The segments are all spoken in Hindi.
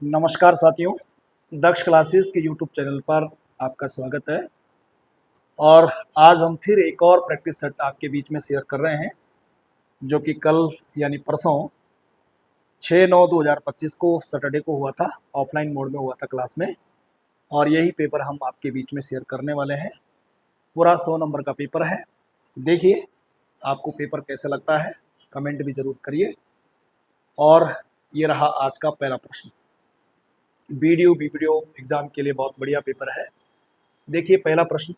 नमस्कार साथियों, दक्ष क्लासेस के यूट्यूब चैनल पर आपका स्वागत है। और आज हम फिर एक और प्रैक्टिस सेट आपके बीच में शेयर कर रहे हैं, जो कि कल यानी परसों 6/9/2025 को सैटरडे को हुआ था, ऑफलाइन मोड में हुआ था क्लास में। और यही पेपर हम आपके बीच में शेयर करने वाले हैं। पूरा 100 नंबर का पेपर है। देखिए आपको पेपर कैसे लगता है, कमेंट भी ज़रूर करिए। और ये रहा आज का पहला प्रश्न। वीडियो एग्जाम के लिए बहुत बढ़िया पेपर है। देखिए पहला प्रश्न,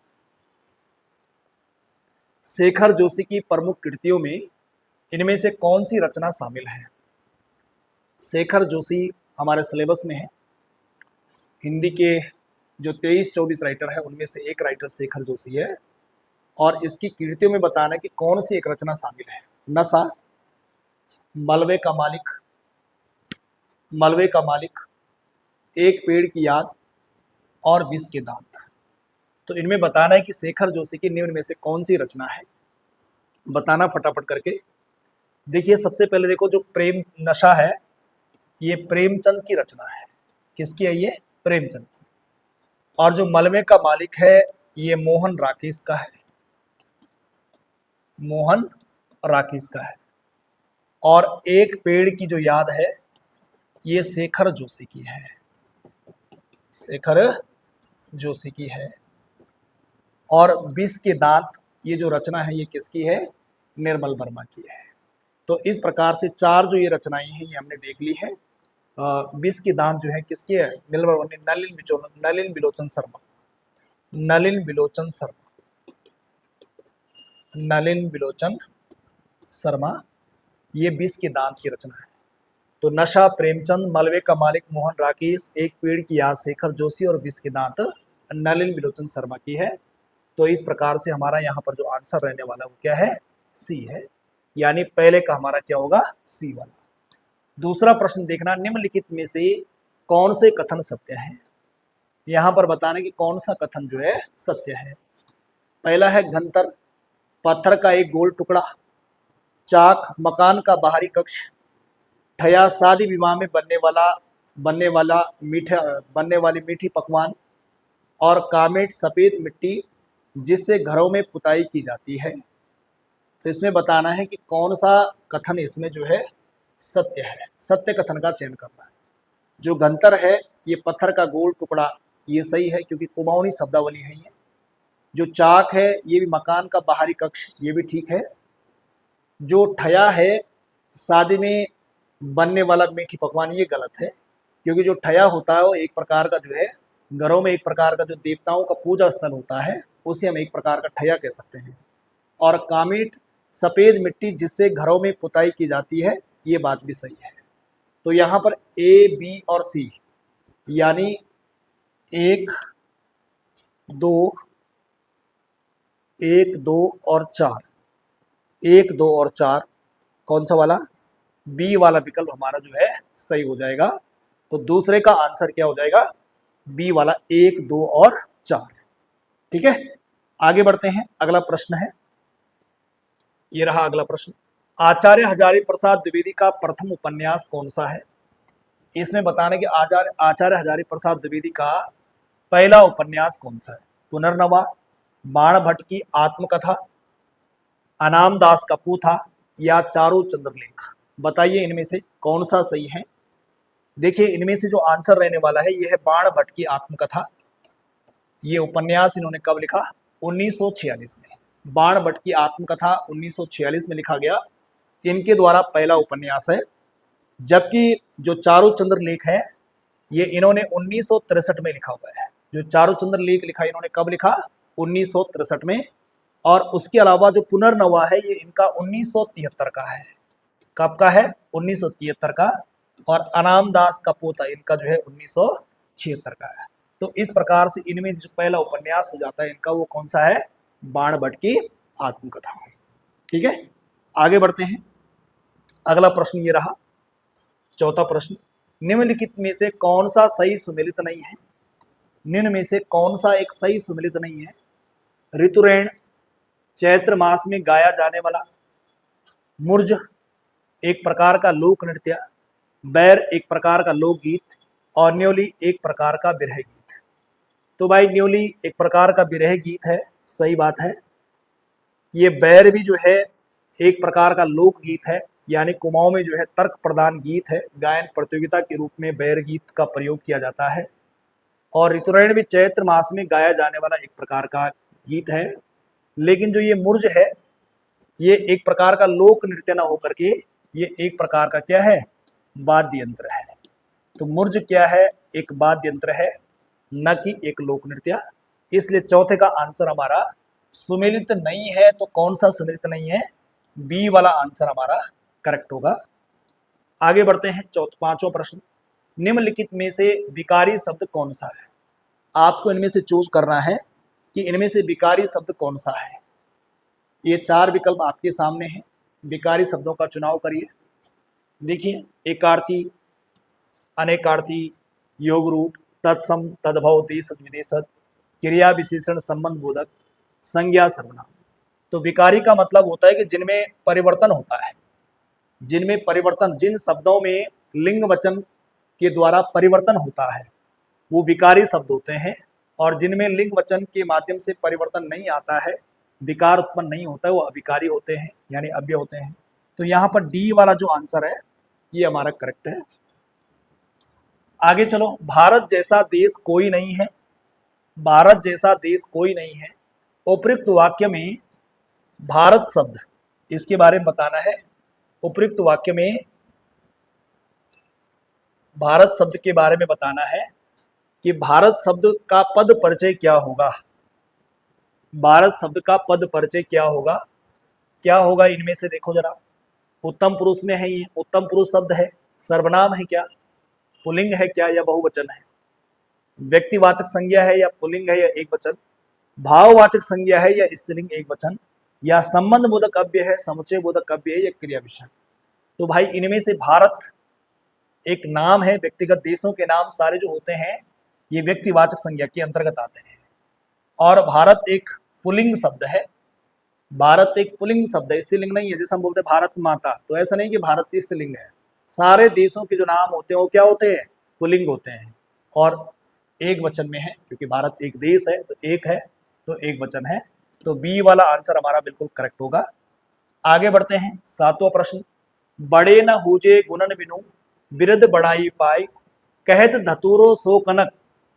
शेखर जोशी की प्रमुख कृतियों में इनमें से कौन सी रचना शामिल है? शेखर जोशी हमारे सिलेबस में है। हिंदी के जो 23-24 राइटर है उनमें से एक राइटर शेखर जोशी है। और इसकी कृतियों में बताना है कि कौन सी एक रचना शामिल है। नशा, मलबे का मालिक, एक पेड़ की याद और विष के दांत। तो इनमें बताना है कि शेखर जोशी की निम्न में से कौन सी रचना है। बताना फटाफट करके। देखिए सबसे पहले देखो, जो प्रेम नशा है ये प्रेमचंद की रचना है। किसकी है ये? प्रेमचंद की। और जो मलबे का मालिक है ये मोहन राकेश का है। मोहन राकेश का है। और एक पेड़ की जो याद है ये शेखर जोशी की है। शेखर जोशी की है। और विष के दांत ये जो रचना है ये किसकी है? निर्मल वर्मा की है। तो इस प्रकार से चार जो ये रचनाएं हैं ये हमने देख ली है। विष के दांत जो है किसकी है? नलिन बिलोचन शर्मा। नलिन बिलोचन शर्मा ये विष के दांत की रचना है। तो नशा प्रेमचंद, मलबे का मालिक मोहन राकेश, एक पेड़ की याद शेखर जोशी और विष के दांत नलिन बिलोचन शर्मा की है। तो इस प्रकार से हमारा यहाँ पर जो आंसर रहने वाला वो क्या है? सी है। यानी पहले का हमारा क्या होगा? सी वाला। दूसरा प्रश्न देखना, निम्नलिखित में से कौन से कथन सत्य है? यहाँ पर बताने कि कौन सा कथन जो है सत्य है। पहला है घनतर, पत्थर का एक गोल टुकड़ा, चाक मकान का बाहरी कक्ष, ठया शादी विवाह में बनने वाली मीठी पकवान, और कामेट सफेद मिट्टी जिससे घरों में पुताई की जाती है। तो इसमें बताना है कि कौन सा कथन इसमें जो है सत्य है। सत्य कथन का चयन करना है। जो गंतर है ये पत्थर का गोल टुकड़ा, ये सही है क्योंकि कुमाऊनी शब्दावली है ये। जो चाक है ये भी मकान का बाहरी कक्ष, ये भी ठीक है। जो ठया है शादी में बनने वाला मीठी पकवान, ये गलत है क्योंकि जो ठया होता है वो एक प्रकार का जो है घरों में एक प्रकार का जो देवताओं का पूजा स्थल होता है उसे हम एक प्रकार का ठया कह सकते हैं। और कामिट सफ़ेद मिट्टी जिससे घरों में पुताई की जाती है, ये बात भी सही है। तो यहाँ पर ए, बी और सी यानी 1, 2, 1, 2 और 4, 1, 2 और 4 कौन सा वाला? बी वाला विकल्प हमारा जो है सही हो जाएगा। तो दूसरे का आंसर क्या हो जाएगा? बी वाला 1, 2 और 4। ठीक है, आगे बढ़ते हैं। अगला प्रश्न है, ये रहा अगला प्रश्न। आचार्य हजारी प्रसाद द्विवेदी का प्रथम उपन्यास कौन सा है? इसमें बताने कि आचार्य हजारी प्रसाद द्विवेदी का पहला उपन्यास कौन सा है? पुनर्नवा, बाण भट्ट की आत्मकथा, अनाम दास का पूथा या चारों चंद्रलेख। बताइए इनमें से कौन सा सही है। देखिए इनमें से जो आंसर रहने वाला है ये है बाण भट्ट की आत्मकथा। ये उपन्यास इन्होंने कब लिखा? 1946 में। बाण भट्ट की आत्मकथा 1946 में लिखा गया। इनके द्वारा पहला उपन्यास है। जबकि जो चारों चंद्रलेख है ये इन्होंने 1963 में लिखा हुआ है। जो चारों चंद्रलेख लिखा इन्होंने कब लिखा? 1963 में। और उसके अलावा जो पुनर्नवा है ये इनका 1973 का है। कब का है? 1973 का। और अनाम दास का पोता इनका जो है 1976 का है। तो इस प्रकार से इनमें जो पहला उपन्यास हो जाता है इनका, वो कौन सा है? बाण भट्ट की आत्मकथा। ठीक है, आगे बढ़ते हैं। अगला प्रश्न ये रहा, चौथा प्रश्न। निम्नलिखित में से कौन सा सही सुमेलित नहीं है? निम्न में से कौन सा एक सही सुमेलित नहीं है? ऋतुरैन चैत्र मास में गाया जाने वाला, मुर्ज एक प्रकार का लोक नृत्य, बैर एक प्रकार का लोकगीत, और न्योली एक प्रकार का विरह गीत। तो भाई न्योली एक प्रकार का विरह गीत है, सही बात है। ये बैर भी जो है एक प्रकार का लोक गीत है, यानी कुमाऊं में जो है तर्क प्रधान गीत है। गायन प्रतियोगिता के रूप में बैर गीत का प्रयोग किया जाता है। और ऋतुरैण भी चैत्र मास में गाया जाने वाला एक प्रकार का गीत है। लेकिन जो ये मुर्ज है, ये एक प्रकार का लोक नृत्य न होकर के ये एक प्रकार का क्या है, वाद्य यंत्र है। तो मुर्ज क्या है, एक वाद्य यंत्र है, न कि एक लोक नृत्य। इसलिए चौथे का आंसर हमारा सुमेलित नहीं है। तो कौन सा सुमेलित नहीं है, बी वाला आंसर हमारा करेक्ट होगा। आगे बढ़ते हैं, पांचवा प्रश्न। निम्नलिखित में से विकारी शब्द कौन सा है? आपको इनमें से चूज करना है कि इनमें से विकारी शब्द कौन सा है। ये चार विकल्प आपके सामने हैं, विकारी शब्दों का चुनाव करिए। देखिए, एकार्थी, अनेकार्थी, योग रूप, तत्सम, तद्भव, देशज, विदेशज, क्रिया विशेषण, संबंध बोधक, संज्ञा, सर्वनाम। तो विकारी का मतलब होता है कि जिनमें परिवर्तन होता है, जिनमें परिवर्तन, जिन शब्दों में लिंग वचन के द्वारा परिवर्तन होता है वो विकारी शब्द होते हैं। और जिनमें लिंग वचन के माध्यम से परिवर्तन नहीं आता है, विकार उत्पन्न नहीं होता है, वो अविकारी होते हैं, यानी अव्यय होते हैं। तो यहाँ पर डी वाला जो आंसर है ये हमारा करेक्ट है। आगे चलो, भारत जैसा देश कोई नहीं है। भारत जैसा देश कोई नहीं है। उपयुक्त वाक्य में भारत शब्द, इसके बारे में बताना है। उपयुक्त वाक्य में भारत शब्द के बारे में बताना है कि भारत शब्द का पद परिचय क्या होगा। भारत शब्द का पद परिचय क्या होगा, क्या होगा इनमें से देखो जरा। उत्तम पुरुष में है, ये उत्तम पुरुष शब्द है, सर्वनाम है क्या, पुल्लिंग है क्या, या बहुवचन है, व्यक्तिवाचक संज्ञा है या पुल्लिंग है या एक वचन, भाववाचक संज्ञा है या स्त्रीलिंग एक वचन, या संबंध बोधक अव्यय है, समुच्चय बोधक अव्यय है, या क्रिया विशेषण। तो भाई इनमें से भारत एक नाम है, व्यक्तिगत देशों के नाम सारे जो होते हैं ये व्यक्तिवाचक संज्ञा के अंतर्गत आते हैं। और भारत एक पुल्लिंग शब्द है। भारत एक पुल्लिंग शब्द है, स्त्रीलिंग नहीं है। जैसे हम बोलते हैं भारत माता, तो ऐसा नहीं कि भारत स्त्रीलिंग है। सारे देशों के जो नाम होते हैं वो क्या होते हैं, पुल्लिंग होते हैं और एक वचन में है, क्योंकि भारत एक देश है तो एक है, तो एक वचन है। तो बी वाला आंसर हमारा बिल्कुल करेक्ट होगा। आगे बढ़ते हैं, सातवां प्रश्न। बड़े न हुजे गुणन बिनु बिरद बढ़ाई पाई, कहत धतुरो सो कनक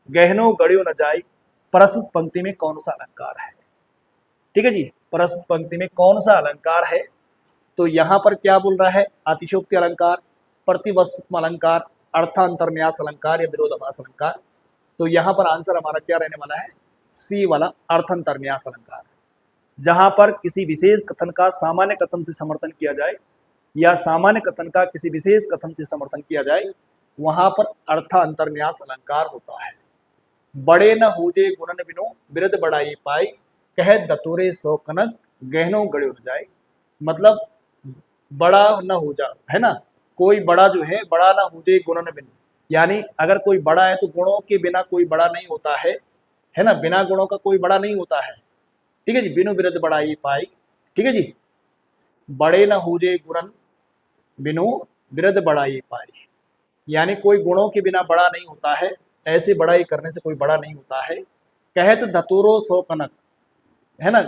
गहनो गड़ियो न जाई। प्रस्तुत पंक्ति में कौन सा अलंकार है? ठीक है जी, प्रस्तुत पंक्ति में कौन सा अलंकार है? तो यहाँ पर क्या बोल रहा है, अतिशयोक्ति अलंकार, प्रतिवस्तुत्व अलंकार, अर्थांतरन्यास अलंकार या विरोधाभास अलंकार। तो यहाँ पर आंसर हमारा क्या रहने वाला है, सी वाला अर्थांतरन्यास अलंकार। जहां पर किसी विशेष कथन का सामान्य कथन से समर्थन किया जाए या सामान्य कथन का किसी विशेष कथन से समर्थन किया जाए, वहां पर अर्थांतरन्यास अलंकार होता है। बड़े न हुजे गुणन बिनु बिरद बढ़ाई पाई, कह दतुरे सो कनक गहनो गड़ियो न जाए। मतलब बड़ा न हो जा, है ना, कोई बड़ा जो है, बड़ा न हुजे गुणन बिनु, यानी अगर कोई बड़ा है तो गुणों के बिना कोई बड़ा नहीं होता है ना, बिना गुणों का कोई बड़ा नहीं होता है। ठीक है जी, बिनु बिरद बढ़ाई पाई। ठीक है जी, बड़े न हुजे गुणन बिनु बिरद बढ़ाई पाई, यानी कोई गुणों के बिना बड़ा नहीं होता है, ऐसी बड़ाई करने से कोई बड़ा नहीं होता है। कहत धतुरो सो कनक, है ना,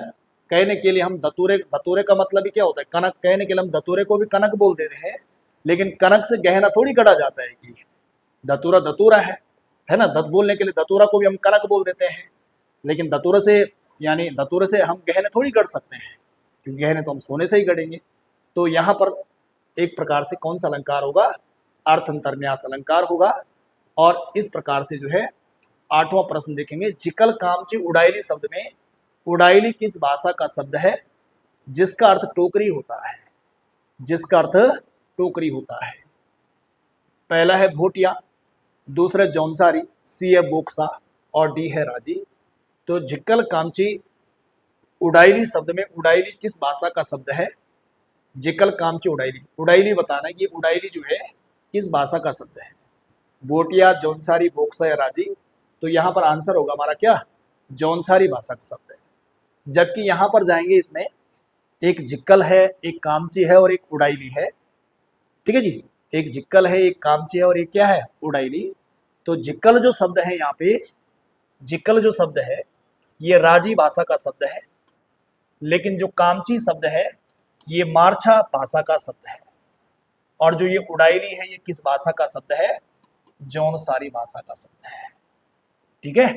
कहने के लिए हम धतूरे, धतूरे का मतलब भी क्या होता है, कनक। कहने के लिए हम धतूरे को भी कनक बोल देते हैं, लेकिन कनक से गहना थोड़ी गढ़ा जाता है कि धतूरा धतूरा है ना। धत बोलने के लिए धतूरा को भी हम कनक बोल देते हैं, लेकिन धतूरे से, यानी धतूरे से हम गहने थोड़ी गढ़ सकते हैं, क्योंकि गहने तो हम सोने से ही गढ़ेंगे। तो यहाँ पर एक प्रकार से कौन सा अलंकार होगा, अर्थांतरन्यास अलंकार होगा। और इस प्रकार से जो है आठवां प्रश्न देखेंगे। जिकल कामची उड़ाइली शब्द में उड़ाइली किस भाषा का शब्द है जिसका अर्थ टोकरी होता है, जिसका अर्थ टोकरी होता है? पहला है भोटिया, दूसरा जौनसारी, सी है बोक्सा और डी है राजी। तो झिक्कल कामची उड़ाइली शब्द में उड़ाइली किस भाषा का शब्द है? जिकल कामची उड़ाइली, उड़ाइली बताना है कि उड़ाइली जो है किस भाषा का शब्द है, भोटिया, जौनसारी, बोक्सा या राजी। तो यहाँ पर आंसर होगा हमारा क्या, जौनसारी भाषा का शब्द है। जबकि यहाँ पर जाएंगे, इसमें एक जिक्कल है, एक कामची है और एक उड़ाइली है। ठीक है जी, एक जिक्कल है, एक कामची है और एक क्या है, उड़ाइली। तो जिक्कल जो शब्द है यहाँ पे, जिक्कल जो शब्द है ये राजी भाषा का शब्द है, लेकिन जो कामची शब्द है ये मारछा भाषा का शब्द है, और जो ये उड़ाइली है ये किस भाषा का शब्द है, जौनसारी भाषा का शब्द है। ठीक है,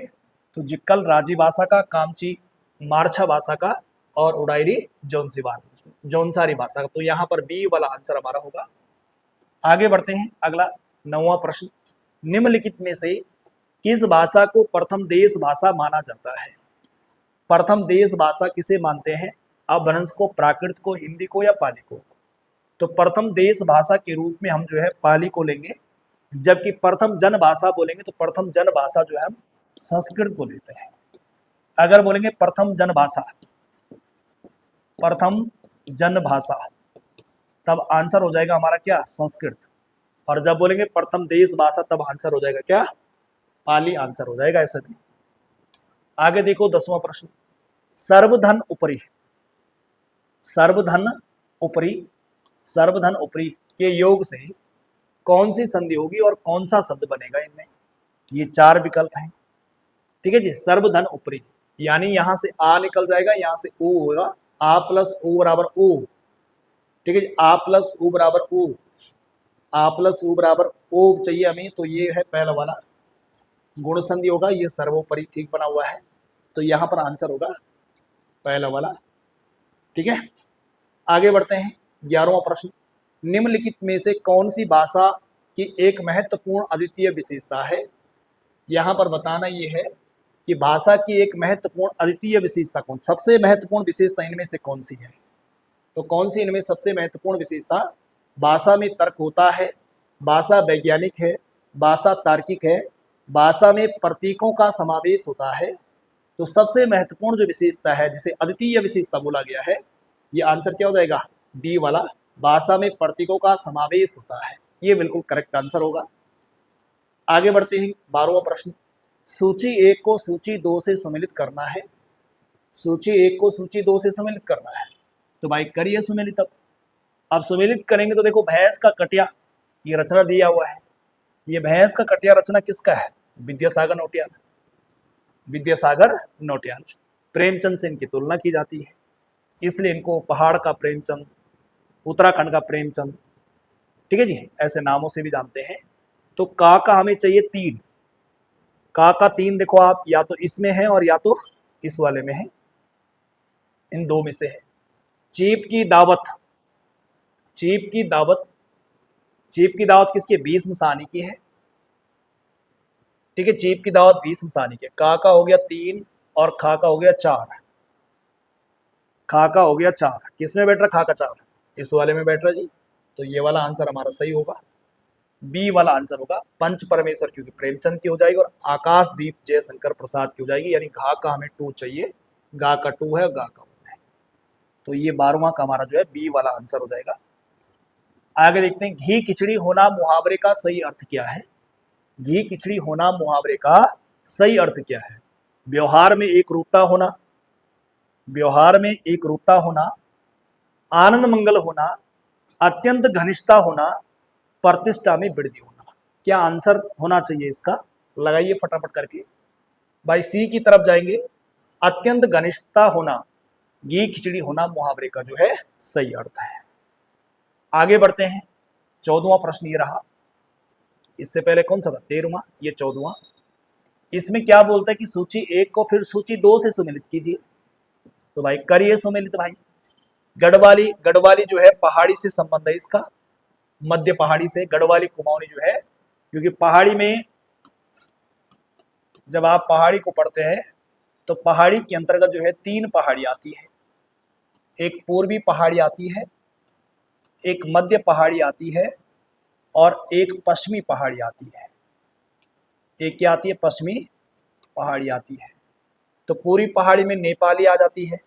तो जिक्कल राजी भाषा का, कामची मारछा भाषा का, और उड़ाइली जौनसारी भाषा का। तो यहाँ पर बी वाला आंसर हमारा होगा। आगे बढ़ते हैं, अगला 9वां प्रश्न, निम्नलिखित में से किस भाषा को प्रथम देश भाषा माना जाता है? प्रथम देश भाषा किसे मानते हैं? अपभ्रंश को, प्राकृत को, हिंदी को या पाली को? तो प्रथम देश भाषा के रूप में हम जो है पाली को लेंगे, जबकि प्रथम जन भाषा बोलेंगे तो प्रथम जन भाषा जो है हम संस्कृत को लेते हैं। अगर बोलेंगे प्रथम जन भाषा, प्रथम जन भाषा, तब आंसर हो जाएगा हमारा क्या, संस्कृत। और जब बोलेंगे प्रथम देश भाषा तब आंसर हो जाएगा क्या, पाली आंसर हो जाएगा। ऐसा भी। आगे देखो 10वां प्रश्न, सर्वधन उपरि, सर्वधन उपरि, सर्वधन उपरि के योग से कौन सी संधि होगी और कौन सा शब्द बनेगा इनमें? ये 4 विकल्प हैं। ठीक है जी, सर्वधन उपरि यानी यहां से आ निकल जाएगा, यहां से ओ होगा, आ प्लस ओ बराबर ओ। ठीक है जी, आ प्लस ओ बराबर ओ, आ प्लस ओ बराबर ओ चाहिए हमें, तो ये है पहला वाला गुण संधि होगा, ये सर्वोपरि ठीक बना हुआ है, तो यहाँ पर आंसर होगा पहला वाला। ठीक है, आगे बढ़ते हैं 11वां प्रश्न, निम्नलिखित में से कौन सी भाषा की एक महत्वपूर्ण अद्वितीय विशेषता है? यहाँ पर बताना ये है कि भाषा की एक महत्वपूर्ण अद्वितीय विशेषता कौन, सबसे महत्वपूर्ण विशेषता इनमें से कौन सी है? तो कौन सी इनमें सबसे महत्वपूर्ण विशेषता? भाषा में तर्क होता है, भाषा वैज्ञानिक है, भाषा तार्किक है, भाषा में प्रतीकों का समावेश होता है। तो सबसे महत्वपूर्ण जो विशेषता है जिसे अद्वितीय विशेषता बोला गया है, ये आंसर क्या हो जाएगा, डी वाला, भाषा में प्रतीकों का समावेश होता है। ये बिल्कुल करेक्ट आंसर होगा। आगे बढ़ते हैं 12वां प्रश्न, सूची 1 को सूची 2 से सम्मिलित करना है। सूची 1 को सूची 2 से सम्मिलित करना है, तो भाई करिए सम्मिलित। अब सम्मिलित करेंगे तो देखो, भैंस का कटिया ये रचना दिया हुआ है, ये भैंस का कटिया रचना किसका है, विद्यासागर नौटियाल। विद्यासागर नौटियाल, प्रेमचंद से इनकी तुलना की जाती है, इसलिए इनको पहाड़ का प्रेमचंद, उत्तराखंड का प्रेमचंद, ठीक है जी, ऐसे नामों से भी जानते हैं। तो का का हमें चाहिए 3, का 3 देखो आप, या तो इसमें है और या तो इस वाले में है, इन 2 में से है। चीप की दावत, चीप की दावत, चीप की दावत किसकी, 20 मसानी की है। ठीक है, चीप की दावत 20 मसानी की। का हो गया 3 और खा का हो गया 4, खा का हो गया 4, किसमें बैठ रहा, खा का 4 इस वाले में बैठ रहा जी। तो ये वाला आंसर हमारा सही होगा, बी वाला आंसर होगा। पंच परमेश्वर क्योंकि प्रेमचंद की हो जाएगी, और आकाशदीप जयशंकर प्रसाद की हो जाएगी, यानी घा का हमें 2 चाहिए, गा का 2 है, गा का 1 है। तो ये 12वां का हमारा जो है बी वाला आंसर हो जाएगा। आगे देखते हैं, घी खिचड़ी होना मुहावरे का सही अर्थ क्या है? घी खिचड़ी होना मुहावरे का सही अर्थ क्या है? व्यवहार में एक रूपता होना, व्यवहार में एक रूपता होना, आनंद मंगल होना, अत्यंत घनिष्ठता होना, प्रतिष्ठा में वृद्धि होना। क्या आंसर होना चाहिए इसका, लगाइए फटाफट करके। भाई सी की तरफ जाएंगे, अत्यंत घनिष्ठता होना, घी खिचड़ी होना मुहावरे का जो है सही अर्थ है। आगे बढ़ते हैं, 14वां प्रश्न ये रहा, इससे पहले कौन सा था, 13वां, ये 14वां। इसमें क्या बोलता है कि सूची 1 को फिर सूची 2 से सम्मिलित कीजिए। तो भाई करिए सम्मिलित। भाई गढ़वाली, गढ़वाली जो है पहाड़ी से संबंध है इसका, मध्य पहाड़ी से। गढ़वाली कुमाऊनी जो है, क्योंकि पहाड़ी में जब आप पहाड़ी को पढ़ते हैं तो पहाड़ी के अंतर्गत जो है 3 पहाड़ी आती है, एक पूर्वी पहाड़ी आती है, एक मध्य पहाड़ी आती है, और एक पश्चिमी पहाड़ी आती है। एक क्या आती है, पश्चिमी पहाड़ी आती है। तो पूर्वी पहाड़ी में नेपाली आ जाती है,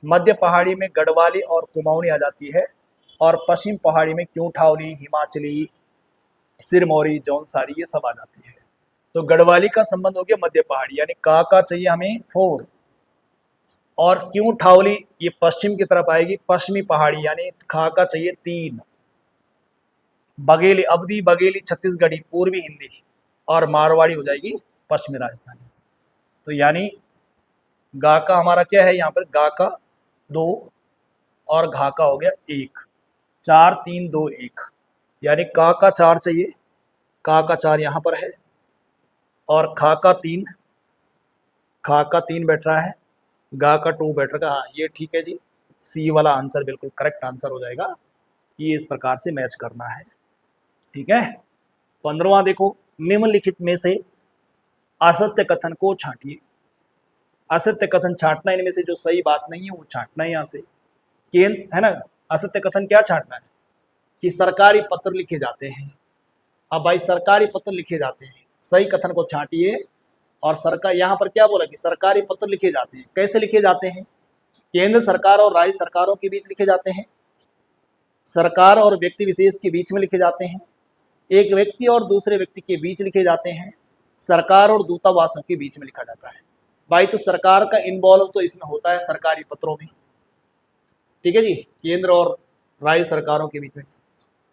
मध्य पहाड़ी में गढ़वाली और कुमाऊनी आ जाती है, और पश्चिम पहाड़ी में क्यूठावली, हिमाचली, सिरमौरी, जौनसारी ये सब आ जाती है। तो गढ़वाली का संबंध हो गया मध्य पहाड़ी, यानी का चाहिए हमें 4, और क्यूठावली ये पश्चिम की तरफ आएगी, पश्चिमी पहाड़ी, यानी खा का चाहिए 3। बघेली, अवधी बघेली छत्तीसगढ़ी पूर्वी हिंदी, और मारवाड़ी हो जाएगी पश्चिमी राजस्थानी। तो यानी गा का हमारा क्या है यहाँ पर, गा का 2 और घा का हो गया 1, 4 3 2 1, यानी का 4 चाहिए, का 4 यहाँ पर है, और खा का 3, खा का 3 बैठ रहा है, गा का 2 बैठ रहा है। हाँ ये ठीक है जी, सी वाला आंसर बिल्कुल करेक्ट आंसर हो जाएगा। ये इस प्रकार से मैच करना है, ठीक है। 15वां देखो, निम्नलिखित में से असत्य कथन को छांटिए। असत्य कथन छांटना, इनमें से जो सही बात नहीं है वो छांटना है यहाँ से, केंद्र है ना। असत्य कथन क्या छांटना है कि सरकारी पत्र लिखे जाते हैं। अब भाई सरकारी पत्र लिखे जाते हैं, सही कथन को छांटिए। और सरकार यहाँ पर क्या बोला कि सरकारी पत्र लिखे जाते हैं, कैसे लिखे जाते हैं, केंद्र सरकार और राज्य सरकारों के बीच लिखे जाते हैं, सरकार और व्यक्ति विशेष के बीच में लिखे जाते हैं, एक व्यक्ति और दूसरे व्यक्ति के बीच लिखे जाते हैं, सरकार और दूतावासों के बीच में लिखा जाता है। भाई तो सरकार का इन्वॉल्व तो इसमें होता है सरकारी पत्रों में, ठीक है जी, केंद्र और राज्य सरकारों के बीच में।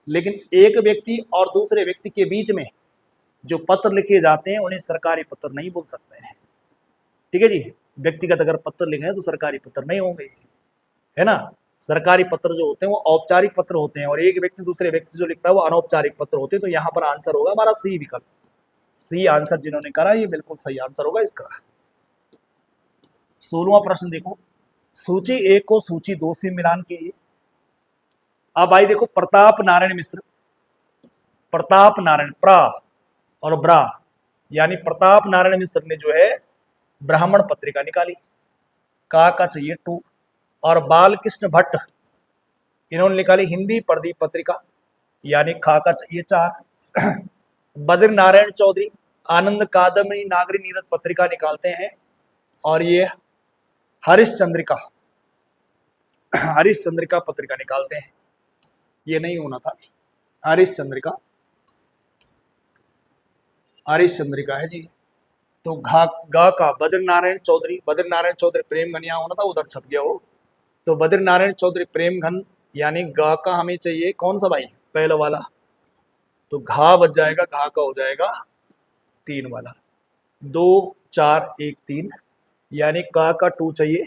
लेकिन एक व्यक्ति और दूसरे व्यक्ति के बीच में जो पत्र लिखे जाते हैं उन्हें सरकारी पत्र नहीं बोल सकते हैं, ठीक है जी। व्यक्तिगत अगर पत्र लिखे हैं तो सरकारी पत्र नहीं होंगे, है ना। सरकारी पत्र जो होते हैं वो औपचारिक पत्र होते हैं, और एक व्यक्ति दूसरे व्यक्ति से जो लिखता है वो अनौपचारिक पत्र होते हैं। तो यहाँ पर आंसर होगा हमारा सी विकल्प। सी आंसर जिन्होंने करा ये बिल्कुल सही आंसर होगा इसका। 16वां प्रश्न देखो, सूची 1 को सूची 2 से मिलान कीजिए। अब भाई देखो, प्रताप नारायण मिश्र, प्रताप नारायण प्रा और ब्रा, यानी प्रताप नारायण मिश्र ने जो है ब्राह्मण पत्रिका निकाली, का चाहिए 2, और बालकृष्ण भट्ट इन्होंने निकाली हिंदी प्रदीप पत्रिका, यानी खा का चाहिए 4। बद्र नारायण चौधरी आनंद कादम्बनी नागरी नीरद पत्रिका निकालते हैं, और ये हरिश्चंद्रिका हरिश्चंद्रिका पत्रिका निकालते हैं। ये नहीं होना था, हरिश्चंद्रिका हरिश्चंद्रिका है जी। तो गा का बद्र नारायण चौधरी प्रेम घन यहाँ होना था, उधर छप गया हो। तो बद्र नारायण चौधरी प्रेम घन, यानी गा का हमें चाहिए कौन सा भाई, पहला वाला। तो घा बच जाएगा, घा का हो जाएगा 3 वाला, 2 4 1 3, यानी का 2 चाहिए,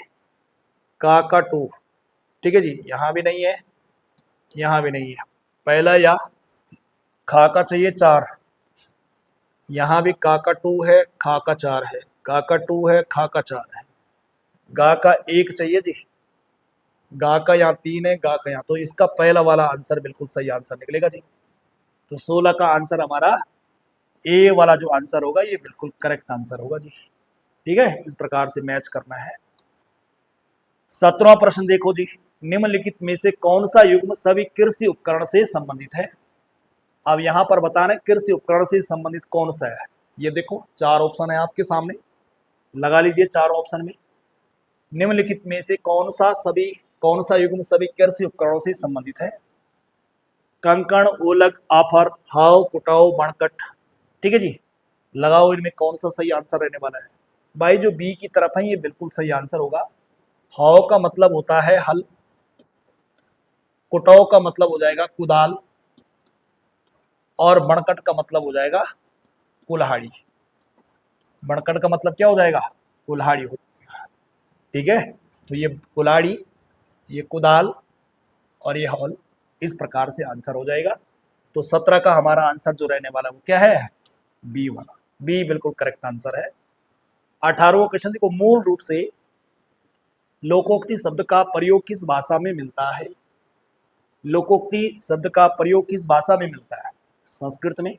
का 2, ठीक है जी। यहाँ भी नहीं है, यहाँ भी नहीं है, पहला या खा का चाहिए 4, यहाँ भी का 2 है, खा का 4 है, का 2 है, खा का 4 है, गा का 1 चाहिए जी, गा का यहाँ 3 है, गा का यहाँ, तो इसका पहला वाला आंसर बिल्कुल सही आंसर निकलेगा जी। तो 16 का आंसर हमारा ए वाला जो आंसर होगा ये बिल्कुल करेक्ट आंसर होगा जी, ठीक है। इस प्रकार से मैच करना है। 17वां प्रश्न देखो जी, निम्नलिखित में से कौन सा युग्म सभी कृषि उपकरण से संबंधित है। अब यहां पर बताना है कृषि उपकरण से संबंधित कौन सा है। ये देखो 4 ऑप्शन है आपके सामने, लगा लीजिए 4 ऑप्शन में। निम्नलिखित में से कौन सा युग्म सभी कृषि उपकरणों से संबंधित है। कंकण, ओलग, आफर, हाव, कुटाव, बणकट, ठीक है जी। लगाओ इनमें कौन सा सही आंसर रहने वाला है। भाई जो बी की तरफ है ये बिल्कुल सही आंसर होगा। हाव का मतलब होता है हल, कुटाव का मतलब हो जाएगा कुदाल, और बणकट का मतलब हो जाएगा कुल्हाड़ी। बणकट का मतलब क्या हो जाएगा, कुल्हाड़ी हो जाएगा, ठीक है। तो ये कुल्हाड़ी, ये कुदाल और ये हॉल, इस प्रकार से आंसर हो जाएगा। तो 17 का हमारा आंसर जो रहने वाला वो क्या है, बी वाला, बी बिल्कुल करेक्ट आंसर है। 18वां क्वेश्चन देखो, मूल रूप से लोकोक्ति शब्द का प्रयोग किस भाषा में मिलता है। लोकोक्ति शब्द का प्रयोग किस भाषा में मिलता है, संस्कृत में,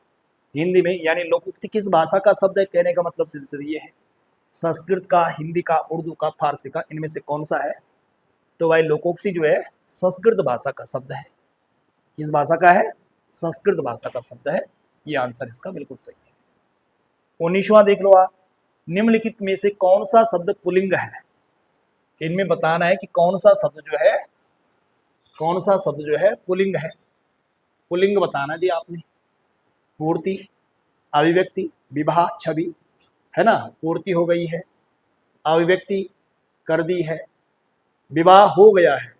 हिंदी में, यानी लोकोक्ति किस भाषा का शब्द है, कहने का मतलब सिलसिला ये है, संस्कृत का, हिंदी का, उर्दू का, फारसी का, इनमें से कौन सा है। तो भाई लोकोक्ति जो है संस्कृत भाषा का शब्द है। किस भाषा का है, संस्कृत भाषा का शब्द है। ये आंसर इसका बिल्कुल सही है। 19वां देख लो आप, निम्नलिखित में से कौन सा शब्द पुल्लिंग है। इनमें बताना है कि कौन सा शब्द जो है पुल्लिंग है। पुल्लिंग बताना जी आपने। पूर्ति, अभिव्यक्ति, विवाह, छवि, है ना। पूर्ति हो गई है, अभिव्यक्ति कर दी है, विवाह हो गया है,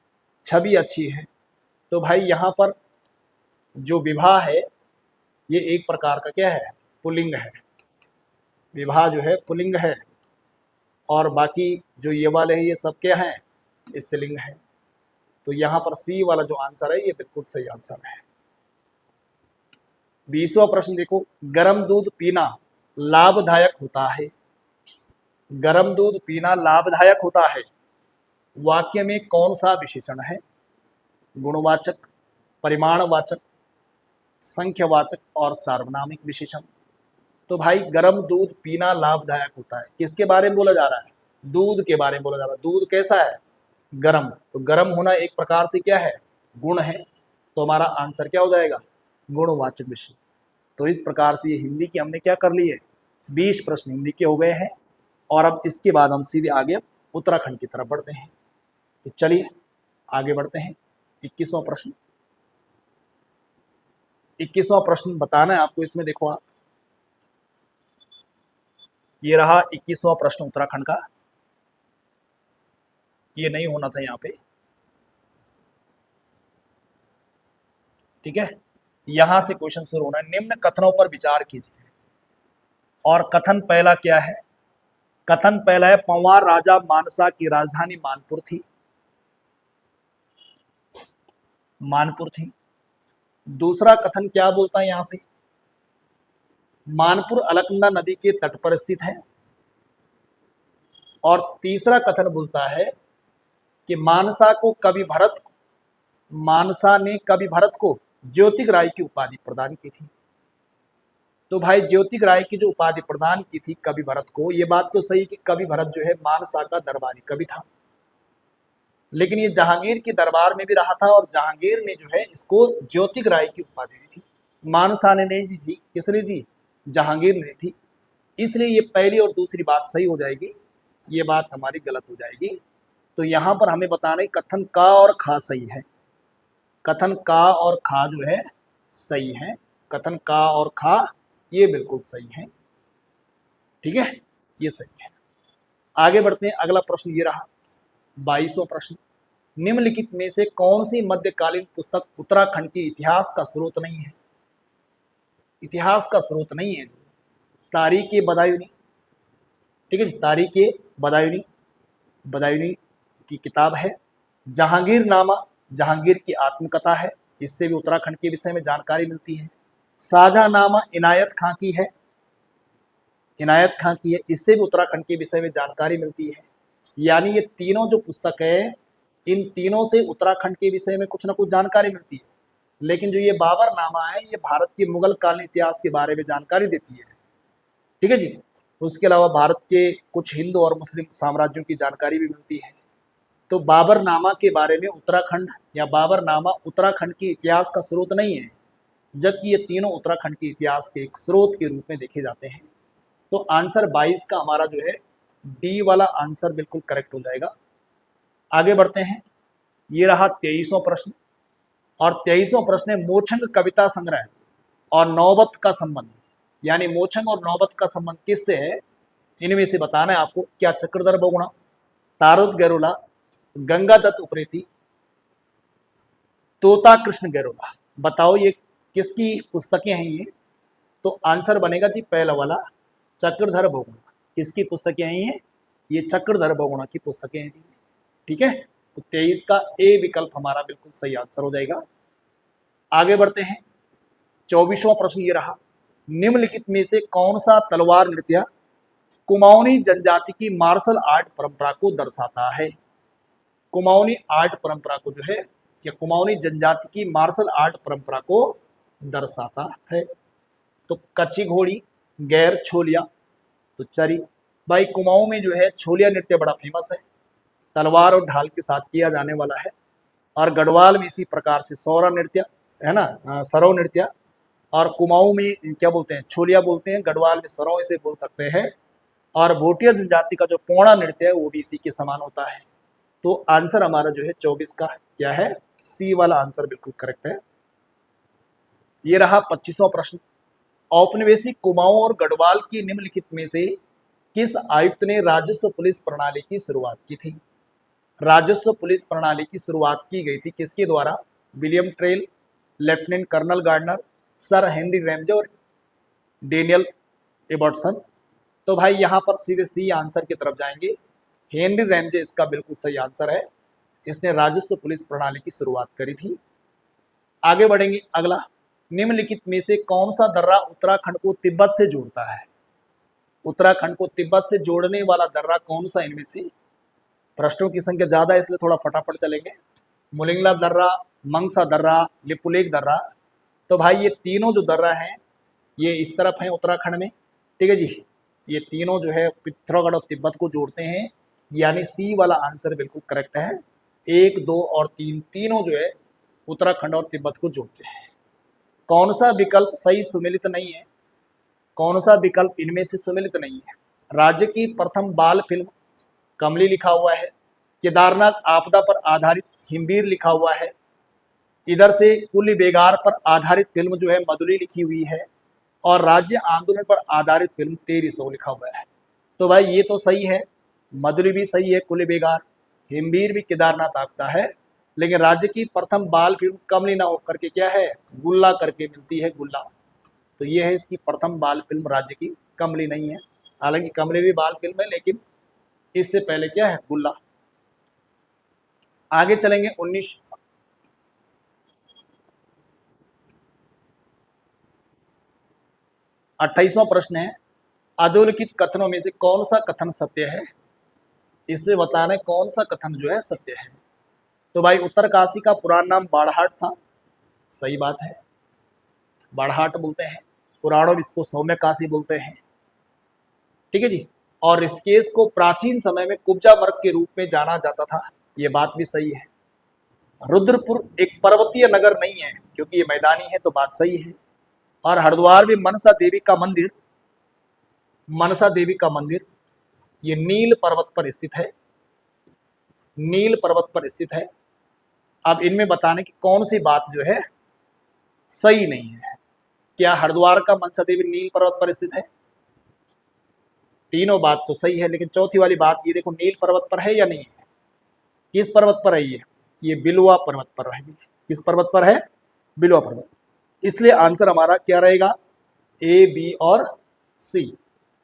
छवि अच्छी है। तो भाई यहाँ पर जो विवाह है ये एक प्रकार का क्या है, पुल्लिंग है, विवाह जो है पुल्लिंग है, और बाकी जो ये वाले हैं ये सब क्या है, स्त्रीलिंग है। तो यहाँ पर सी वाला जो आंसर है ये बिल्कुल सही आंसर है। 20वां प्रश्न देखो, गर्म दूध पीना लाभदायक होता है। गर्म दूध पीना लाभदायक होता है, वाक्य में कौन सा विशेषण है? गुणवाचक, परिमाणवाचक, संख्यावाचक और सार्वनामिक विशेषण। तो भाई गर्म दूध पीना लाभदायक होता है, किसके बारे में बोला जा रहा है? दूध के बारे में बोला जा रहा है। दूध कैसा है? गर्म। तो गर्म होना एक प्रकार से क्या है? गुण है। तो हमारा आंसर क्या हो जाएगा? गुणवाचक विशेषण। तो इस प्रकार से ये हिंदी की हमने क्या कर ली है, 20 प्रश्न हिंदी के हो गए हैं। और अब इसके बाद हम सीधे आगे उत्तराखंड की तरफ बढ़ते हैं। तो चलिए आगे बढ़ते हैं। 21वां प्रश्न, 21वां प्रश्न बताना है आपको। इसमें देखो आप, ये रहा 21वां प्रश्न उत्तराखंड का। ये नहीं होना था यहाँ पे, ठीक है। यहां से क्वेश्चन शुरू होना है। निम्न कथनों पर विचार कीजिए। और कथन पहला क्या है? कथन पहला है, पंवार राजा मानसा की राजधानी मानपुर थी। मानपुर थी। दूसरा कथन क्या बोलता है यहां से? मानपुर अलकनंदा नदी के तट पर स्थित है। और तीसरा कथन बोलता है कि मानसा ने कवि भरत को ज्योतिक राय की उपाधि प्रदान की थी। तो भाई ज्योतिक राय की जो उपाधि प्रदान की थी कवि भरत को, ये बात तो सही कि कवि भरत जो है मानसा का दरबारी कवि था, लेकिन ये जहांगीर के दरबार में भी रहा था और जहांगीर ने जो है इसको ज्योतिक राय की उपाधि दी थी। मानसा ने नहीं दी थी, किसने दी? जहांगीर ने थी। इसलिए ये पहली और दूसरी बात सही हो जाएगी, ये बात हमारी गलत हो जाएगी। तो यहाँ पर हमें बताना है कथन का और खा सही है। कथन का और खा जो है सही है। कथन का और खा ये बिल्कुल सही है, ठीक है, ये सही है। आगे बढ़ते हैं। अगला प्रश्न ये रहा 22वां प्रश्न, निम्नलिखित में से कौन सी मध्यकालीन पुस्तक उत्तराखंड के इतिहास का स्रोत नहीं है? इतिहास का स्रोत नहीं है। तारीख ए बदायूनी, ठीक है, तारीख ए बदायूनी, बदायूनी की किताब है। जहांगीर नामा, जहांगीर की आत्मकथा है, इससे भी उत्तराखंड के विषय में जानकारी मिलती है। साझानामा इनायत खां की है, इनायत खां की है, इससे भी उत्तराखंड के विषय में जानकारी मिलती है। यानी ये तीनों जो पुस्तक है, इन तीनों से उत्तराखंड के विषय में कुछ ना कुछ जानकारी मिलती है। लेकिन जो ये बाबरनामा है, ये भारत के मुगल कालीन इतिहास के बारे में जानकारी देती है, ठीक है जी। उसके अलावा भारत के कुछ हिंदू और मुस्लिम साम्राज्यों की जानकारी भी मिलती है। तो बाबरनामा के बारे में उत्तराखंड या बाबरनामा उत्तराखंड के इतिहास का स्रोत नहीं है, जबकि ये तीनों उत्तराखंड के इतिहास के एक स्रोत के रूप में देखे जाते हैं। तो आंसर 22 का हमारा जो है डी वाला आंसर बिल्कुल करेक्ट हो जाएगा। आगे बढ़ते हैं। ये रहा 23वां प्रश्न। और 23वां प्रश्न है, मोछंग कविता संग्रह और नौबत का संबंध। यानी मोछंग और नौबत का संबंध किससे है, इनमें से बताना है आपको। क्या चक्रधर बहुगुणा, तारुद गैरोला, गंगा दत्त उप्रेती, तोता कृष्ण गैरोला। बताओ ये किसकी पुस्तकें हैं ये? तो आंसर बनेगा जी पहला वाला, चक्रधर बहुगुणा। किसकी पुस्तकें हैं ये? ये चक्रधर बहुगुणा की पुस्तकें हैं जी, ठीक है। तो 23 का ए विकल्प हमारा बिल्कुल सही आंसर हो जाएगा। आगे बढ़ते हैं। 24वां प्रश्न ये रहा, निम्नलिखित में से कौन सा तलवार नृत्य कुमाऊनी जनजाति की मार्शल आर्ट परंपरा को दर्शाता है? कुमाऊनी आर्ट परंपरा को जो है, या कुमाऊनी जनजाति की मार्शल आर्ट परंपरा को दर्शाता है। तो कच्ची घोड़ी, गैर, छोलिया। तो चरी भाई, कुमाऊं में जो है छोलिया नृत्य बड़ा फेमस है, तलवार और ढाल के साथ किया जाने वाला है। और गढ़वाल में इसी प्रकार से सौरा नृत्य है ना, सरव नृत्य। और कुमाऊं में क्या बोलते हैं? छोलिया बोलते हैं। गढ़वाल में सरव इसे बोल सकते हैं। और भोटिया जनजाति का जो पोड़ा नृत्य है वो भी इसी के समान होता है। तो आंसर हमारा जो है 24 का क्या है? सी वाला आंसर बिल्कुल करेक्ट है। ये रहा 25वां प्रश्न, औपनिवेशिक कुमाऊं और गढ़वाल की निम्नलिखित में से किस आयुक्त ने राजस्व पुलिस प्रणाली की शुरुआत की थी? राजस्व पुलिस प्रणाली की शुरुआत की गई थी किसके द्वारा? William Traill, lieutenant colonel Gardner, sir Henry Ramsay और डेनियल एबर्टसन। तो भाई यहाँ पर सीधे सी आंसर की तरफ जाएंगे। हेनरी रेंजे इसका बिल्कुल सही आंसर है। इसने राजस्व पुलिस प्रणाली की शुरुआत करी थी। आगे बढ़ेंगे। अगला, निम्नलिखित में से कौन सा दर्रा उत्तराखंड को तिब्बत से जोड़ता है? उत्तराखंड को तिब्बत से जोड़ने वाला दर्रा कौन सा इनमें से? प्रश्नों की संख्या ज्यादा है इसलिए थोड़ा फटाफट चलेंगे। मुलिंगला दर्रा, मंगसा दर्रा, लिपुलेख दर्रा। तो भाई ये तीनों जो दर्रा हैं ये इस तरफ हैं उत्तराखंड में, ठीक है जी। ये तीनों जो है पिथौरागढ़ और तिब्बत को जोड़ते हैं, यानी सी वाला आंसर बिल्कुल करेक्ट है। 1, 2 और 3 तीनों जो है उत्तराखंड और तिब्बत को जोड़ते हैं। कौन सा विकल्प सही सुमेलित नहीं है? कौन सा विकल्प इनमें से सुमेलित नहीं है? राज्य की प्रथम बाल फिल्म कमली लिखा हुआ है, केदारनाथ आपदा पर आधारित हिमवीर लिखा हुआ है, इधर से कुली बेगार पर आधारित फिल्म जो है मधुरी लिखी हुई है, और राज्य आंदोलन पर आधारित फिल्म 1300 लिखा हुआ है। तो भाई ये तो सही है, मधुरी भी सही है, कुली बेगार, हिमवीर भी केदारनाथ आपदा है, लेकिन राज्य की प्रथम बाल फिल्म कमली ना होकर के क्या है, गुल्ला करके मिलती है, गुल्ला। तो ये है इसकी प्रथम बाल फिल्म राज्य की, कमली नहीं है। हालांकि कमली भी बाल फिल्म है, लेकिन इससे पहले क्या है, गुल्ला। आगे चलेंगे। 28वां प्रश्न है, अधोलिखित कथनों में से कौन सा कथन सत्य है? इसमें बताना है कौन सा कथन जो है सत्य है। तो भाई उत्तरकाशी का पुराना नाम बाड़हाट था, सही बात है, बाड़हाट बोलते हैं। पुराणों में इसको सौम्य काशी बोलते हैं, ठीक है जी। और ऋषिकेश को प्राचीन समय में कुब्जा मर्ग के रूप में जाना जाता था, ये बात भी सही है। रुद्रपुर एक पर्वतीय नगर नहीं है क्योंकि ये मैदानी है, तो बात सही है। और हरिद्वार में मनसा देवी का मंदिर, मनसा देवी का मंदिर ये नील पर्वत पर स्थित है, नील पर्वत पर स्थित है। अब इनमें बताने की कौन सी बात जो है सही नहीं है। क्या हरिद्वार का मनसा देवी नील पर्वत पर स्थित है? तीनों बात तो सही है, लेकिन चौथी वाली बात ये देखो, नील पर्वत पर है या नहीं है? किस पर्वत पर है ये बिलवा पर्वत पर है। किस पर्वत पर है? बिलवा पर्वत। इसलिए आंसर हमारा क्या रहेगा, ए, बी और सी।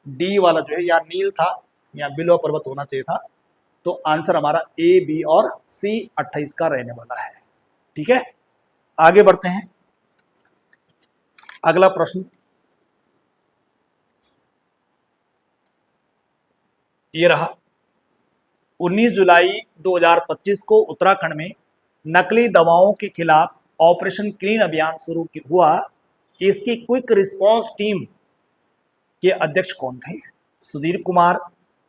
डी वाला जो है या नील था या बिलवा पर्वत होना चाहिए था। तो आंसर हमारा ए, बी और सी 28 का रहने वाला है, ठीक है। आगे बढ़ते हैं। अगला प्रश्न ये रहा, 19 जुलाई 2025 को उत्तराखंड में नकली दवाओं के खिलाफ ऑपरेशन क्लीन अभियान शुरू हुआ। इसकी क्विक रिस्पांस टीम के अध्यक्ष कौन थे? सुधीर कुमार,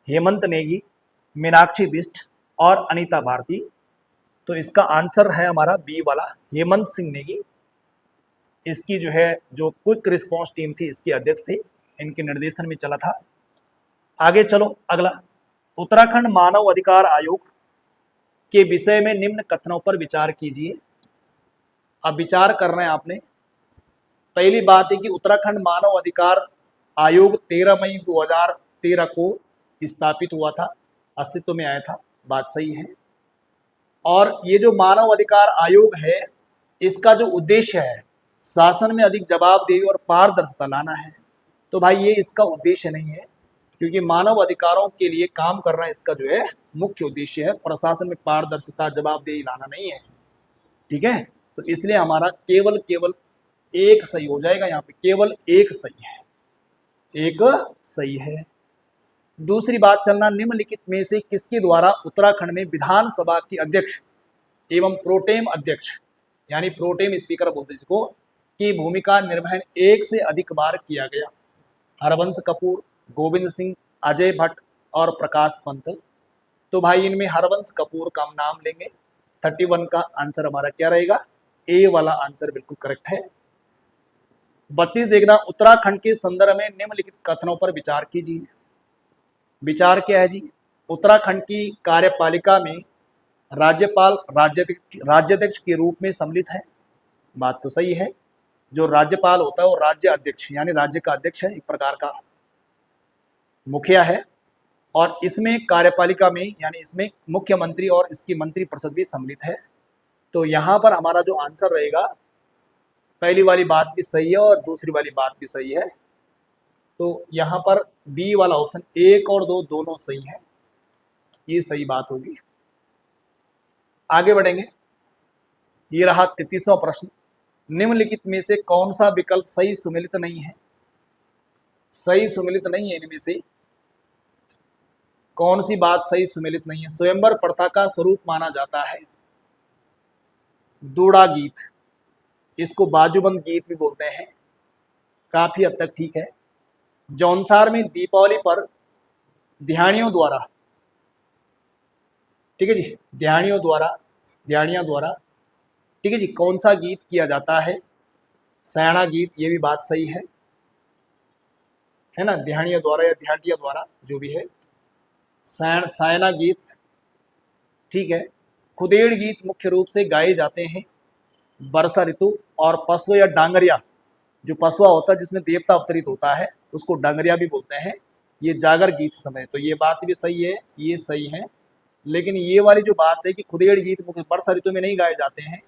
हेमंत नेगी, मीनाक्षी बिष्ट और अनीता भारती। तो इसका आंसर है हमारा बी वाला, हेमंत सिंह नेगी। इसकी जो है जो क्विक रिस्पांस टीम थी इसके अध्यक्ष थे, इनके निर्देशन में चला था। आगे चलो। अगला, उत्तराखंड मानव अधिकार आयोग के विषय में निम्न कथनों पर विचार कीजिए। अब विचार करना है आपने। पहली बात है कि उत्तराखंड मानव अधिकार आयोग 13 मई 2013 को स्थापित हुआ था, अस्तित्व में आया था, बात सही है। और ये जो मानव अधिकार आयोग है इसका जो उद्देश्य है शासन में अधिक जवाबदेही और पारदर्शिता लाना है। तो भाई ये इसका उद्देश्य नहीं है, क्योंकि मानव अधिकारों के लिए काम करना इसका जो है मुख्य उद्देश्य है, प्रशासन में पारदर्शिता जवाबदेही लाना नहीं है, ठीक है। तो इसलिए हमारा केवल एक सही हो जाएगा, यहाँ पे केवल एक सही है, एक सही है। दूसरी बात चलना, निम्नलिखित में से किसके द्वारा उत्तराखंड में विधानसभा के अध्यक्ष एवं प्रोटेम अध्यक्ष यानी प्रोटेम स्पीकर बोलते जिसको की भूमिका निर्वहन एक से अधिक बार किया गया? हरवंश कपूर, गोविंद सिंह, अजय भट्ट और प्रकाश पंत। तो भाई इनमें हरवंश कपूर का हम नाम लेंगे। 31 का आंसर हमारा क्या रहेगा, ए वाला आंसर बिल्कुल करेक्ट है। 32 देखना, उत्तराखंड के संदर्भ में निम्नलिखित कथनों पर विचार कीजिए। विचार क्या है जी, उत्तराखंड की कार्यपालिका में राज्यपाल राज्याध्यक्ष के रूप में सम्मिलित है, बात तो सही है। जो राज्यपाल होता है वो राज्य अध्यक्ष यानी राज्य का अध्यक्ष है, एक प्रकार का मुखिया है। और इसमें कार्यपालिका में यानी इसमें मुख्यमंत्री और इसकी मंत्रिपरिषद भी सम्मिलित है। तो यहाँ पर हमारा जो आंसर रहेगा, पहली वाली बात भी सही है और दूसरी वाली बात भी सही है। तो यहाँ पर बी वाला ऑप्शन 1 और 2 दोनों सही है, ये सही बात होगी। आगे बढ़ेंगे। ये रहा 33वां प्रश्न। निम्नलिखित में से कौन सा विकल्प सही सुमेलित नहीं है? सही सुमेलित नहीं है इनमें से कौन सी बात सही सुमेलित नहीं है? स्वयंवर प्रथा का स्वरूप माना जाता है दूड़ा गीत, इसको बाजूबंद गीत भी बोलते हैं, काफी हद तक ठीक है। जौनसार में दीपावली पर ध्यानियों द्वारा, ठीक है जी, ध्यानियों द्वारा ठीक है जी, कौन सा गीत किया जाता है? सयाना गीत, ये भी बात सही है ना, ध्यानियों द्वारा या ध्याटिया द्वारा जो भी है, सायना गीत, ठीक है। खुदेड़ गीत मुख्य रूप से गाए जाते हैं वर्षा ऋतु और पशु या डांगरिया, जो पशुआ होता है जिसमें देवता अवतरित होता है उसको डांगरिया भी बोलते हैं, ये जागर गीत समय। तो ये बात भी सही है, ये सही है। लेकिन ये वाली जो बात है कि खुदेड़ गीत मुख्य वर्षा ऋतु में नहीं गाए जाते हैं,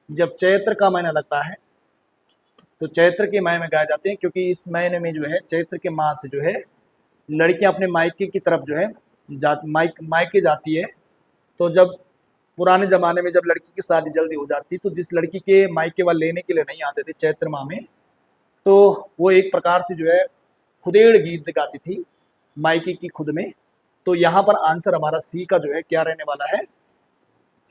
जब चैत्र का महीना लगता है तो चैत्र के महीने में गाए जाते हैं, क्योंकि इस महीने में जो है चैत्र के माह से जो है लड़कियां अपने मायके की तरफ जो है मायके जाती है। तो जब पुराने ज़माने में जब लड़की की शादी जल्दी हो जाती, तो जिस लड़की के मायके वाले लेने के लिए नहीं आते थे चैत्र माह में, तो वो एक प्रकार से जो है खुदेड़ गीत गाती थी मायके की खुद में। तो यहाँ पर आंसर हमारा सी का जो है क्या रहने वाला है,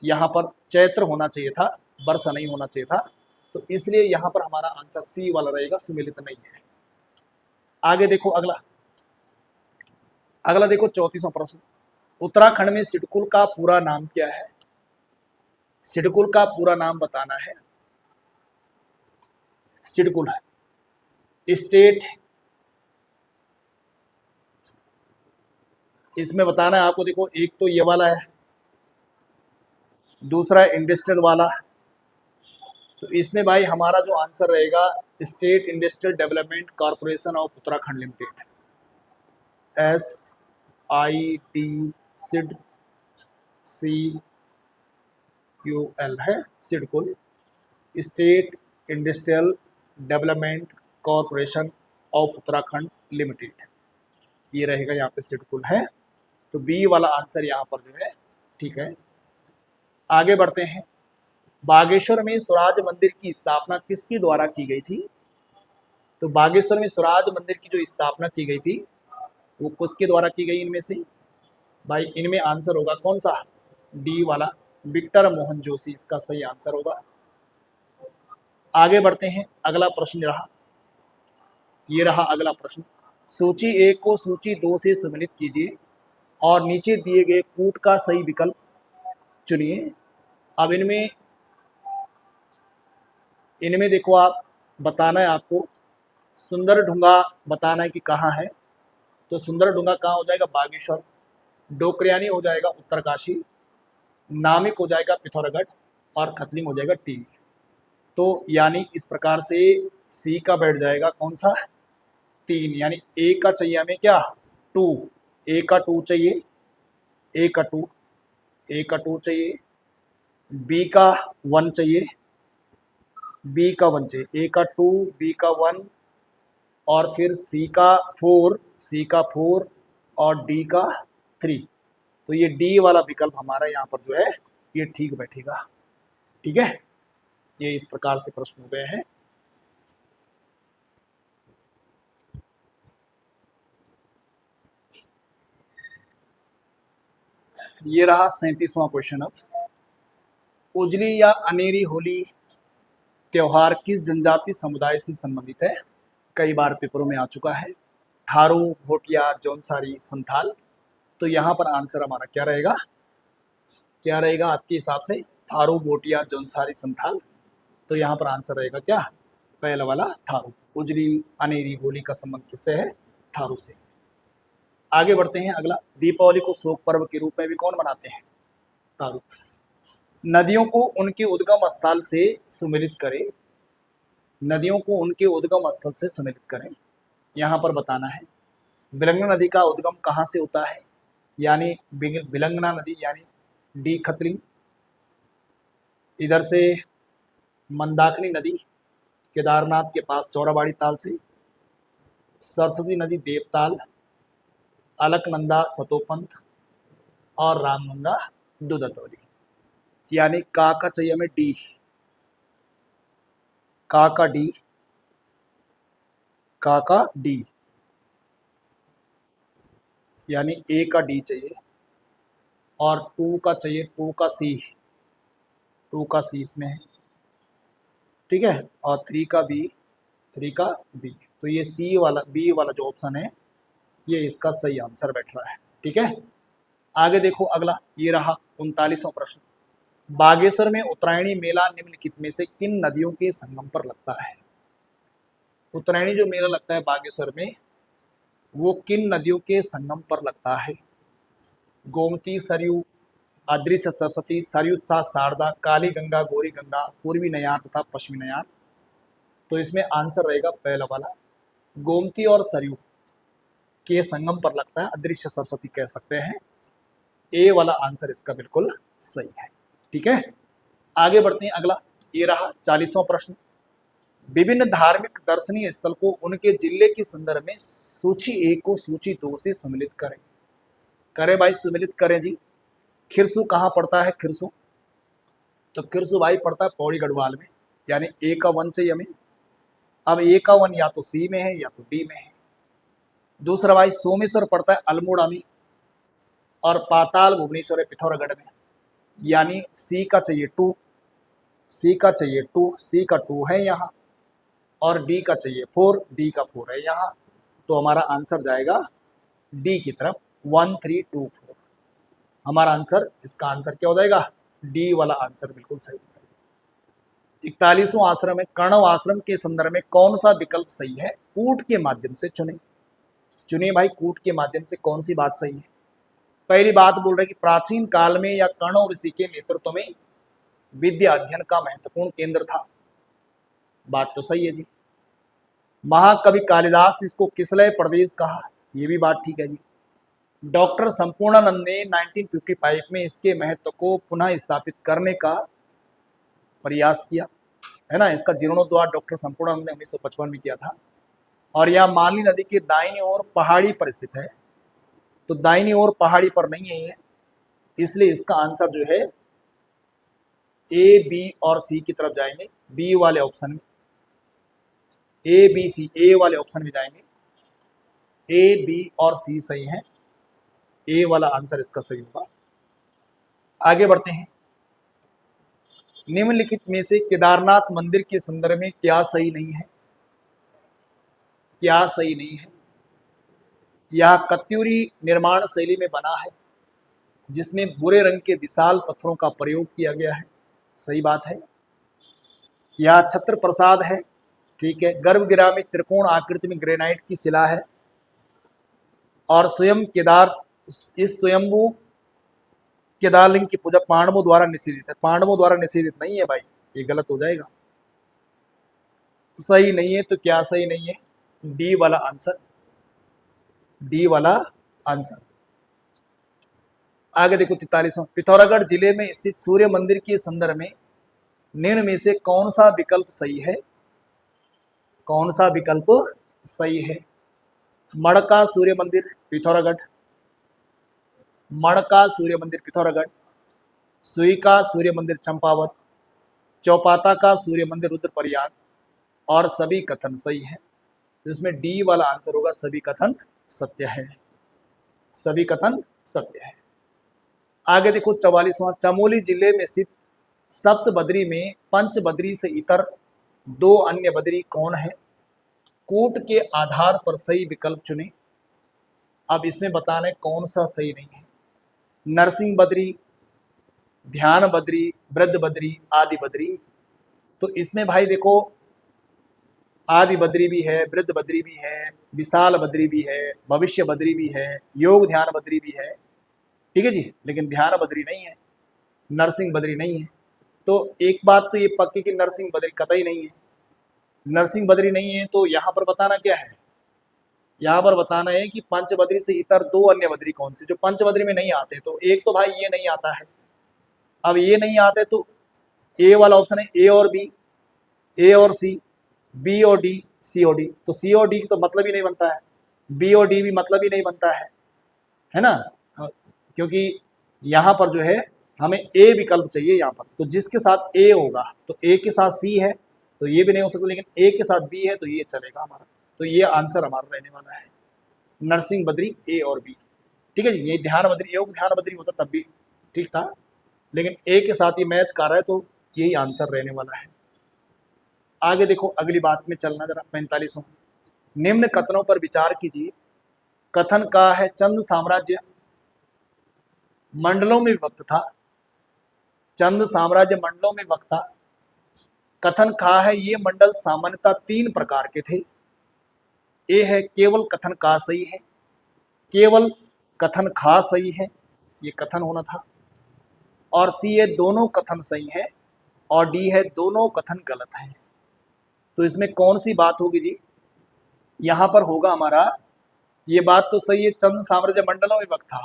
यहाँ पर चैत्र होना चाहिए था, वर्षा नहीं होना चाहिए था। तो इसलिए यहाँ पर हमारा आंसर सी वाला रहेगा, सुमेलित नहीं है। आगे देखो अगला देखो 34वां प्रश्न। उत्तराखंड में सिडकुल का पूरा नाम क्या है? सिडकुल का पूरा नाम बताना है। सिडकुल स्टेट, इसमें बताना है आपको। देखो एक तो ये वाला है, दूसरा इंडस्ट्रियल वाला। तो इसमें भाई हमारा जो आंसर रहेगा state industrial development corporation of Uttarakhand limited, SID, SID CUL है SIDCUL, state industrial development corporation of Uttarakhand limited, ये रहेगा यहाँ पे सिडकुल है। तो बी वाला आंसर यहाँ पर जो है ठीक है। आगे बढ़ते हैं। बागेश्वर में स्वराज मंदिर की स्थापना किसके द्वारा की गई थी? तो बागेश्वर में स्वराज मंदिर की जो स्थापना की गई थी वो किसके द्वारा की गई? इनमें से भाई इनमें आंसर होगा कौन सा? डी वाला, विक्टर मोहन जोशी, इसका सही आंसर होगा। आगे बढ़ते हैं। अगला प्रश्न रहा, ये रहा अगला प्रश्न। सूची 1 को सूची 2 से सम्मिलित कीजिए और नीचे दिए गए कूट का सही विकल्प चुनिए। अब इनमें देखो, आप बताना है आपको, सुंदर ढूंगा बताना है कि कहाँ है। तो सुंदर ढूंगा कहाँ हो जाएगा? बागेश्वर। डोकरियानी हो जाएगा उत्तरकाशी, नामिक हो जाएगा पिथौरागढ़ और खतलिंग हो जाएगा टी। तो यानी इस प्रकार से सी का बैठ जाएगा कौन सा? 3। यानी ए का चाहिए हमें क्या? 2, ए का 2 चाहिए, ए का 2, ए का 2 चाहिए, बी का 1 चाहिए, बी का 1 चाहिए, ए का 2, बी का 1 और फिर सी का 4 और डी का 3। तो ये डी वाला विकल्प हमारा यहाँ पर जो है ये ठीक बैठेगा। ठीक है, ये इस प्रकार से प्रश्न हो गए हैं। ये रहा 37वां क्वेश्चन। अब उजली या अनेरी होली त्योहार किस जनजाति समुदाय से संबंधित है? कई बार पेपरों में आ चुका है। थारू, भोटिया, जौनसारी, संथाल। तो यहाँ पर आंसर हमारा क्या रहेगा? क्या रहेगा आपके हिसाब से? थारू, भोटिया, जौनसारी, संथाल। तो यहाँ पर आंसर रहेगा क्या? पहला वाला थारू। उजली अनेरी होली का संबंध किससे है? थारू से। आगे बढ़ते हैं। अगला, दीपावली को शोक पर्व के रूप में भी कौन मनाते हैं? थारू। नदियों को उनके उद्गम स्थल से सुमेलित करें। नदियों को उनके उद्गम स्थल से सुमेलित करें, यहाँ पर बताना है। बिलंगना नदी का उद्गम कहाँ से होता है? यानी बिलंगना नदी यानी डी खतलिंग। इधर से मंदाकिनी नदी केदारनाथ के पास चौराबाड़ी ताल से। सरस्वती नदी देवताल, अलकनंदा सतोपंथ और रामगंगा दुधतौली। यानी का चाहिए हमें डी, का डी, का डी, यानी ए का डी चाहिए और टू का चाहिए, टू का सी, टू का सी इसमें है, ठीक है, और थ्री का बी, थ्री का बी। तो ये सी वाला, बी वाला जो ऑप्शन है ये इसका सही आंसर बैठ रहा है, ठीक है। आगे देखो अगला, ये रहा 39वां प्रश्न। बागेश्वर में उत्तरायणी मेला निम्नलिखित में से किन नदियों के संगम पर लगता है? उत्तरायणी जो मेला लगता है बागेश्वर में वो किन नदियों के संगम पर लगता है? गोमती, सरयू, अदृश्य सरस्वती, सरयू तथा शारदा, काली गंगा, गौरी गंगा, पूर्वी नयार तथा पश्चिमी नयार। तो इसमें आंसर रहेगा पहला वाला, गोमती और सरयू के संगम पर लगता है, अदृश्य सरस्वती कह सकते हैं। ए वाला आंसर इसका बिल्कुल सही है, ठीक है। आगे बढ़ते हैं, अगला ये रहा 40वां प्रश्न। विभिन्न धार्मिक दर्शनीय स्थल को उनके जिले के संदर्भ में सूची 1 को सूची 2 से सम्मिलित करें। करें भाई, सम्मिलित करें जी। खिरसू कहाँ पड़ता है? खिरसू, तो खिरसू भाई पड़ता है पौड़ी गढ़वाल में, यानी ए का 1 चाहिए हमें। अब ए का 1 या तो सी में है या तो डी में है। दूसरा भाई सोमेश्वर पड़ता है अल्मोड़ा में और पाताल भुवनेश्वर है पिथौरागढ़ में, यानी सी का चाहिए 2, सी का चाहिए 2, सी का 2 है यहाँ, और डी का चाहिए 4, डी का 4 है यहाँ। तो हमारा आंसर जाएगा डी की तरफ, 1 3 2 4। हमारा आंसर, इसका आंसर क्या हो जाएगा? डी वाला आंसर बिल्कुल सही हो जाएगा। 41वां आश्रम है, कर्णव आश्रम के संदर्भ में कौन सा विकल्प सही है? कूट के माध्यम से चुने। चुनिए भाई, कूट के माध्यम से कौन सी बात सही है? पहली बात बोल रहे कि प्राचीन काल में या कर्णव ऋषि के नेतृत्व में विद्या अध्ययन का महत्वपूर्ण केंद्र था। बात तो सही है जी। महाकवि कालिदास ने इसको किसलय प्रदेश कहा, यह भी बात ठीक है जी। डॉक्टर संपूर्णानंद ने 1955 में इसके महत्व को पुनः स्थापित करने का प्रयास किया, है ना। इसका जीर्णोद्धार डॉक्टर संपूर्णानंद ने 1955 में किया था। और यह माली नदी के दाहिनी ओर पहाड़ी पर स्थित है, तो दाहिनी ओर पहाड़ी पर नहीं है ये, इसलिए इसका आंसर जो है ए, बी और सी की तरफ जाएंगे। बी वाले ऑप्शन में, ए बी सी, ए वाले ऑप्शन में जाएंगे। ए, बी और सी सही है, ए वाला आंसर इसका सही होगा। आगे बढ़ते हैं। निम्नलिखित में से केदारनाथ मंदिर के संदर्भ में क्या सही नहीं है? क्या सही नहीं है? यह कत्यूरी निर्माण शैली में बना है, जिसमें भूरे रंग के विशाल पत्थरों का प्रयोग किया गया है, सही बात है। यह छत्र प्रसाद है, ठीक है। गर्भगृह में त्रिकोण आकृति में ग्रेनाइट की शिला है, और स्वयं केदार, इस स्वयंभू केदारलिंग की पूजा पांडवों द्वारा निषेधित है। पांडवों द्वारा निषेधित नहीं है भाई, ये गलत हो जाएगा, सही नहीं है। तो क्या सही नहीं है? डी वाला आंसर, डी वाला आंसर। आगे देखो 43वां। पिथौरागढ़ जिले में स्थित सूर्य मंदिर के संदर्भ में निम्न में से कौन सा विकल्प सही है? कौन सा विकल्प सही है? मड़का सूर्य मंदिर पिथौरागढ़, मड़का सूर्य मंदिर पिथौरागढ़, सुई का सूर्य मंदिर चंपावत, चौपाता का सूर्य मंदिर रुद्रप्रयाग, और सभी कथन सही है। तो इसमें डी वाला आंसर होगा, सभी कथन सत्य है, सभी कथन सत्य है। आगे देखो 44वां। चमोली जिले में स्थित सप्त बद्री में पंच बद्री से इतर 2 अन्य बद्री कौन है? कूट के आधार पर सही विकल्प चुने। अब इसमें बताना है कौन सा सही नहीं है। नरसिंह बद्री, ध्यान बद्री, वृद्ध बद्री, आदि बद्री। तो इसमें भाई देखो आदि बद्री भी है, वृद्ध बद्री भी है, विशाल बद्री भी है, भविष्य बद्री भी है, योग ध्यान बद्री भी है, ठीक है जी। लेकिन ध्यान बद्री नहीं है, नरसिंह बद्री नहीं है। तो एक बात तो ये पक्की कि नरसिंह बद्री कतई नहीं है। नरसिंह बद्री नहीं है तो यहाँ पर बताना क्या है? यहाँ पर बताना है कि पंचबद्री से इतर 2 अन्य बद्री कौन से जो पंचबद्री में नहीं आते। तो एक तो भाई ये नहीं आता है। अब ये नहीं आते तो ए वाला ऑप्शन है, ए और बी, ए और सी, बी और डी, COD, तो COD तो मतलब ही नहीं बनता है, BOD भी मतलब ही नहीं बनता है ना। क्योंकि यहाँ पर जो है हमें A विकल्प चाहिए यहाँ पर, तो जिसके साथ A होगा तो A के साथ C है तो ये भी नहीं हो सकता, लेकिन A के साथ B है तो ये चलेगा हमारा, तो ये आंसर हमारा रहने वाला है नरसिंह बद्री A और B। ठीक है जी, ये ध्यान बद्री, योग ध्यान बद्री होता तब भी ठीक था, लेकिन A के साथ ये मैच कर रहा है तो यही आंसर रहने वाला है। आगे देखो अगली बात में चलना जरा 45वां, निम्न कथनों पर विचार कीजिए। कथन का है चंद साम्राज्य मंडलों में विभक्त था, चंद साम्राज्य मंडलों में विभक्त था। कथन खा है ये मंडल सामान्यतः 3 प्रकार के थे। ए है केवल कथन का सही है, केवल कथन खा सही है, ये कथन होना था, और सी है दोनों कथन सही है, और डी है दोनों कथन गलत है। तो इसमें कौन सी बात होगी जी, यहाँ पर होगा हमारा, ये बात तो सही है चंद साम्राज्य मंडलों में विभक्त था,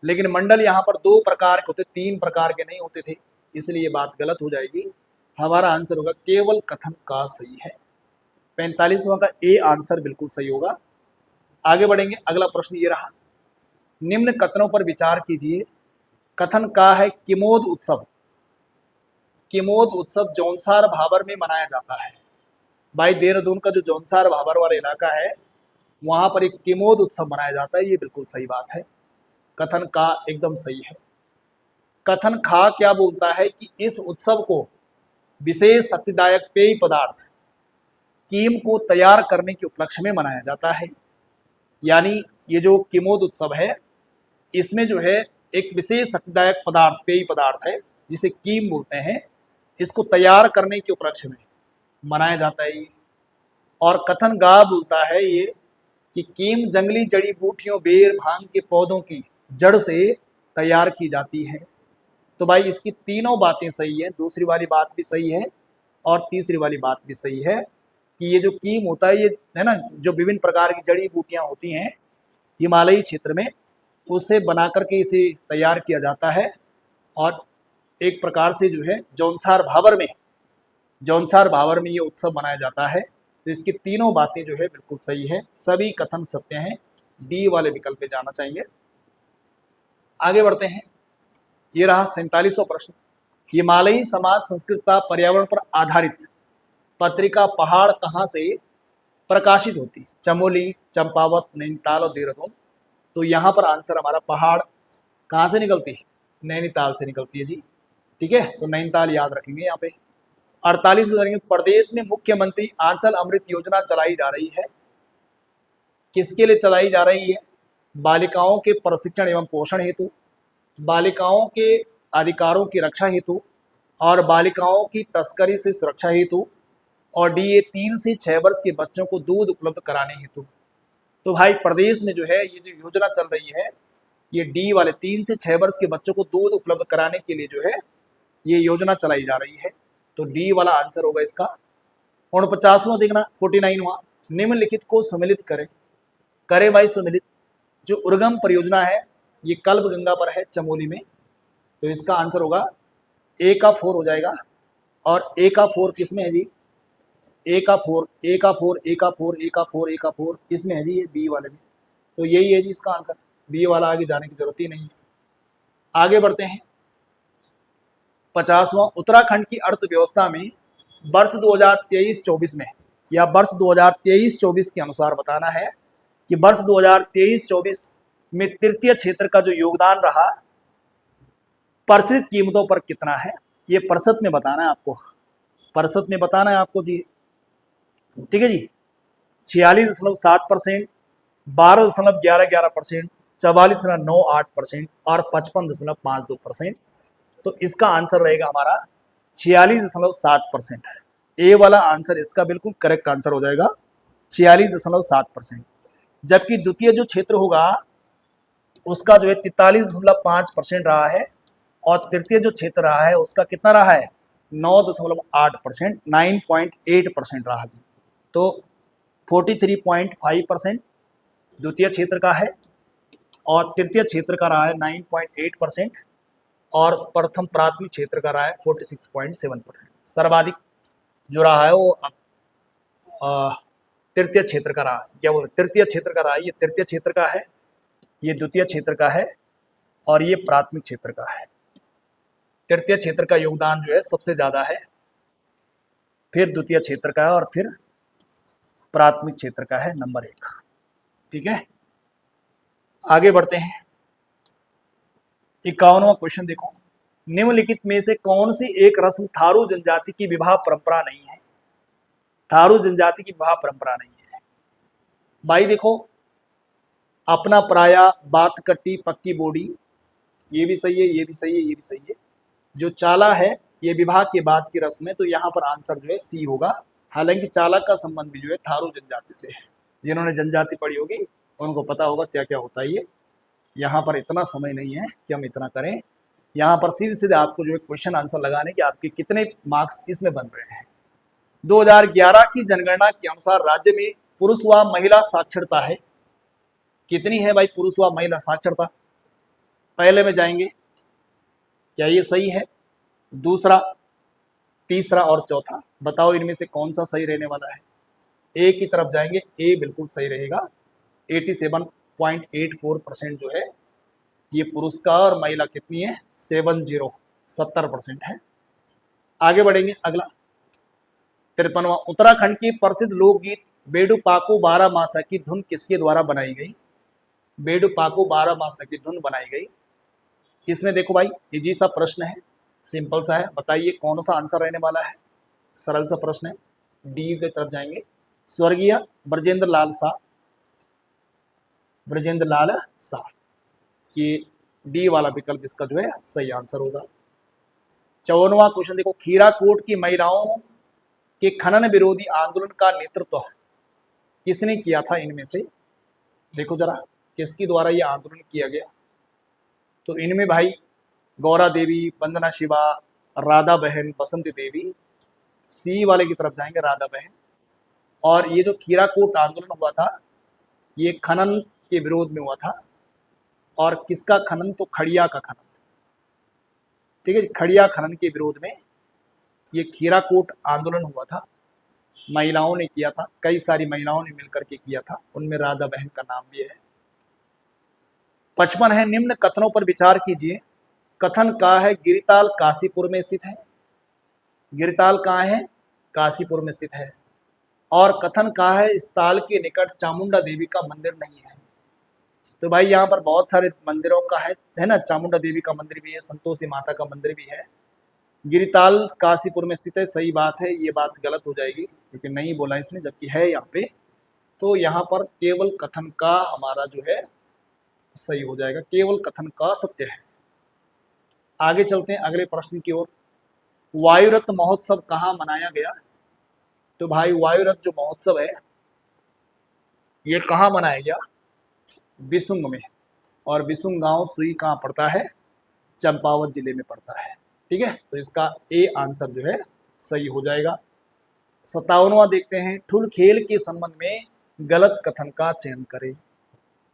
लेकिन मंडल यहाँ पर 2 प्रकार के होते, 3 प्रकार के नहीं होते थे, इसलिए ये बात गलत हो जाएगी। हमारा आंसर होगा केवल कथन का सही है। 45वां का ए आंसर बिल्कुल सही होगा। आगे बढ़ेंगे, अगला प्रश्न ये रहा, निम्न कथनों पर विचार कीजिए। कथन का है किमोद उत्सव, किमोद उत्सव जौनसार भाबर में मनाया जाता है। भाई देहरादून का जो जौनसार भाबर वाला इलाका है वहां पर एक किमोद उत्सव मनाया जाता है, ये बिल्कुल सही बात है, कथन का एकदम सही है। कथन खा क्या बोलता है कि इस उत्सव को विशेष शक्तिदायक पेय पदार्थ कीम को तैयार करने के उपलक्ष्य में मनाया जाता है। यानी ये जो किमोद उत्सव है इसमें जो है एक विशेष शक्तिदायक पदार्थ, पेय पदार्थ है जिसे कीम बोलते हैं, इसको तैयार करने के उपलक्ष्य में मनाया जाता है ये। और कथन गा बोलता है ये कि कीम जंगली जड़ी बूटियों, बेर, भांग के पौधों की जड़ से तैयार की जाती है। तो भाई इसकी तीनों बातें सही हैं, दूसरी वाली बात भी सही है और तीसरी वाली बात भी सही है कि ये जो कीम होता है ये है ना, जो विभिन्न प्रकार की जड़ी बूटियां होती हैं हिमालयी क्षेत्र में, उससे बना करके इसे तैयार किया जाता है। और एक प्रकार से जो है जौनसार भाबर में ये उत्सव मनाया जाता है। तो इसकी तीनों बातें जो है बिल्कुल सही है, सभी कथन सत्य हैं, डी वाले विकल्प पे जाना चाहिए। आगे बढ़ते हैं, ये रहा 47वां प्रश्न, हिमालयी समाज संस्कृति पर्यावरण पर आधारित पत्रिका पहाड़ कहाँ से प्रकाशित होती, चमोली, चंपावत, नैनीताल और देहरादून। तो यहाँ पर आंसर हमारा पहाड़ कहाँ से निकलती है, नैनीताल से निकलती है जी। ठीक है, तो नैनीताल याद रखेंगे यहाँ पे। 48 प्रदेश में मुख्यमंत्री आंचल अमृत योजना चलाई जा रही है, किसके लिए चलाई जा रही है, बालिकाओं के प्रशिक्षण एवं पोषण हेतु, बालिकाओं के अधिकारों की रक्षा हेतु, और बालिकाओं की तस्करी से सुरक्षा हेतु, और डी 3 से 6 वर्ष के बच्चों को दूध उपलब्ध कराने हेतु। तो भाई प्रदेश में जो है ये जो योजना चल रही है ये डी वाले 3 से 6 वर्ष के बच्चों को दूध उपलब्ध कराने के लिए जो है ये योजना चलाई जा रही है, तो डी वाला आंसर होगा इसका। 49वां देखना 49वां, निम्नलिखित को सम्मिलित करें, करे भाई सम्मिलित। जो उर्गम परियोजना है ये कल्प गंगा पर है चमोली में, तो इसका आंसर होगा ए का 4 हो जाएगा। और ए का 4 किस में है जी, ए का 4, ए का 4, ए का 4, ए का 4, ए का 4 इसमें है जी, ये बी वाले में, तो यही है जी इसका आंसर, बी वाला आगे जाने की जरूरत ही नहीं है। आगे बढ़ते हैं, 50वां, उत्तराखंड की अर्थव्यवस्था में वर्ष 2023-24 में या वर्ष 2023-24 के अनुसार बताना है कि वर्ष 2023-24 में तृतीय क्षेत्र का जो योगदान रहा प्रचलित कीमतों पर कितना है, ये प्रतिशत में बताना है आपको, प्रतिशत में बताना है आपको जी। ठीक है जी, 46.7%, 12.11%, 44.98% और 55.52%। तो इसका आंसर रहेगा हमारा 46.7%। ए वाला आंसर इसका बिल्कुल करेक्ट आंसर हो जाएगा 46.7%। जबकि द्वितीय जो क्षेत्र होगा उसका जो है 43.5% रहा है, और तृतीय जो क्षेत्र रहा है उसका कितना रहा है 9.8%, 9.8% रहा है। तो 43.5% द्वितीय क्षेत्र का है और तृतीय क्षेत्र का रहा है 9.8%, और प्रथम प्राथमिक क्षेत्र का रहा है 46.7%। सर्वाधिक जो रहा है वो तृतीय क्षेत्र का रहा, क्या बोल तृतीय क्षेत्र का रहा, ये तृतीय क्षेत्र का है, ये द्वितीय क्षेत्र का है और ये प्राथमिक क्षेत्र का है। तृतीय क्षेत्र का योगदान जो है सबसे ज्यादा है, फिर द्वितीय क्षेत्र का है और फिर प्राथमिक क्षेत्र का है नंबर 1। ठीक है, आगे बढ़ते हैं। 51वां क्वेश्चन देखो, निम्नलिखित में से कौन सी एक रस्म थारू जनजाति की विवाह परंपरा नहीं है? थारू जनजाति की विवाह परंपरा नहीं है भाई। देखो, अपना पराया, बात कट्टी, पक्की बोड़ी, ये भी सही है, ये भी सही है, ये भी सही है। जो चाला है ये विवाह के बाद की रस्म है, तो यहाँ पर आंसर जो है सी होगा। हालांकि चाला का संबंध भी जो है थारू जनजाति से है। जिन्होंने जनजाति पढ़ी होगी उनको पता होगा क्या क्या होता है ये। यहाँ पर इतना समय नहीं है कि हम इतना करें। यहाँ पर सीधे सीधे आपको जो है क्वेश्चन आंसर लगाने के आपके कितने मार्क्स इसमें बन रहे हैं। 2011 की जनगणना के अनुसार राज्य में पुरुष व महिला साक्षरता है कितनी है भाई? पुरुष व महिला साक्षरता पहले में जाएंगे, क्या ये सही है? दूसरा, तीसरा और चौथा, बताओ इनमें से कौन सा सही रहने वाला है? ए की तरफ जाएंगे, ए बिल्कुल सही रहेगा। 87.84% जो है ये पुरुष का और महिला कितनी है? 70% है। आगे बढ़ेंगे, अगला 53वां, उत्तराखंड की प्रसिद्ध लोकगीत बेडू पाकू 12 मासा की धुन किसके द्वारा बनाई गई? बेडू पाकू 12 मासा की धुन बनाई गई। इसमें देखो भाई, इजी सा प्रश्न है, सिंपल सा है, बताइए कौन सा आंसर रहने वाला है? सरल सा प्रश्न है। डी की तरफ जाएंगे, स्वर्गीय ब्रजेंद्र लाल शाह, ब्रजेंद्र लाल शाह, ये डी वाला विकल्प इसका जो है सही आंसर होगा। 54वां क्वेश्चन देखो, खीराकोट की महिलाओं के खनन विरोधी आंदोलन का नेतृत्व किसने किया था? इनमें से देखो जरा, किसके द्वारा ये आंदोलन किया गया? तो इनमें भाई गौरा देवी, वंदना शिवा, राधा बहन, बसंती देवी, सी वाले की तरफ जाएंगे, राधा बहन। और ये जो खीराकोट आंदोलन हुआ था ये खनन के विरोध में हुआ था। और किसका खनन? तो खड़िया का खनन। ठीक है, खड़िया खनन के विरोध में ये खीराकोट आंदोलन हुआ था, महिलाओं ने किया था, कई सारी महिलाओं ने मिलकर के किया था, उनमें राधा बहन का नाम भी है। 55 है, निम्न कथनों पर विचार कीजिए। कथन का है गिरिताल काशीपुर में स्थित है। गिरिताल कहाँ है? काशीपुर में स्थित है। और कथन का है इस ताल के निकट चामुंडा देवी का मंदिर नहीं है। तो भाई यहाँ पर बहुत सारे मंदिरों का है ना, चामुंडा देवी का मंदिर भी है, संतोषी माता का मंदिर भी है। गिरिताल काशीपुर में स्थित है, सही बात है। ये बात गलत हो जाएगी क्योंकि नहीं बोला इसने, जबकि है यहाँ पे। तो यहाँ पर केवल कथन का हमारा जो है सही हो जाएगा, केवल कथन का सत्य है। आगे चलते हैं अगले प्रश्न की ओर। वायुरथ महोत्सव कहाँ मनाया गया? तो भाई वायुरथ जो महोत्सव है ये कहाँ मनाया गया? बिसुंग में। और बिसुंग गांव सुई कहाँ पड़ता है? चंपावत जिले में पड़ता है। ठीक है, तो इसका ए आंसर जो है सही हो जाएगा। 57वां देखते हैं, ठुल खेल के संबंध में गलत कथन का चयन करें।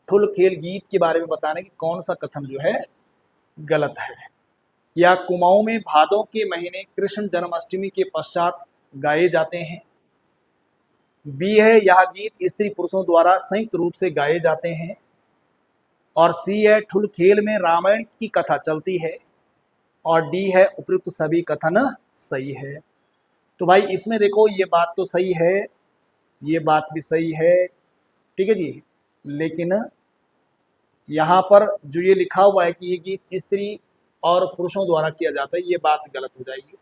ठुल खेल गीत के बारे में बताने की कौन सा कथन जो है गलत है? या कुमाऊं में भादों के महीने कृष्ण जन्माष्टमी के पश्चात गाए जाते हैं। बी है, यह गीत स्त्री पुरुषों द्वारा संयुक्त रूप से गाए जाते हैं। और सी है, ठुल खेल में रामायण की कथा चलती है। और डी है, उपयुक्त सभी कथन सही है। तो भाई इसमें देखो, ये बात तो सही है, ये बात भी सही है, ठीक है जी, लेकिन यहाँ पर जो ये लिखा हुआ है कि ये गीत स्त्री और पुरुषों द्वारा किया जाता है, ये बात गलत हो जाएगी,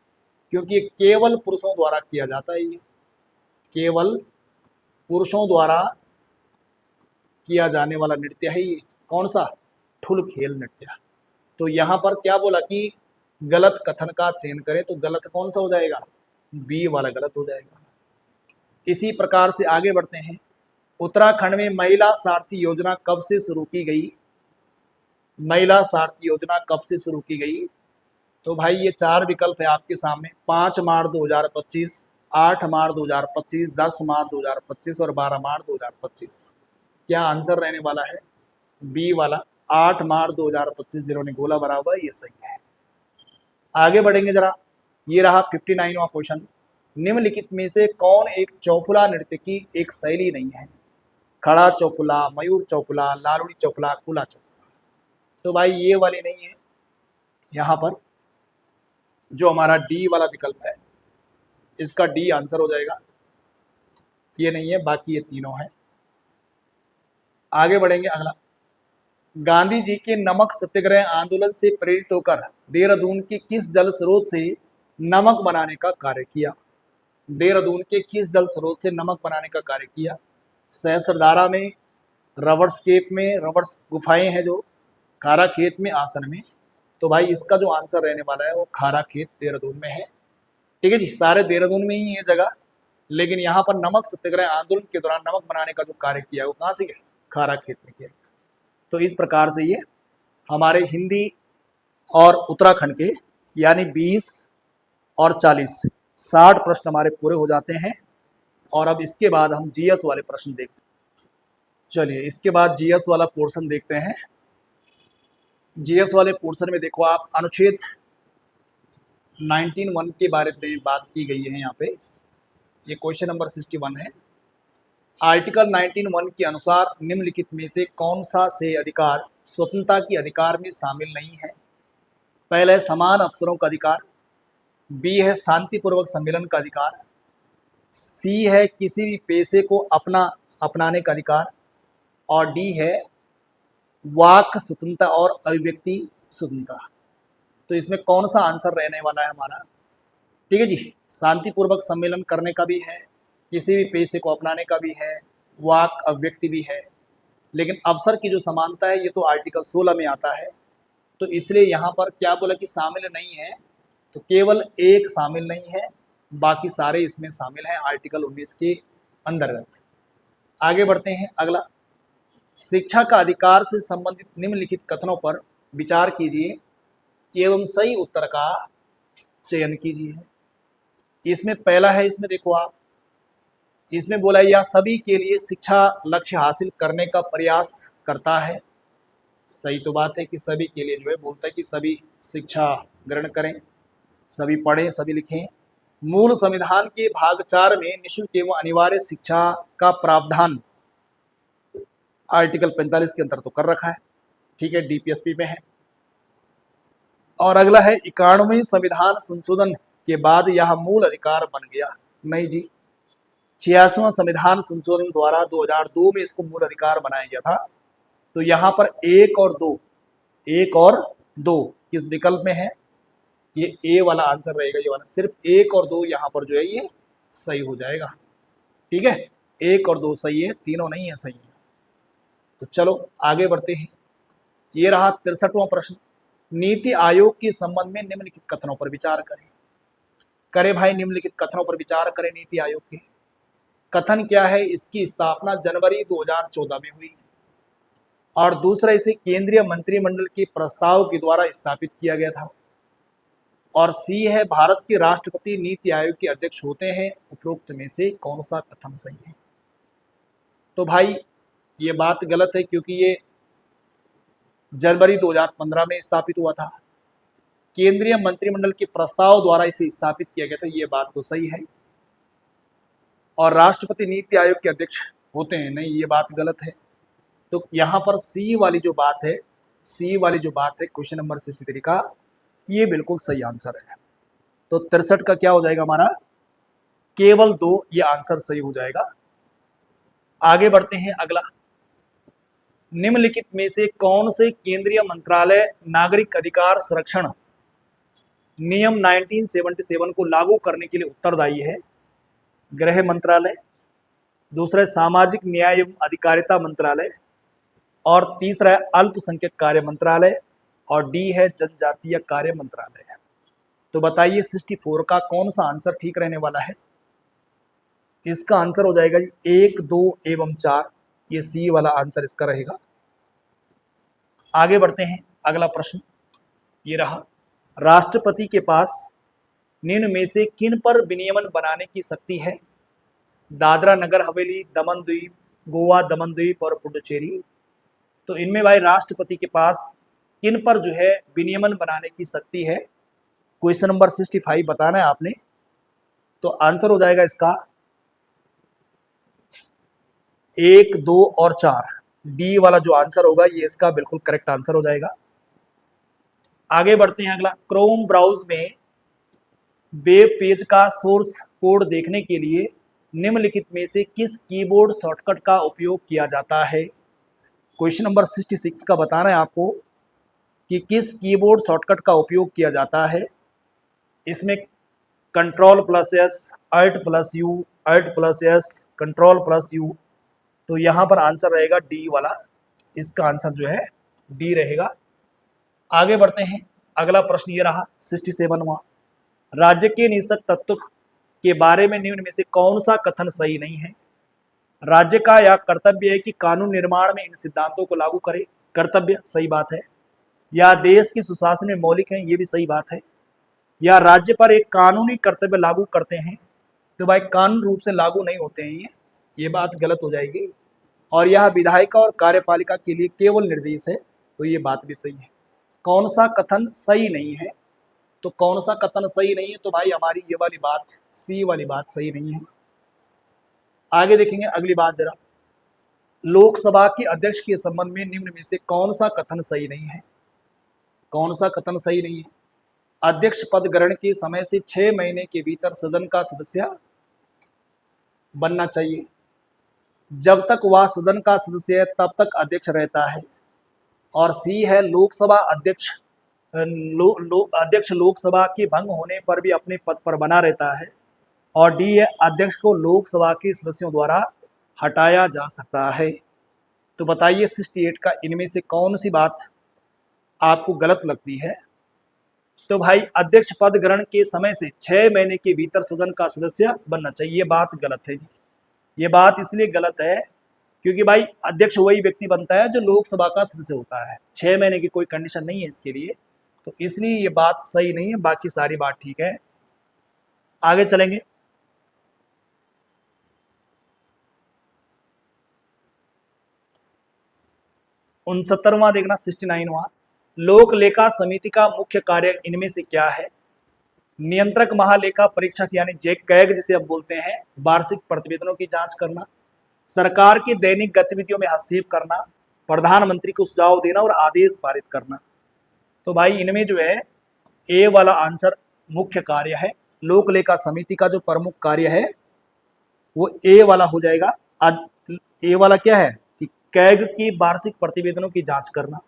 क्योंकि ये केवल पुरुषों द्वारा किया जाता है। ये केवल पुरुषों द्वारा किया जाने वाला नृत्य है ये। कौन सा? ठुल खेल नृत्य। तो यहाँ पर क्या बोला कि गलत कथन का चयन करें, तो गलत कौन सा हो जाएगा? बी वाला गलत हो जाएगा। इसी प्रकार से आगे बढ़ते हैं। उत्तराखंड में महिला सारथी योजना कब से शुरू की गई? महिला सारथी योजना कब से शुरू की गई? तो भाई ये 4 विकल्प है आपके सामने, 5 मार्च 2025, 8 मार्च 2025, 10 मार्च 2025 और 12 मार्च 2025। क्या आंसर रहने वाला है? बी वाला 8 मार्च 2025, जिन्होंने गोला बराबर, ये सही है। आगे बढ़ेंगे जरा, ये रहा 59वां क्वेश्चन। निम्नलिखित में से कौन एक चौफुला नृत्य की एक शैली नहीं है? खड़ा चौफुला, मयूर चौफुला, लालड़ी चौफुला, कुला चौफुला। तो भाई ये वाली नहीं है, यहाँ पर जो हमारा डी वाला विकल्प है इसका डी आंसर हो जाएगा, ये नहीं है, बाकी ये तीनों हैं। आगे बढ़ेंगे अगला। गांधी जी के नमक सत्याग्रह आंदोलन से प्रेरित होकर देहरादून के किस जल स्रोत से नमक बनाने का कार्य किया? देहरादून के किस जल स्रोत से नमक बनाने का कार्य किया? सहस्त्रधारा में, रबर्स केप में, रबर्स गुफाएं हैं जो, खारा खेत में, आसन में। तो भाई इसका जो आंसर रहने वाला है वो खारा खेत देहरादून में है। ठीक है जी, सारे देहरादून में ही है जगह, लेकिन यहाँ पर नमक सत्याग्रह आंदोलन के दौरान नमक बनाने का जो कार्य किया वो कहाँ से किया? खारा खेत में किया। तो इस प्रकार से ये हमारे हिंदी और उत्तराखंड के यानी 20 और 40 60 प्रश्न हमारे पूरे हो जाते हैं। और अब इसके बाद हम जीएस वाले प्रश्न देखते हैं। चलिए इसके बाद जीएस वाला पोर्शन देखते हैं। जीएस वाले पोर्शन में देखो आप, अनुच्छेद 19(1) के बारे में बात की गई है। यहाँ पे ये क्वेश्चन नंबर 61 है। आर्टिकल 19(1) के अनुसार निम्नलिखित में से कौन सा से अधिकार स्वतंत्रता के अधिकार में शामिल नहीं है? पहला है समान अवसरों का अधिकार, बी है शांतिपूर्वक सम्मेलन का अधिकार, सी है किसी भी पेशे को अपनाने का अधिकार, और डी है वाक स्वतंत्रता और अभिव्यक्ति स्वतंत्रता। तो इसमें कौन सा आंसर रहने वाला है हमारा? ठीक है जी, शांतिपूर्वक सम्मेलन करने का भी है, किसी भी पेशे को अपनाने का भी है, वाक अभिव्यक्ति भी है। लेकिन अवसर की जो समानता है ये तो आर्टिकल 16 में आता है। तो इसलिए यहाँ पर क्या बोला कि शामिल नहीं है, तो केवल एक शामिल नहीं है, बाकी सारे इसमें शामिल हैं आर्टिकल 19 के अंतर्गत। आगे बढ़ते हैं अगला। शिक्षा का अधिकार से संबंधित निम्नलिखित कथनों पर विचार कीजिए एवं सही उत्तर का चयन कीजिए। इसमें पहला है, इसमें देखो आप, इसमें बोला यह सभी के लिए शिक्षा लक्ष्य हासिल करने का प्रयास करता है। सही तो बात है कि सभी के लिए जो है बोलता है कि सभी शिक्षा ग्रहण करें, सभी पढ़ें, सभी लिखें। मूल संविधान के भाग 4 में निःशुल्क एवं अनिवार्य शिक्षा का प्रावधान आर्टिकल 45 के अंतर्गत तो कर रखा है। ठीक है, डीपीएसपी में है। और अगला है 91वें संविधान संशोधन के बाद यह मूल अधिकार बन गया। नहीं जी, 86वां संविधान संशोधन द्वारा 2002 में इसको मूल अधिकार बनाया गया था। तो यहाँ पर 1 और 2 किस विकल्प में है? ये ए वाला आंसर रहेगा, ये वाला। सिर्फ 1 और 2 यहाँ पर जो है ये सही हो जाएगा। ठीक है, 1 और 2 सही है, तीनों नहीं है सही है। तो चलो आगे बढ़ते हैं। ये रहा 63वां प्रश्न। नीति आयोग के संबंध में निम्नलिखित कथनों पर विचार करें भाई, निम्नलिखित कथनों पर विचार करें। नीति आयोग के कथन क्या है? इसकी स्थापना जनवरी 2014 में हुई और दूसरा इसे केंद्रीय मंत्रिमंडल के प्रस्ताव के द्वारा स्थापित किया गया था। और सी है भारत के राष्ट्रपति नीति आयोग के अध्यक्ष होते हैं। उपरोक्त में से कौन सा कथन सही है? तो भाई ये बात गलत है, क्योंकि ये जनवरी 2015 में स्थापित हुआ था। केंद्रीय मंत्रिमंडल के प्रस्ताव द्वारा इसे स्थापित किया गया था, ये बात तो सही है। और राष्ट्रपति नीति आयोग के अध्यक्ष होते हैं, नहीं, ये बात गलत है। तो यहाँ पर सी वाली जो बात है, क्वेश्चन नंबर 63 का, ये बिल्कुल सही आंसर है। तो 63 का क्या हो जाएगा हमारा? केवल 2, ये आंसर सही हो जाएगा। आगे बढ़ते हैं अगला। निम्नलिखित में से कौन से केंद्रीय मंत्रालय नागरिक अधिकार संरक्षण नियम 1977 को लागू करने के लिए उत्तरदायी है? गृह मंत्रालय, दूसरा है सामाजिक न्याय एवं अधिकारिता मंत्रालय, और तीसरा है अल्पसंख्यक कार्य मंत्रालय, और डी है जनजातीय कार्य मंत्रालय। तो बताइए 64 का कौन सा आंसर ठीक रहने वाला है? इसका आंसर हो जाएगा 1, 2 एवं 4, ये सी वाला आंसर इसका रहेगा। आगे बढ़ते हैं अगला प्रश्न, ये रहा। राष्ट्रपति के पास निम्न में से किन पर विनियमन बनाने की शक्ति है? दादरा नगर हवेली, दमन द्वीप, गोवा, दमन द्वीप और पुडुचेरी। तो इनमें भाई राष्ट्रपति के पास किन पर जो है विनियमन बनाने की शक्ति है? क्वेश्चन नंबर 65 बताना है आपने। तो आंसर हो जाएगा इसका 1, 2 और 4। डी वाला जो आंसर होगा ये इसका बिल्कुल करेक्ट आंसर हो जाएगा। आगे बढ़ते हैं। अगला, क्रोम ब्राउज में वेब पेज का सोर्स कोड देखने के लिए निम्नलिखित में से किस कीबोर्ड शॉर्टकट का उपयोग किया जाता है? क्वेश्चन नंबर 66 का बताना है आपको कि किस कीबोर्ड शॉर्टकट का उपयोग किया जाता है। इसमें Ctrl+S, Alt+U, Alt+S, Ctrl+U, तो यहाँ पर आंसर रहेगा डी वाला। इसका आंसर जो है डी रहेगा। आगे बढ़ते हैं। अगला प्रश्न ये रहा 67वां। राज्य के निषेध तत्व के बारे में निम्न में से कौन सा कथन सही नहीं है? राज्य का यह कर्तव्य है कि कानून निर्माण में इन सिद्धांतों को लागू करे। कर्तव्य सही बात है। या देश की सुशासन में मौलिक है, ये भी सही बात है। या राज्य पर एक कानूनी कर्तव्य लागू करते हैं, तो भाई कानून रूप से लागू नहीं होते हैं, ये बात गलत हो जाएगी। और यह विधायिका और कार्यपालिका के लिए केवल निर्देश है, तो ये बात भी सही है। कौन सा कथन सही नहीं है? तो कौन सा कथन सही नहीं है? तो भाई हमारी ये वाली बात, सी वाली बात सही नहीं है। आगे देखेंगे अगली बात जरा। लोकसभा के अध्यक्ष के संबंध में निम्न में से कौन सा कथन सही नहीं है? कौन सा कथन सही नहीं है? अध्यक्ष पद ग्रहण के समय से 6 महीने के भीतर सदन का सदस्य बनना चाहिए। जब तक वह सदन का सदस्य है तब तक अध्यक्ष रहता है। और सी है लोकसभा अध्यक्ष अध्यक्ष लोकसभा के भंग होने पर भी अपने पद पर बना रहता है। और डी है अध्यक्ष को लोकसभा के सदस्यों द्वारा हटाया जा सकता है। तो बताइए 68 का इनमें से कौन सी बात आपको गलत लगती है? तो भाई अध्यक्ष पद ग्रहण के समय से 6 महीने के भीतर सदन का सदस्य बनना चाहिए, ये बात गलत है जी। ये बात इसलिए गलत है क्योंकि भाई अध्यक्ष वही व्यक्ति बनता है जो लोकसभा का सदस्य होता है। 6 महीने की कोई कंडीशन नहीं है इसके लिए, तो इसलिए ये बात सही नहीं है। बाकी सारी बात ठीक है। आगे चलेंगे। उनसत्तरवां देखना 69वां। लोक लेखा समिति का मुख्य कार्य इनमें से क्या है? नियंत्रक महालेखा परीक्षक यानी कैग जिसे हम बोलते हैं, वार्षिक प्रतिवेदनों की जांच करना, सरकार की दैनिक गतिविधियों में हस्तक्षेप करना, प्रधानमंत्री को सुझाव देना और आदेश पारित करना। तो भाई इनमें जो है ए वाला आंसर मुख्य कार्य है। लोक लेखा समिति का जो प्रमुख कार्य है वो ए वाला हो जाएगा। ए वाला क्या है कि कैग की वार्षिक प्रतिवेदनों की जांच करना।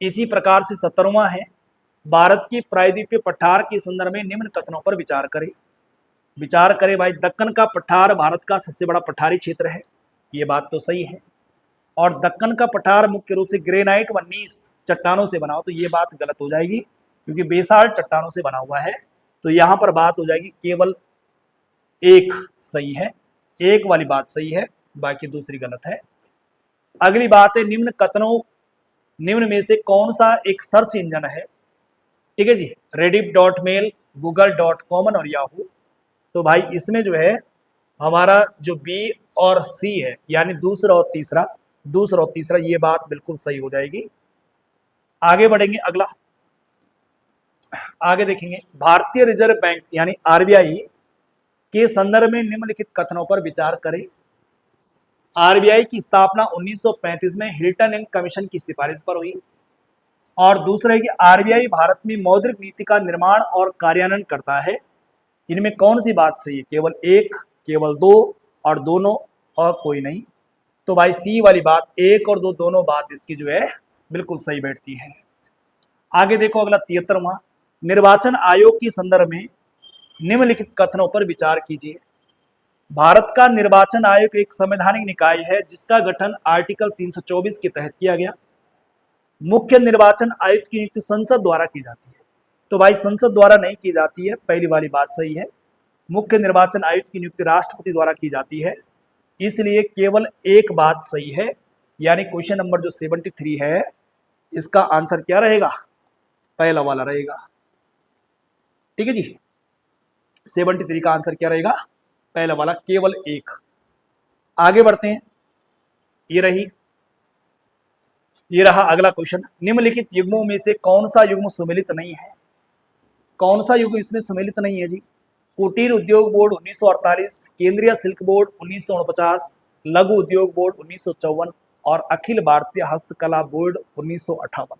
इसी प्रकार से 70वां है, भारत की प्रायद्वीपीय पठार के संदर्भ में निम्न कथनों पर विचार करें। विचार करें भाई, दक्कन का पठार भारत का सबसे बड़ा पठारी क्षेत्र है, ये बात तो सही है। और दक्कन का पठार मुख्य रूप से ग्रेनाइट व नीस चट्टानों से बना हो, तो ये बात गलत हो जाएगी क्योंकि बेसाल्ट चट्टानों से बना हुआ है। तो यहाँ पर बात हो जाएगी केवल एक सही है, एक वाली बात सही है, बाकी दूसरी गलत है। अगली बात है निम्न में से कौन सा एक सर्च इंजन है? ठीक है जी, Rediff.mail, Google.com और याहू। तो भाई इसमें जो है हमारा जो बी और सी है यानी दूसरा और तीसरा ये बात बिल्कुल सही हो जाएगी। आगे बढ़ेंगे। अगला आगे देखेंगे, भारतीय रिजर्व बैंक यानी आरबीआई के संदर्भ में निम्नलिखित कथनों पर विचार करें। आरबीआई की स्थापना 1935 में हिल्टन एंड कमीशन की सिफारिश पर हुई। और दूसरा है कि आरबीआई भारत में मौद्रिक नीति का निर्माण और कार्यान्वयन करता है। इनमें कौन सी बात सही है? केवल एक, केवल दो और दोनों और कोई नहीं। तो भाई सी वाली बात, एक और दो दोनों बात इसकी जो है बिल्कुल सही बैठती है। आगे देखो अगला 73वां, निर्वाचन आयोग के संदर्भ में निम्नलिखित कथनों पर विचार कीजिए। भारत का निर्वाचन आयोग एक संवैधानिक निकाय है जिसका गठन आर्टिकल 324 के तहत किया गया। मुख्य निर्वाचन आयुक्त की नियुक्ति संसद द्वारा की जाती है। तो भाई संसद द्वारा नहीं की जाती है, पहली वाली बात सही है। मुख्य निर्वाचन आयुक्त की नियुक्ति राष्ट्रपति द्वारा की जाती है, इसलिए केवल एक बात सही है। यानी क्वेश्चन नंबर जो 73 है इसका आंसर क्या रहेगा? पहला वाला रहेगा। ठीक है जी, 73 का आंसर क्या रहेगा? पहला वाला, केवल एक। आगे बढ़ते हैं। ये रहा अगला क्वेश्चन, निम्नलिखित युग्मों में से कौन सा युग्म सुमेलित नहीं है? कौन सा युग्म इसमें सुमेलित नहीं है जी? कुटीर उद्योग बोर्ड 1948, केंद्रीय सिल्क बोर्ड 1949, लघु उद्योग बोर्ड 1954 और अखिल भारतीय हस्तकला बोर्ड 1958।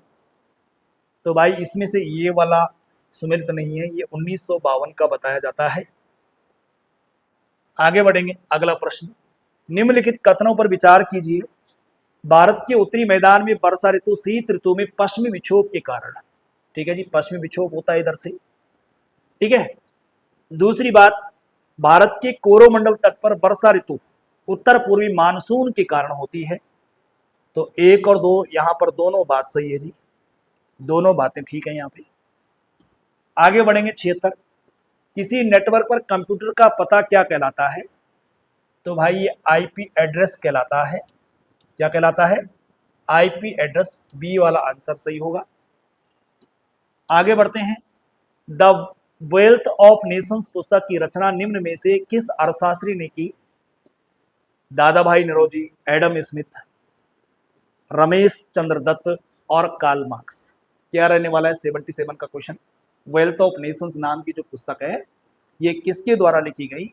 तो भाई इसमें से ये वाला सुमेलित नहीं है, ये 1952 का बताया जाता है। आगे बढ़ेंगे, अगला प्रश्न, निम्नलिखित कथनों पर विचार कीजिए। भारत के उत्तरी मैदान में वर्षा ऋतु शीत ऋतु में पश्चिमी विक्षोभ के कारण, ठीक है जी, पश्चिमी विक्षोभ होता है इधर से, ठीक है। दूसरी बात, भारत के कोरोमंडल तट पर वर्षा ऋतु उत्तर पूर्वी मानसून के कारण होती है। तो 1 और 2 यहां पर दोनों बात सही है जी, दोनों बातें ठीक है यहां पे। आगे बढ़ेंगे 76, किसी नेटवर्क पर कंप्यूटर का पता क्या कहलाता है? तो भाई ये आईपी एड्रेस कहलाता है। क्या कहलाता है? आईपी एड्रेस, बी वाला आंसर सही होगा। आगे बढ़ते हैं, द वेल्थ ऑफ नेशंस पुस्तक की रचना निम्न में से किस अर्थशास्त्री ने की? दादा भाई नौरोजी, एडम स्मिथ, रमेश चंद्र दत्त और कार्ल मार्क्स। क्या रहने वाला है 77 का क्वेश्चन। वेल्थ ऑफ नेशंस नाम की जो पुस्तक है ये किसके द्वारा लिखी गई?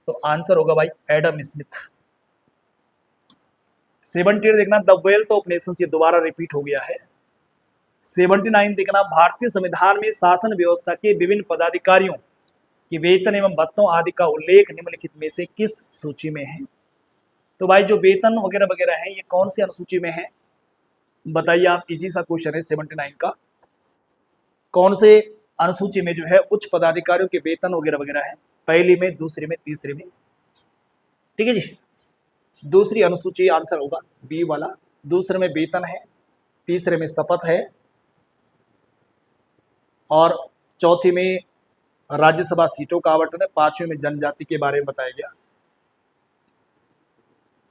तो आंसर होगा भाई एडम स्मिथ। 78 देखना, द वेल्थ ऑफ नेशंस, ये दोबारा रिपीट हो गया है। 79 देखना, भारतीय संविधान में शासन व्यवस्था के विभिन्न पदाधिकारियों की वेतन एवं भत्तों आदि का उल्लेख निम्नलिखित में से किस सूची में है? तो भाई जो वेतन वगैरह वगैरह है ये कौन सी अनुसूची में है बताइए आप। इजी सा क्वेश्चन है 79 का, कौन से अनुसूची में जो है उच्च पदाधिकारियों के वेतन वगैरह वगैरह है? पहली में, दूसरी में, तीसरी में, ठीक है जी। दूसरी अनुसूची आंसर होगा बी वाला। दूसरे में वेतन है, तीसरे में शपथ है और चौथी में राज्यसभा सीटों का आवंटन है, पांचवें में जनजाति के बारे में बताया गया।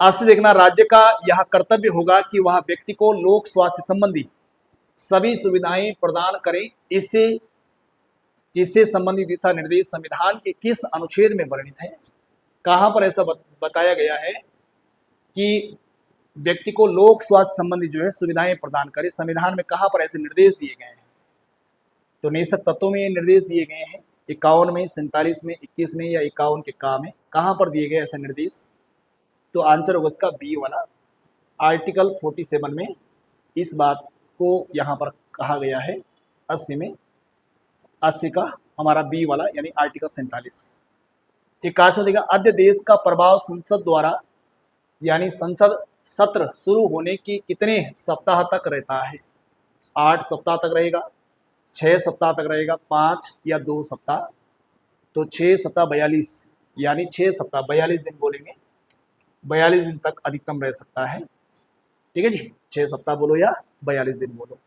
आज से देखना, राज्य का यह कर्तव्य होगा कि वह व्यक्ति को लोक स्वास्थ्य संबंधी सभी सुविधाएं प्रदान करें। इससे संबंधित दिशा निर्देश संविधान के किस अनुच्छेद में वर्णित है? कहां पर ऐसा बताया गया है कि व्यक्ति को लोक स्वास्थ्य संबंधी जो है सुविधाएं प्रदान करे? संविधान में कहां पर ऐसे निर्देश दिए गए हैं? तो निषेध तत्वों में ये निर्देश दिए गए हैं, 51 में, 47 में, 21 में या 51 के का में, कहां पर दिए गए ऐसे निर्देश? तो आंसर होगा इसका बी वाला, आर्टिकल 47 में इस बात को यहां पर कहा गया है। 80 में, 80 का हमारा बी वाला यानी आर्टिकल 47। 81 देखा, अध्यादेश का प्रभाव संसद द्वारा यानी संसद सत्र शुरू होने की कितने सप्ताह तक रहता है? 8 सप्ताह तक रहेगा, 6 सप्ताह तक रहेगा, 5 या 2 सप्ताह? तो 6 सप्ताह 42 यानी 6 सप्ताह 42 दिन बोलेंगे, 42 दिन तक अधिकतम रह सकता है, ठीक है जी। 6 सप्ताह बोलो या 42 दिन बोलो।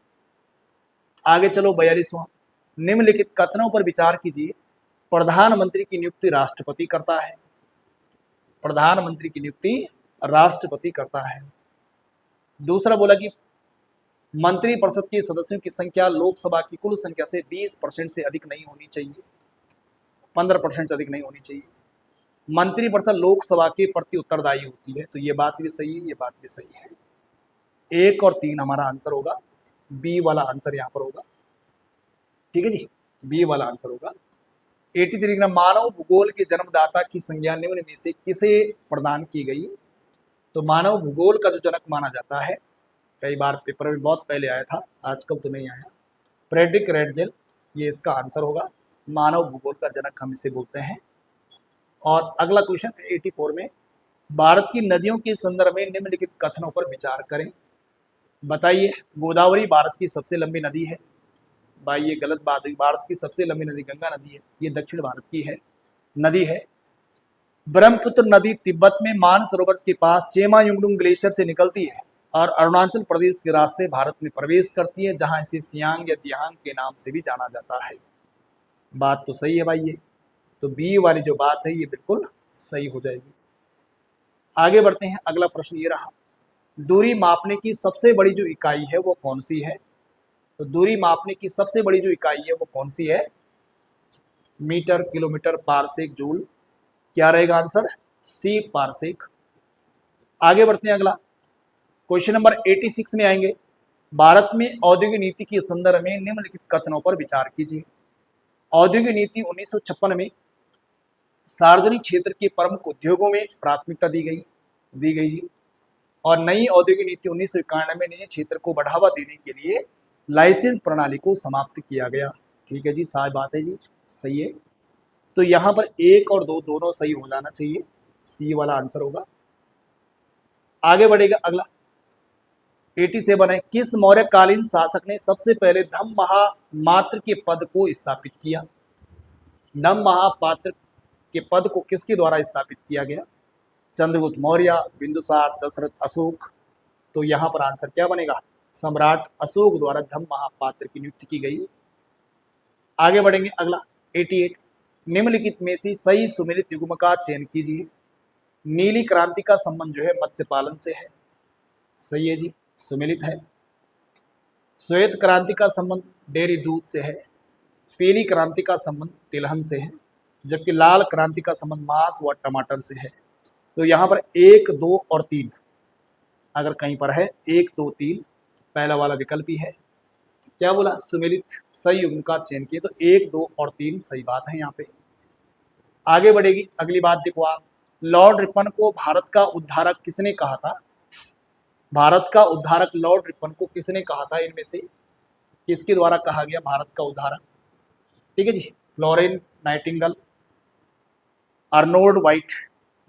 आगे चलो 42वां, निम्नलिखित कथनों पर विचार कीजिए। प्रधानमंत्री की नियुक्ति राष्ट्रपति करता है। प्रधानमंत्री की नियुक्ति राष्ट्रपति करता है। दूसरा बोला कि मंत्रिपरिषद के सदस्यों की संख्या लोकसभा की कुल संख्या से 20% से अधिक नहीं होनी चाहिए, 15% से अधिक नहीं होनी चाहिए। मंत्रिपरिषद लोकसभा के प्रति उत्तरदायी होती है, तो ये बात भी सही है, ये बात भी सही है। 1 और 3 हमारा आंसर होगा, बी वाला आंसर यहाँ पर होगा, ठीक है जी, बी वाला आंसर होगा। 83 का, मानव भूगोल के जन्मदाता की संज्ञा निम्न में से किसे प्रदान की गई? तो मानव भूगोल का जो जनक माना जाता है, कई बार पेपर में बहुत पहले आया था, आजकल तो नहीं आया, फ्रेडरिक रेडजेल, ये इसका आंसर होगा। मानव भूगोल का जनक हम इसे बोलते हैं। और अगला क्वेश्चन 84 में, भारत की नदियों के संदर्भ में निम्नलिखित कथनों पर विचार करें। बताइए, गोदावरी भारत की सबसे लंबी नदी है। भाई ये गलत बात है, भारत की सबसे लंबी नदी गंगा नदी है, ये दक्षिण भारत की है नदी है। ब्रह्मपुत्र नदी तिब्बत में मानसरोवर के पास चेमायुंगडुंग ग्लेशियर से निकलती है और अरुणाचल प्रदेश के रास्ते भारत में प्रवेश करती है, जहां इसे सियांग या दियांग के नाम से भी जाना जाता है। बात तो सही है भाई ये, तो बी वाली जो बात है ये बिल्कुल सही हो जाएगी। आगे बढ़ते हैं, अगला प्रश्न ये रहा, दूरी मापने की सबसे बड़ी जो इकाई है वो कौन सी है? तो दूरी मापने की सबसे बड़ी जो इकाई है वो कौन सी है? Metre, kilometre, parsec, joule. क्या रहेगा आंसर? सी पारसेक। आगे बढ़ते हैं, अगला क्वेश्चन नंबर 86 में आएंगे। भारत में औद्योगिक नीति के संदर्भ में निम्नलिखित कथनों पर विचार कीजिए। औद्योगिक नीति 1956 में सार्वजनिक क्षेत्र के प्रमुख उद्योगों में प्राथमिकता दी गई जी। और नई औद्योगिक नीति 1991 में निजी क्षेत्र को बढ़ावा देने के लिए लाइसेंस प्रणाली को समाप्त किया गया। ठीक है जी, सारी बात है जी, सही है। तो यहाँ पर 1 और 2 दोनों सही हो जाना चाहिए, सी वाला आंसर होगा। आगे बढ़ेगा अगला 87 है, किस मौर्यकालीन शासक ने सबसे पहले धम्म महामात्र के पद को स्थापित किया? धम्म महापात्र के पद को किसके द्वारा स्थापित किया गया? चंद्रगुप्त मौर्य, बिंदुसार, दशरथ, अशोक। तो यहाँ पर आंसर क्या बनेगा? सम्राट अशोक द्वारा धम्म महापात्र की नियुक्ति की गई। आगे बढ़ेंगे अगला 88, निम्नलिखित में से सही सुमेलित युग्म का चयन कीजिए। नीली क्रांति का संबंध जो है मत्स्य पालन से है, सही है जी, सुमेलित है। श्वेत क्रांति का संबंध डेयरी दूध से है। पीली क्रांति का संबंध तिलहन से है, जबकि लाल क्रांति का संबंध मांस व टमाटर से है। तो यहाँ पर 1, 2 और 3 अगर कहीं पर है 1, 2, 3 पहला वाला विकल्प ही है। क्या बोला? सुमेलित सही युग्म का चयन किए, तो 1, 2 और 3 सही बात है यहाँ पे। आगे बढ़ेगी अगली बात, देखो आप, लॉर्ड रिपन को भारत का उद्धारक किसने कहा था? भारत का उद्धारक लॉर्ड रिपन को किसने कहा था? इनमें से किसके द्वारा कहा गया भारत का उद्धारक? ठीक है जी, Florence Nightingale, Arnold White,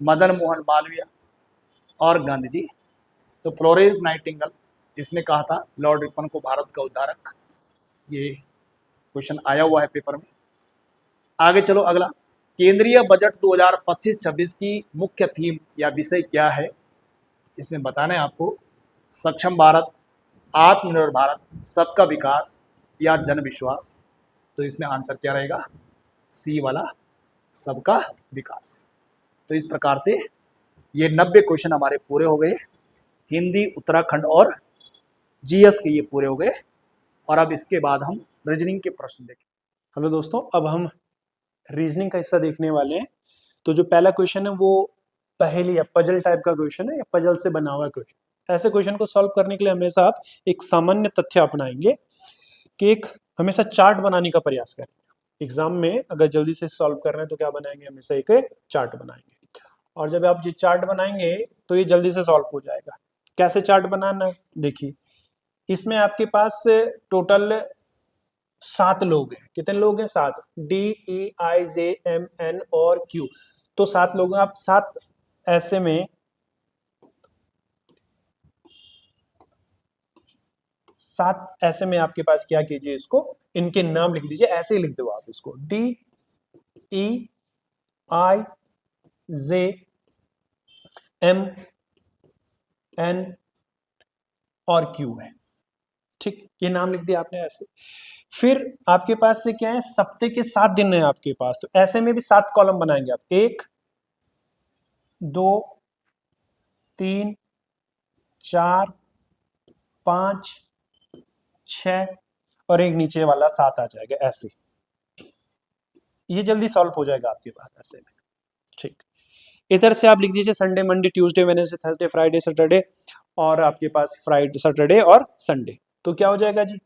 Madan Mohan Malviya और गांधी जी। तो फ्लोरेंस नाइटिंगेल इसने कहा था लॉर्ड रिपन को भारत का उद्धारक। ये क्वेश्चन आया हुआ है पेपर में। आगे चलो अगला, केंद्रीय बजट 2025-26 की मुख्य थीम या विषय क्या है? इसमें बताना है आपको, सक्षम भारत, आत्मनिर्भर भारत, सबका विकास या जन विश्वास। तो इसमें आंसर क्या रहेगा? सी वाला, सबका विकास। तो इस प्रकार से ये 90 क्वेश्चन हमारे पूरे हो गए, हिंदी, उत्तराखंड और जीएस के ये पूरे हो गए। और अब इसके बाद हम रीजनिंग के प्रश्न देखें। हेलो दोस्तों, अब हम रीजनिंग का हिस्सा देखने वाले हैं। तो जो पहला क्वेश्चन है वो पहेली या पजल टाइप का क्वेश्चन है, या पजल से बना हुआ क्वेश्चन। ऐसे क्वेश्चन को सॉल्व करने के लिए हमेशा आप एक सामान्य तथ्य अपनाएंगे कि एक हमेशा चार्ट बनाने का प्रयास करेंगे। एग्जाम में अगर जल्दी से सॉल्व कर रहे हैं तो क्या बनाएंगे? हमेशा एक चार्ट बनाएंगे। और जब आप ये चार्ट बनाएंगे तो ये जल्दी से सॉल्व हो जाएगा। कैसे चार्ट बनाना? देखिए, इसमें आपके पास टोटल 7 लोग हैं। कितने लोग हैं? 7। DEIJMN और Q। तो 7 लोग हैं। आप 7 ऐसे में 7 ऐसे में आपके पास क्या कीजिए, इसको इनके नाम लिख दीजिए। ऐसे ही लिख दो आप इसको, DEIJMN और Q है। ठीक, ये नाम लिख दिया आपने ऐसे। फिर आपके पास से क्या है? सप्ताह के 7 दिन है आपके पास। तो ऐसे में भी 7 कॉलम बनाएंगे आप। 1, 2, 3, 4, 5, 6 और एक नीचे वाला 7 आ जाएगा ऐसे। ये जल्दी सॉल्व हो जाएगा आपके पास ऐसे में। ठीक, इधर से आप लिख दीजिए Sunday, Monday, Tuesday, Wednesday, Thursday, Friday, Saturday, और आपके पास फ्राइडे, सैटरडे और संडे। तो क्या हो जाएगा जी?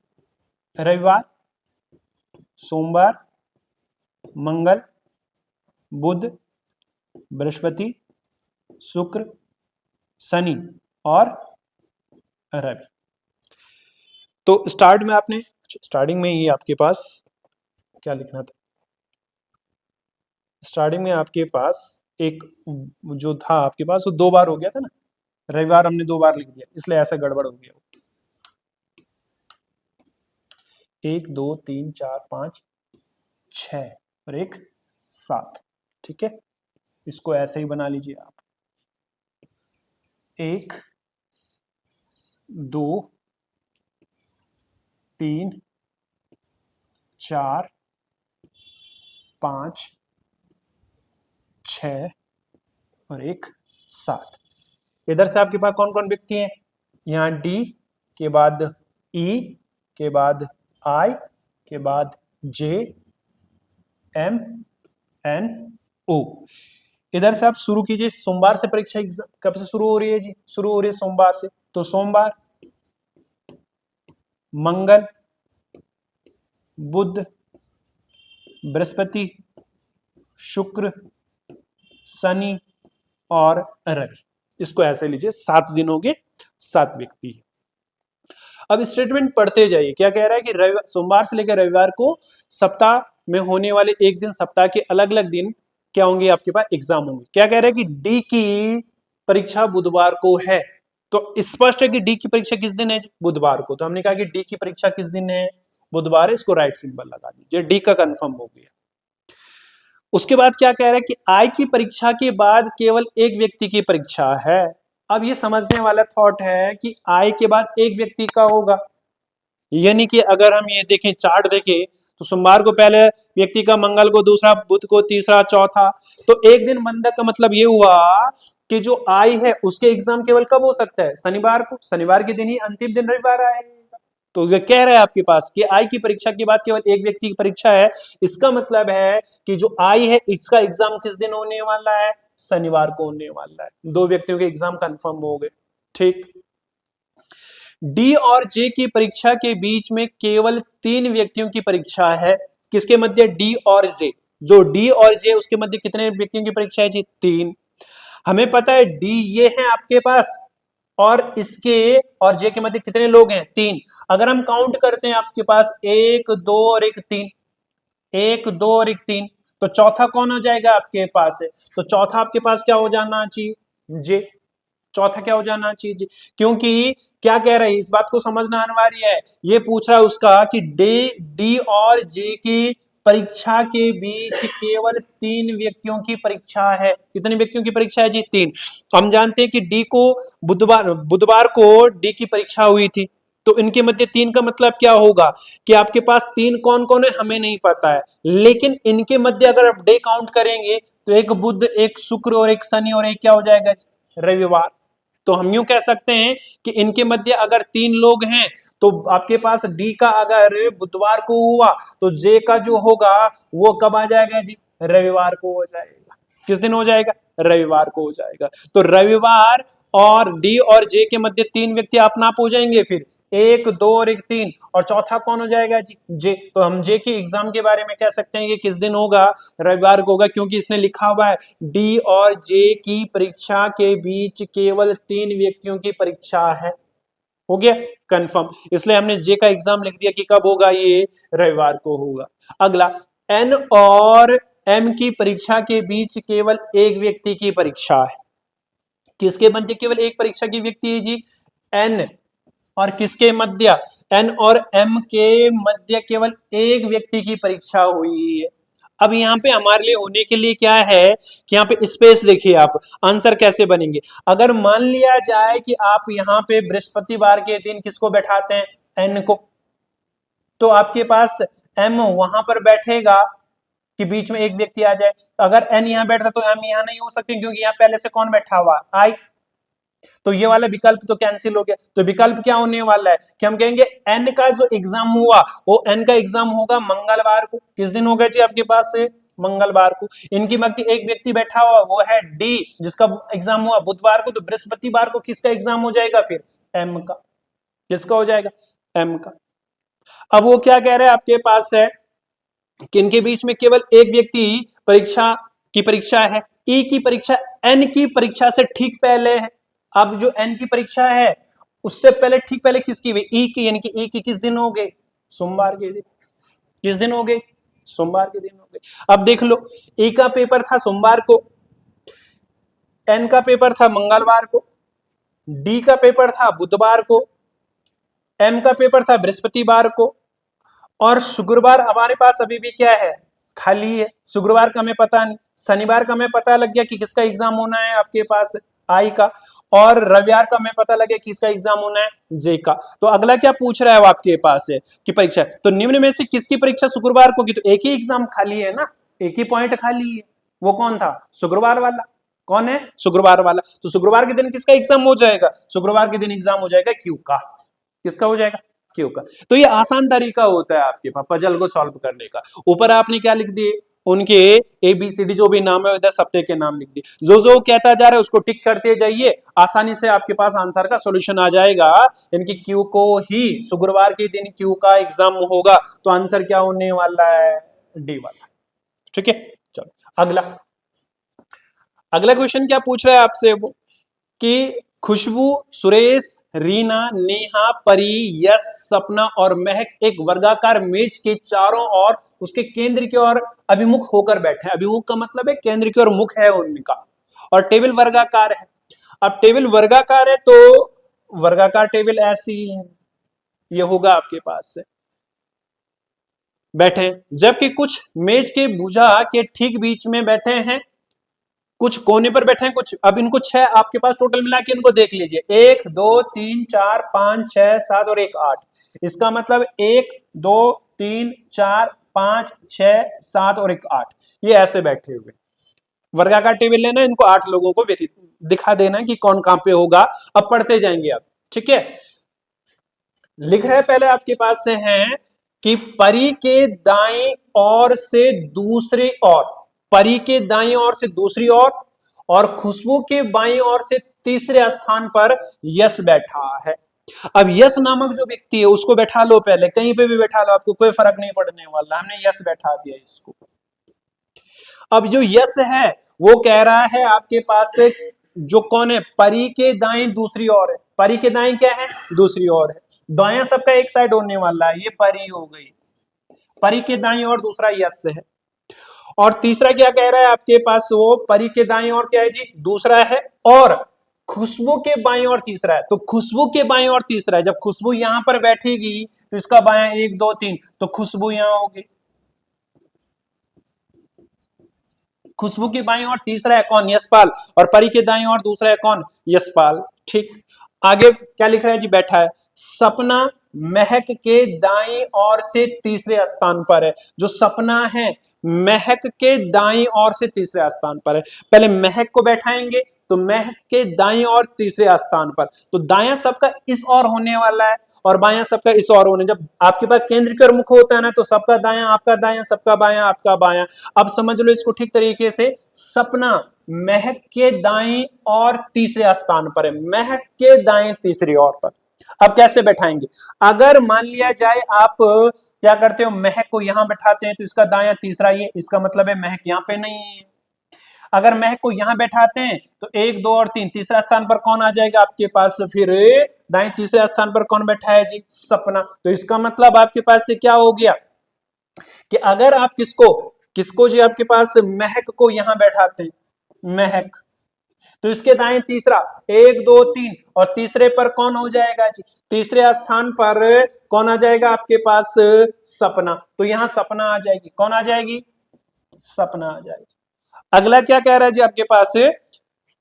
रविवार, सोमवार, मंगल, बुध, बृहस्पति, शुक्र, शनि और रवि। तो स्टार्टिंग में ही आपके पास क्या लिखना था? स्टार्टिंग में आपके पास एक जो था आपके पास वो 2 बार हो गया था ना। रविवार हमने 2 बार लिख दिया, इसलिए ऐसा गड़बड़ हो गया। 1, 2, 3, 4, 5, 6 और एक 7। ठीक है, इसको ऐसे ही बना लीजिए आप। 1, 2, 3, 4, 5, 6 और एक 7। इधर से आपके पास कौन कौन व्यक्ति हैं? यहाँ D के बाद E के बाद I के बाद J M N O। इधर से आप शुरू कीजिए। सोमवार से परीक्षा कब से शुरू हो रही है जी? शुरू हो रही है सोमवार से। तो सोमवार, मंगल, बुध, बृहस्पति, शुक्र, शनि और रवि। इसको ऐसे लीजिए, 7 दिन हो गए, 7 व्यक्ति। अब स्टेटमेंट पढ़ते जाइए, क्या कह रहा है कि सोमवार से लेकर रविवार को सप्ताह में होने वाले एक दिन, सप्ताह के अलग अलग दिन क्या होंगे आपके पास, एग्जाम होंगे। क्या कह रहा है कि डी की परीक्षा बुधवार को है, तो स्पष्ट है कि डी की परीक्षा किस दिन है, बुधवार को। तो हमने कहा कि डी की परीक्षा किस दिन है, बुधवार है, इसको राइट सिंबल लगा दीजिए, डी का कंफर्म हो गया। उसके बाद क्या कह रहा है कि आई की परीक्षा के बाद केवल एक व्यक्ति की परीक्षा है। अब ये समझने वाला थॉट है कि आई के बाद एक व्यक्ति का होगा, यानी कि अगर हम ये देखें, चार्ट देखें, तो सोमवार को पहले व्यक्ति का, मंगल को दूसरा, बुध को तीसरा, चौथा, तो एक दिन बंद का मतलब ये हुआ कि जो आई है उसके एग्जाम केवल कब हो सकता है, शनिवार को। शनिवार के दिन ही अंतिम दिन रविवार आएगा। तो ये कह रहा है आपके पास कि आई की परीक्षा के बाद केवल एक व्यक्ति की परीक्षा है, इसका मतलब है कि जो आई है इसका एग्जाम किस दिन होने वाला है, शनिवार को होने वाला है। 2 व्यक्तियों के एग्जाम कंफर्म हो गए, ठीक। डी और जे की परीक्षा के बीच में केवल 3 व्यक्तियों की परीक्षा है। किसके मध्य, डी और जे। जो डी और जे उसके मध्य कितने व्यक्तियों की परीक्षा है जी, 3। हमें पता है डी ये है आपके पास, और इसके और जे के मध्य कितने लोग हैं, 3। अगर हम काउंट करते हैं आपके पास 1 2 और 1 3, 1 2 और 1 3, तो चौथा कौन हो जाएगा आपके पास है, तो चौथा आपके पास क्या हो जाना चाहिए, जे। चौथा क्या हो जाना चाहिए जी, क्योंकि क्या कह रहा है, इस बात को समझना अनिवार्य है। ये पूछ रहा है उसका कि डी और जे की परीक्षा के बीच केवल 3 व्यक्तियों की परीक्षा है। कितने व्यक्तियों की परीक्षा है जी, 3। हम जानते हैं कि डी को बुधवार को डी की परीक्षा हुई थी, तो इनके मध्य 3 का मतलब क्या होगा कि आपके पास 3 कौन कौन है हमें नहीं पता है, लेकिन इनके मध्य अगर आप डे काउंट करेंगे तो एक बुध, एक शुक्र और एक शनि और एक क्या हो जाएगा, रविवार। तो हम यूं कह सकते हैं कि इनके मध्य अगर 3 लोग हैं तो आपके पास डी का अगर बुधवार को हुआ तो जे का जो होगा वो कब आ जाएगा जी, रविवार को हो जाएगा। किस दिन हो जाएगा, रविवार को हो जाएगा। तो रविवार और डी और जे के मध्य 3 व्यक्ति अपना आप हो जाएंगे, फिर 1 2 और 1 3, और चौथा कौन हो जाएगा जी, जे। तो हम जे के एग्जाम के बारे में कह सकते हैं कि किस दिन होगा, रविवार को होगा, क्योंकि इसने लिखा हुआ है डी और जे की परीक्षा के बीच केवल 3 व्यक्तियों की परीक्षा है। हो गया कंफर्म, इसलिए हमने जे का एग्जाम लिख दिया कि कब होगा, ये रविवार को होगा। अगला, एन और एम की परीक्षा के बीच केवल एक व्यक्ति की परीक्षा है। किसके मध्य केवल एक परीक्षा की व्यक्ति है जी, एन और किसके मध्य, एन और एम के मध्य केवल एक व्यक्ति की परीक्षा हुई है। अब यहाँ पे हमारे लिए होने के लिए क्या है कि यहाँ पे स्पेस देखिए, आप आंसर कैसे बनेंगे। अगर मान लिया जाए कि आप यहाँ पे बृहस्पतिवार के दिन किसको बैठाते हैं, एन को, तो आपके पास एम वहां पर बैठेगा कि बीच में एक व्यक्ति आ जाए। अगर एन यहां बैठता तो एम यहां नहीं हो सकते, क्योंकि यहां पहले से कौन बैठा हुआ, आई। तो ये वाला विकल्प तो कैंसिल हो गया। तो विकल्प क्या होने वाला है कि हम कहेंगे एन का जो एग्जाम हुआ वो एन का एग्जाम होगा मंगलवार को। किस दिन होगा जी आपके पास से, मंगलवार को। इनकी मध्य एक व्यक्ति बैठा हुआ वो है डी, जिसका एग्जाम हुआ बुधवार को, तो बृहस्पतिवार को किसका एग्जाम हो जाएगा फिर, एम का। किसका हो जाएगा, एम का। अब वो क्या कह रहे हैं आपके पास है कि इनके बीच में केवल एक व्यक्ति परीक्षा की परीक्षा है। ई की परीक्षा एन की परीक्षा से ठीक पहले है। अब जो एन की परीक्षा है उससे पहले, ठीक पहले किसकी हुई, ई की, यानी कि ई की किस दिन हो गए, सोमवार के दिन। किस दिन हो गए, सोमवार के दिन हो गए। अब देख लो, ई का पेपर था सोमवार को, एन का पेपर था मंगलवार को, डी का पेपर था बुधवार को, एम का पेपर था बृहस्पतिवार को, और शुक्रवार हमारे पास अभी भी क्या है, खाली है। शुक्रवार का हमें पता नहीं, शनिवार का हमें पता लग गया कि किसका एग्जाम होना है आपके पास, आई का, और रविवार का हमें पता लगे किसका एग्जाम होना है, जे का। तो अगला क्या पूछ रहा है वो आपके पास है कि परीक्षा, तो निम्न में से किसकी परीक्षा शुक्रवार को की, तो एक ही एग्जाम खाली है ना, एक ही पॉइंट खाली है, वो कौन था, शुक्रवार वाला। कौन है, शुक्रवार वाला। तो शुक्रवार के दिन किसका एग्जाम हो जाएगा, शुक्रवार के दिन एग्जाम हो जाएगा क्यू का। किसका हो जाएगा, क्यू का। तो ये आसान तरीका होता है आपके पास पजल को सॉल्व करने का। ऊपर आपने क्या लिख दिए, उनके ABCD जो भी नाम है उधर सप्ताह के नाम लिख दिए। जो कहता जा रहा है उसको टिक करते जाइए, आसानी से आपके पास आंसर का सॉल्यूशन आ जाएगा। इनकी क्यू को ही शुक्रवार के दिन क्यू का एग्जाम होगा, तो आंसर क्या होने वाला है, डी वाला। ठीक है, चलो अगला। अगला क्वेश्चन क्या पूछ रहा है आपसे वो कि खुशबू, सुरेश, रीना, नेहा, परी, यश, सपना और महक एक वर्गाकार मेज के चारों ओर उसके केंद्र की ओर अभिमुख होकर बैठे हैं। अभिमुख का मतलब है केंद्र की ओर मुख है उनका, और टेबल वर्गाकार है। अब टेबल वर्गाकार है तो वर्गाकार टेबल ऐसी है, ये होगा आपके पास से बैठे, जबकि कुछ मेज के भुजा के ठीक बीच में बैठे हैं, कुछ कोने पर बैठे हैं, कुछ, अब इनको 6 आपके पास टोटल मिला के इनको देख लीजिए, 1 2 3 4 5 6 7 और 1 8। इसका मतलब 1 2 3 4 5 6 7 और 1 8, ये ऐसे बैठे हुए। वर्गाकार टेबल लेना, इनको 8 लोगों को दिखा देना कि कौन कहां पे होगा। अब पढ़ते जाएंगे आप, ठीक है। लिख रहे पहले आपके पास से हैं कि परी के दाएं ओर से दूसरी ओर, परी के दाएं ओर से दूसरी ओर, और खुशबू के बाईं ओर से तीसरे स्थान पर यश बैठा है। अब यश नामक जो व्यक्ति है उसको बैठा लो, पहले कहीं पे भी बैठा लो, आपको कोई फर्क नहीं पड़ने वाला, हमने यश बैठा दिया इसको। अब जो यश है वो कह रहा है आपके पास से जो कौन है, परी के दाएं दूसरी ओर है। परी के दाएं क्या है, दूसरी ओर है, दाएं सबका एक साइड होने वाला है, ये परी हो गई, परी के दाएं ओर दूसरा यश है। और तीसरा क्या कह रहा है आपके पास, वो परी के दाएं ओर क्या है जी, दूसरा है, और खुशबू के बाएं ओर तीसरा है। तो खुशबू के बाएं ओर तीसरा है, जब खुशबू यहां पर बैठेगी तो इसका बायां 1 2 3, तो खुशबू यहां होगी। खुशबू के बाईं ओर तीसरा है कौन, यशपाल, और परी के दाईं ओर दूसरा है कौन, यशपाल। ठीक, आगे क्या लिख रहा है जी, बैठा है सपना महक के दाईं ओर से तीसरे स्थान पर है। जो सपना है महक के दाईं ओर से तीसरे स्थान पर है। पहले महक को बैठाएंगे तो महक के दाईं ओर तीसरे स्थान पर, तो दायां सबका इस ओर होने वाला है और बायां सबका इस ओर होने। जब आपके पास केंद्र की ओर मुख होता है ना, तो सबका दायां आपका दायां, सबका बायां आपका बायां। अब समझ लो इसको ठीक तरीके से, सपना महक के दाएं और तीसरे स्थान पर है, महक के दाएं तीसरी ओर पर। अब कैसे बैठाएंगे, अगर मान लिया जाए आप क्या करते हो, महक को यहां बैठाते हैं तो इसका दायां तीसरा, ये इसका मतलब है महक यहां पे नहीं है। अगर महक को यहां बैठाते हैं तो 1 2 और 3, तीसरा स्थान पर कौन आ जाएगा आपके पास, फिर दाएं तीसरे स्थान पर कौन बैठा है जी, सपना। तो इसका मतलब आपके पास से क्या हो गया कि अगर आप किसको किसको जी आपके पास महक को यहां बैठाते हैं, महक, तो इसके दाएं तीसरा 1 2 3, और तीसरे पर कौन हो जाएगा जी, तीसरे स्थान पर कौन आ जाएगा आपके पास, सपना। तो यहां सपना आ जाएगी, कौन आ जाएगी, सपना आ जाएगी। अगला क्या कह रहा है जी आपके पास,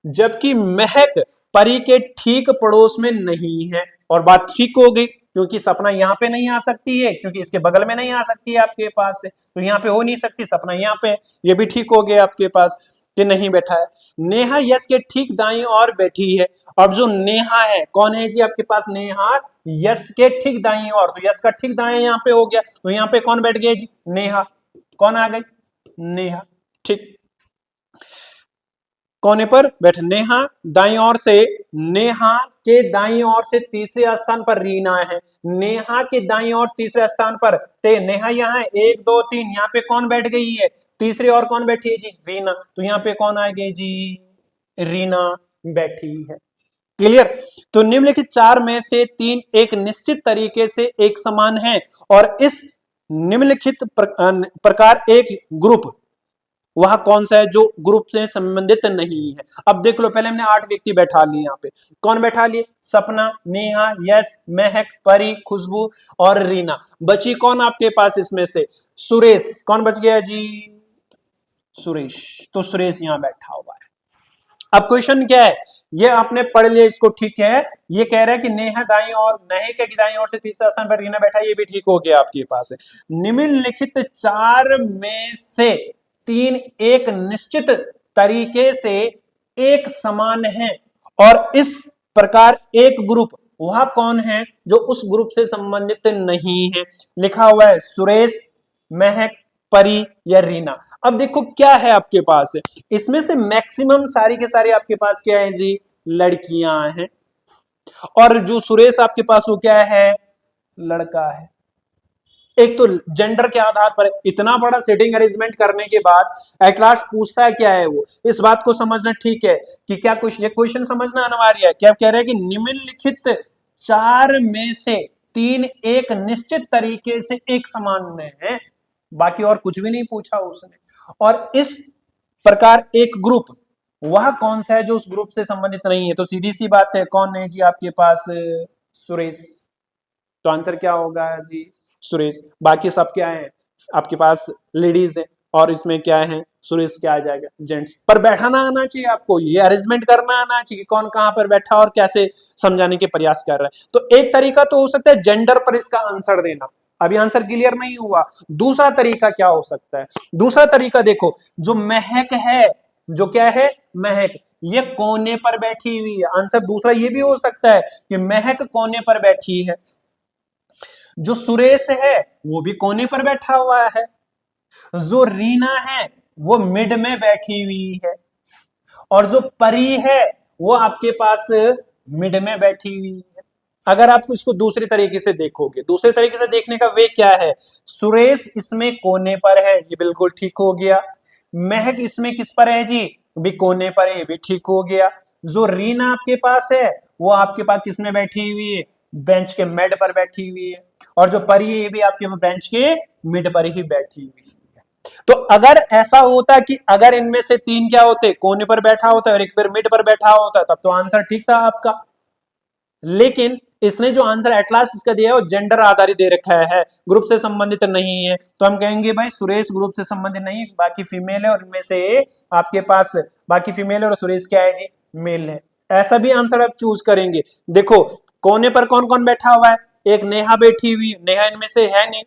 जबकि महक परी के ठीक पड़ोस में नहीं है, और बात ठीक हो गई क्योंकि सपना यहां पे नहीं आ सकती है, क्योंकि इसके बगल में नहीं आ सकती है आपके पास से, तो यहां पे हो नहीं सकती, सपना यहां पे, ये भी ठीक हो गया आपके पास कि नहीं बैठा है। नेहा यश के ठीक दाईं ओर बैठी है। अब जो नेहा है कौन है जी आपके पास, नेहा यश के ठीक दाईं ओर, तो यश का ठीक दाएं यहां पे हो गया, तो यहां पे कौन बैठ गया जी, नेहा, कौन आ गई, नेहा। ठीक, कोने पर बैठ, नेहा दाईं ओर से, नेहा के दाईं ओर से तीसरे स्थान पर रीना है, नेहा के दाईं ओर तीसरे स्थान पर नेहा यहाँ है, 1 2 3, यहाँ पे कौन बैठ गई है, तीसरे और कौन बैठी है जी, रीना, तो यहाँ पे कौन आ गई जी, रीना बैठी है। क्लियर। तो निम्नलिखित 4 में से 3 एक निश्चित तरीके से एक समान है, और इस निम्नलिखित प्रकार एक ग्रुप वह कौन सा है जो ग्रुप से संबंधित नहीं है। अब देख लो, पहले हमने 8 व्यक्ति बैठा लिए, यहाँ पे कौन बैठा लिए, सपना, नेहा, यश, महक, परी, खुशबू और रीना। बची कौन आपके पास इसमें से, सुरेश, कौन बच गया जी, सुरेश। तो सुरेश यहां बैठा हुआ है। अब क्वेश्चन क्या है, ये आपने पढ़ लिया, इसको ठीक है। ये कह रहा है कि नेहा दाईं और महक की दाईं ओर से तीसरे स्थान पर रीना बैठा, ये भी ठीक हो गया आपके पास है। निम्नलिखित 4 में से 3 एक निश्चित तरीके से एक समान है, और इस प्रकार एक ग्रुप वह कौन है जो उस ग्रुप से संबंधित नहीं है। लिखा हुआ है सुरेश, महक, परी या रीना। अब देखो क्या है आपके पास, इसमें से मैक्सिमम सारी के सारी आपके पास क्या है जी, लड़कियां हैं, और जो सुरेश आपके पास वो क्या है, लड़का है। एक तो जेंडर के आधार पर इतना बड़ा सीटिंग अरेंजमेंट करने के बाद एट लास्ट पूछता है क्या है वो, इस बात को समझना ठीक है कि क्या कुछ ये क्वेश्चन समझना अनिवार्य है। क्या कह रहे हैं कि निम्नलिखित 4 में से 3 एक निश्चित तरीके से एक समान में है, बाकी और कुछ भी नहीं पूछा उसने। और इस प्रकार एक ग्रुप वह कौन सा है जो उस ग्रुप से संबंधित नहीं है। तो सीधी सी बात है, कौन है जी आपके पास, सुरेश। तो आंसर क्या होगा जी, सुरेश। बाकी सब क्या है आपके पास, लेडीज है, और इसमें क्या है, सुरेश क्या आ जाएगा, जेंट्स। पर बैठाना आना चाहिए आपको, ये अरेंजमेंट करना आना चाहिए, कौन कहां पर बैठा और कैसे समझाने के प्रयास कर रहा है। तो एक तरीका तो हो सकता है जेंडर पर इसका आंसर देना, अभी आंसर क्लियर नहीं हुआ। दूसरा तरीका क्या हो सकता है, दूसरा तरीका देखो, जो महक है, जो क्या है, महक, ये कोने पर बैठी हुई है। आंसर दूसरा ये भी हो सकता है कि महक कोने पर बैठी है, जो सुरेश है वो भी कोने पर बैठा हुआ है, जो रीना है वो मिड में बैठी हुई है, और जो परी है वो आपके पास मिड में बैठी हुई है। अगर आप इसको दूसरे तरीके से देखोगे, दूसरे तरीके से देखने का वे क्या है, सुरेश इसमें कोने पर है, ये बिल्कुल ठीक हो गया। महक इसमें किस पर है जी, भी कोने पर है, ये भी ठीक हो गया। जो रीना आपके पास है वो आपके पास किस में बैठी हुई है, बेंच के मिड पर बैठी हुई है, और जो परी है ये भी आपके बेंच के मिड पर ही बैठी हुई है। तो अगर ऐसा होता कि अगर इनमें से 3 क्या होते, कोने पर बैठा होता और एक पर मिड पर बैठा होता, तब तो आंसर ठीक था आपका। लेकिन इसने जो आंसर एटलास इसका दिया है वो जेंडर आधारित दे रखा है, ग्रुप से संबंधित नहीं है। तो हम कहेंगे भाई सुरेश ग्रुप से संबंधित नहीं, बाकी फीमेल है, और इनमें से आपके पास बाकी फीमेल है और सुरेश क्या है जी, मेल है। ऐसा भी आंसर आप चूज करेंगे। देखो कोने पर कौन कौन बैठा हुआ है, एक नेहा बैठी हुई, नेहा इनमें से है नहीं,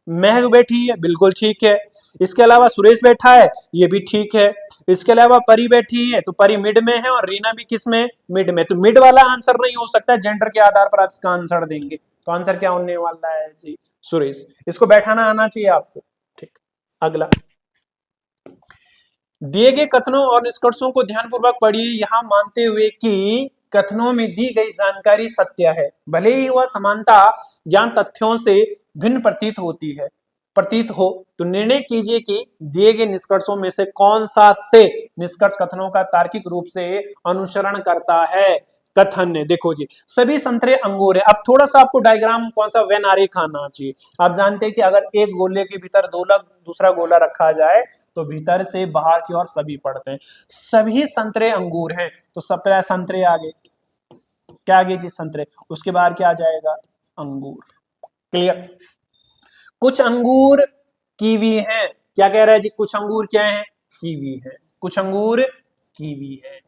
महक बैठी है, बिल्कुल ठीक है। इसके अलावा सुरेश बैठा है, ये भी ठीक है। इसके अलावा परी बैठी है, तो परी मिड में है, और रीना भी किस में, मिड में। तो मिड वाला आंसर नहीं हो सकता, जेंडर के आधार पर आप इसका आंसर देंगे। तो आंसर क्या होने वाला है जी, सुरेश। इसको बैठाना आना चाहिए आपको, ठीक। अगला, दिए गए कथनों और निष्कर्षों को ध्यानपूर्वक पढ़िए, यहां मानते हुए कि कथनों में दी गई जानकारी सत्य है, भले ही वह समानता ज्ञान तथ्यों से भिन्न प्रतीत हो, तो निर्णय कीजिए कि दिए गए निष्कर्षों में से कौन सा से निष्कर्ष कथनों का तार्किक रूप से अनुसरण करता है। कथन ने देखो जी, सभी संतरे अंगूर है। अब थोड़ा सा आपको डायग्राम कौन सा वेन आरेख आना चाहिए। आप जानते हैं कि अगर एक गोले के भीतर दूसरा गोला रखा जाए तो भीतर से बाहर की ओर सभी पड़ते हैं। सभी संतरे अंगूर हैं, तो सब संतरे आगे, क्या आगे जी, संतरे, उसके बाद क्या आ जाएगा, अंगूर। क्लियर। कुछ अंगूर कीवी हैं, क्या कह रहा है जी, कुछ अंगूर क्या है, कीवी है, कुछ अंगूर कीवी है,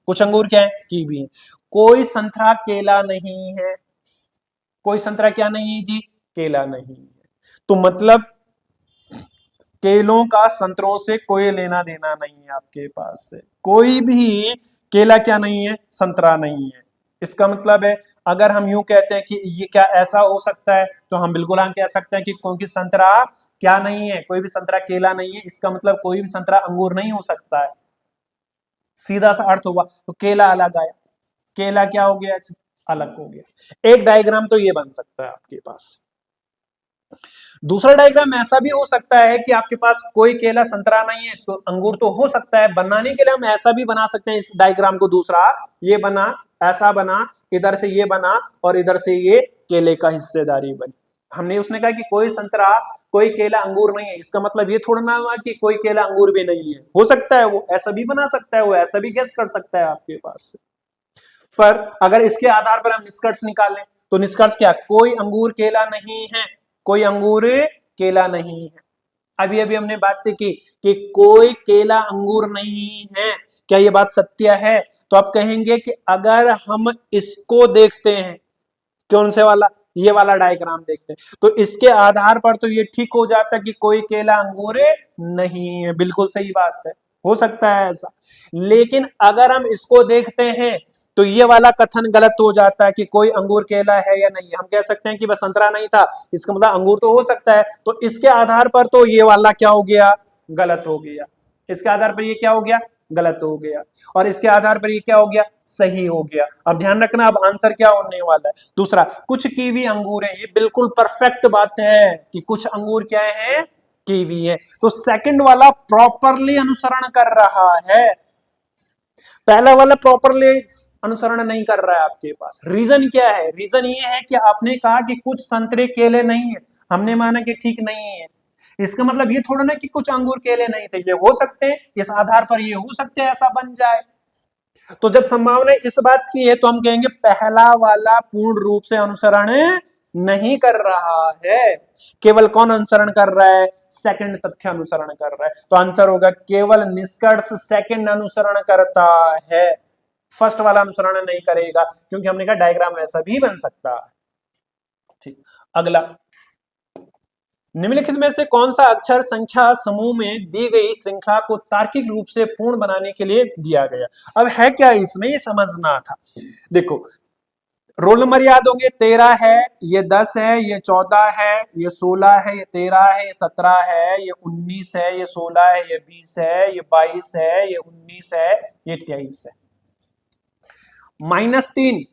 कुछ अंगूर क्या है, कीवी है। कोई संतरा केला नहीं है, कोई संतरा क्या नहीं है जी, केला नहीं है। तो मतलब केलों का संतरों से कोई लेना देना नहीं है आपके पास से, कोई भी केला क्या नहीं है, संतरा नहीं है। इसका मतलब है अगर हम यूं कहते हैं कि ये क्या ऐसा हो सकता है, तो हम बिल्कुल हम कह सकते हैं कि क्योंकि संतरा क्या नहीं है, कोई भी संतरा केला नहीं है, इसका मतलब कोई भी संतरा अंगूर नहीं हो सकता है, सीधा सा अर्थ हुआ। तो केला अलग आया, केला क्या हो गया, अलग हो गया। एक डायग्राम तो ये बन सकता है आपके पास। दूसरा डायग्राम ऐसा भी हो सकता है कि आपके पास कोई केला संतरा नहीं है, तो अंगूर तो हो सकता है। बनाने के लिए हम ऐसा भी बना सकते हैं इस डायग्राम को, दूसरा ये बना, ऐसा बना, इधर से ये बना और इधर से ये केले का हिस्सेदारी बनी। हमने उसने कहा कि कोई संतरा कोई केला अंगूर नहीं है, इसका मतलब ये थोड़ा ना हुआ कि कोई केला अंगूर भी नहीं है। हो सकता है वो ऐसा भी बना सकता है, वो ऐसा भी गेस कर सकता है आपके पास। पर अगर इसके आधार पर हम निष्कर्ष निकालें तो निष्कर्ष क्या, कोई अंगूर केला नहीं है, कोई अंगूर केला नहीं है। अभी अभी हमने बात की कि कोई केला अंगूर नहीं है, क्या ये बात सत्य है। तो आप कहेंगे कि अगर हम इसको देखते हैं, कौन से वाला, ये वाला डायग्राम देखते हैं, तो इसके आधार पर तो ये ठीक हो जाता है कि कोई केला अंगूर नहीं है। बिल्कुल सही बात है, हो सकता है ऐसा। लेकिन अगर हम इसको देखते हैं तो ये वाला कथन गलत हो जाता है कि कोई अंगूर केला है या नहीं। हम कह सकते हैं कि बस संतरा नहीं था, इसका मतलब अंगूर तो हो सकता है। तो इसके आधार पर तो ये वाला क्या हो गया, गलत हो गया। इसके आधार पर ये क्या हो गया, गलत हो गया, और इसके आधार पर ये क्या हो गया, सही हो गया। अब ध्यान रखना, अब आंसर क्या होने वाला है। दूसरा, कुछ कीवी अंगूर है, ये बिल्कुल परफेक्ट बात है कि कुछ अंगूर क्या है, कीवी है। तो सेकंड वाला प्रॉपरली अनुसरण कर रहा है, पहला वाला प्रॉपरली अनुसरण नहीं कर रहा है आपके पास। रीजन क्या है, रीजन ये है कि आपने कहा कि कुछ संतरे केले नहीं है, हमने माना कि ठीक नहीं है। इसका मतलब ये थोड़ा ना कि कुछ अंगूर केले नहीं थे, ये हो सकते हैं, इस आधार पर ये हो सकते हैं ऐसा बन जाए। तो जब संभावना इस बात की है तो हम कहेंगे पहला वाला पूर्ण रूप से अनुसरण नहीं कर रहा है। केवल कौन अनुसरण कर रहा है, सेकंड तथ्य अनुसरण कर रहा है। तो आंसर होगा केवल निष्कर्ष सेकंड अनुसरण करता है, फर्स्ट वाला अनुसरण नहीं करेगा, क्योंकि हमने कहा डायग्राम ऐसा भी बन सकता है। ठीक, अगला, निम्नलिखित में से कौन सा अक्षर संख्या समूह में दी गई श्रृंखला को तार्किक रूप से पूर्ण बनाने के लिए दिया गया। अब है क्या इसमें, ये समझना था। देखो, रोल नंबर याद होंगे, 13 है, ये 10 है, ये 14 है, ये 16 है, ये 13 है, ये 17 है, ये 19 है, ये 16 है, ये 20 है, ये 22 है, ये 19 है, ये 23 है। -3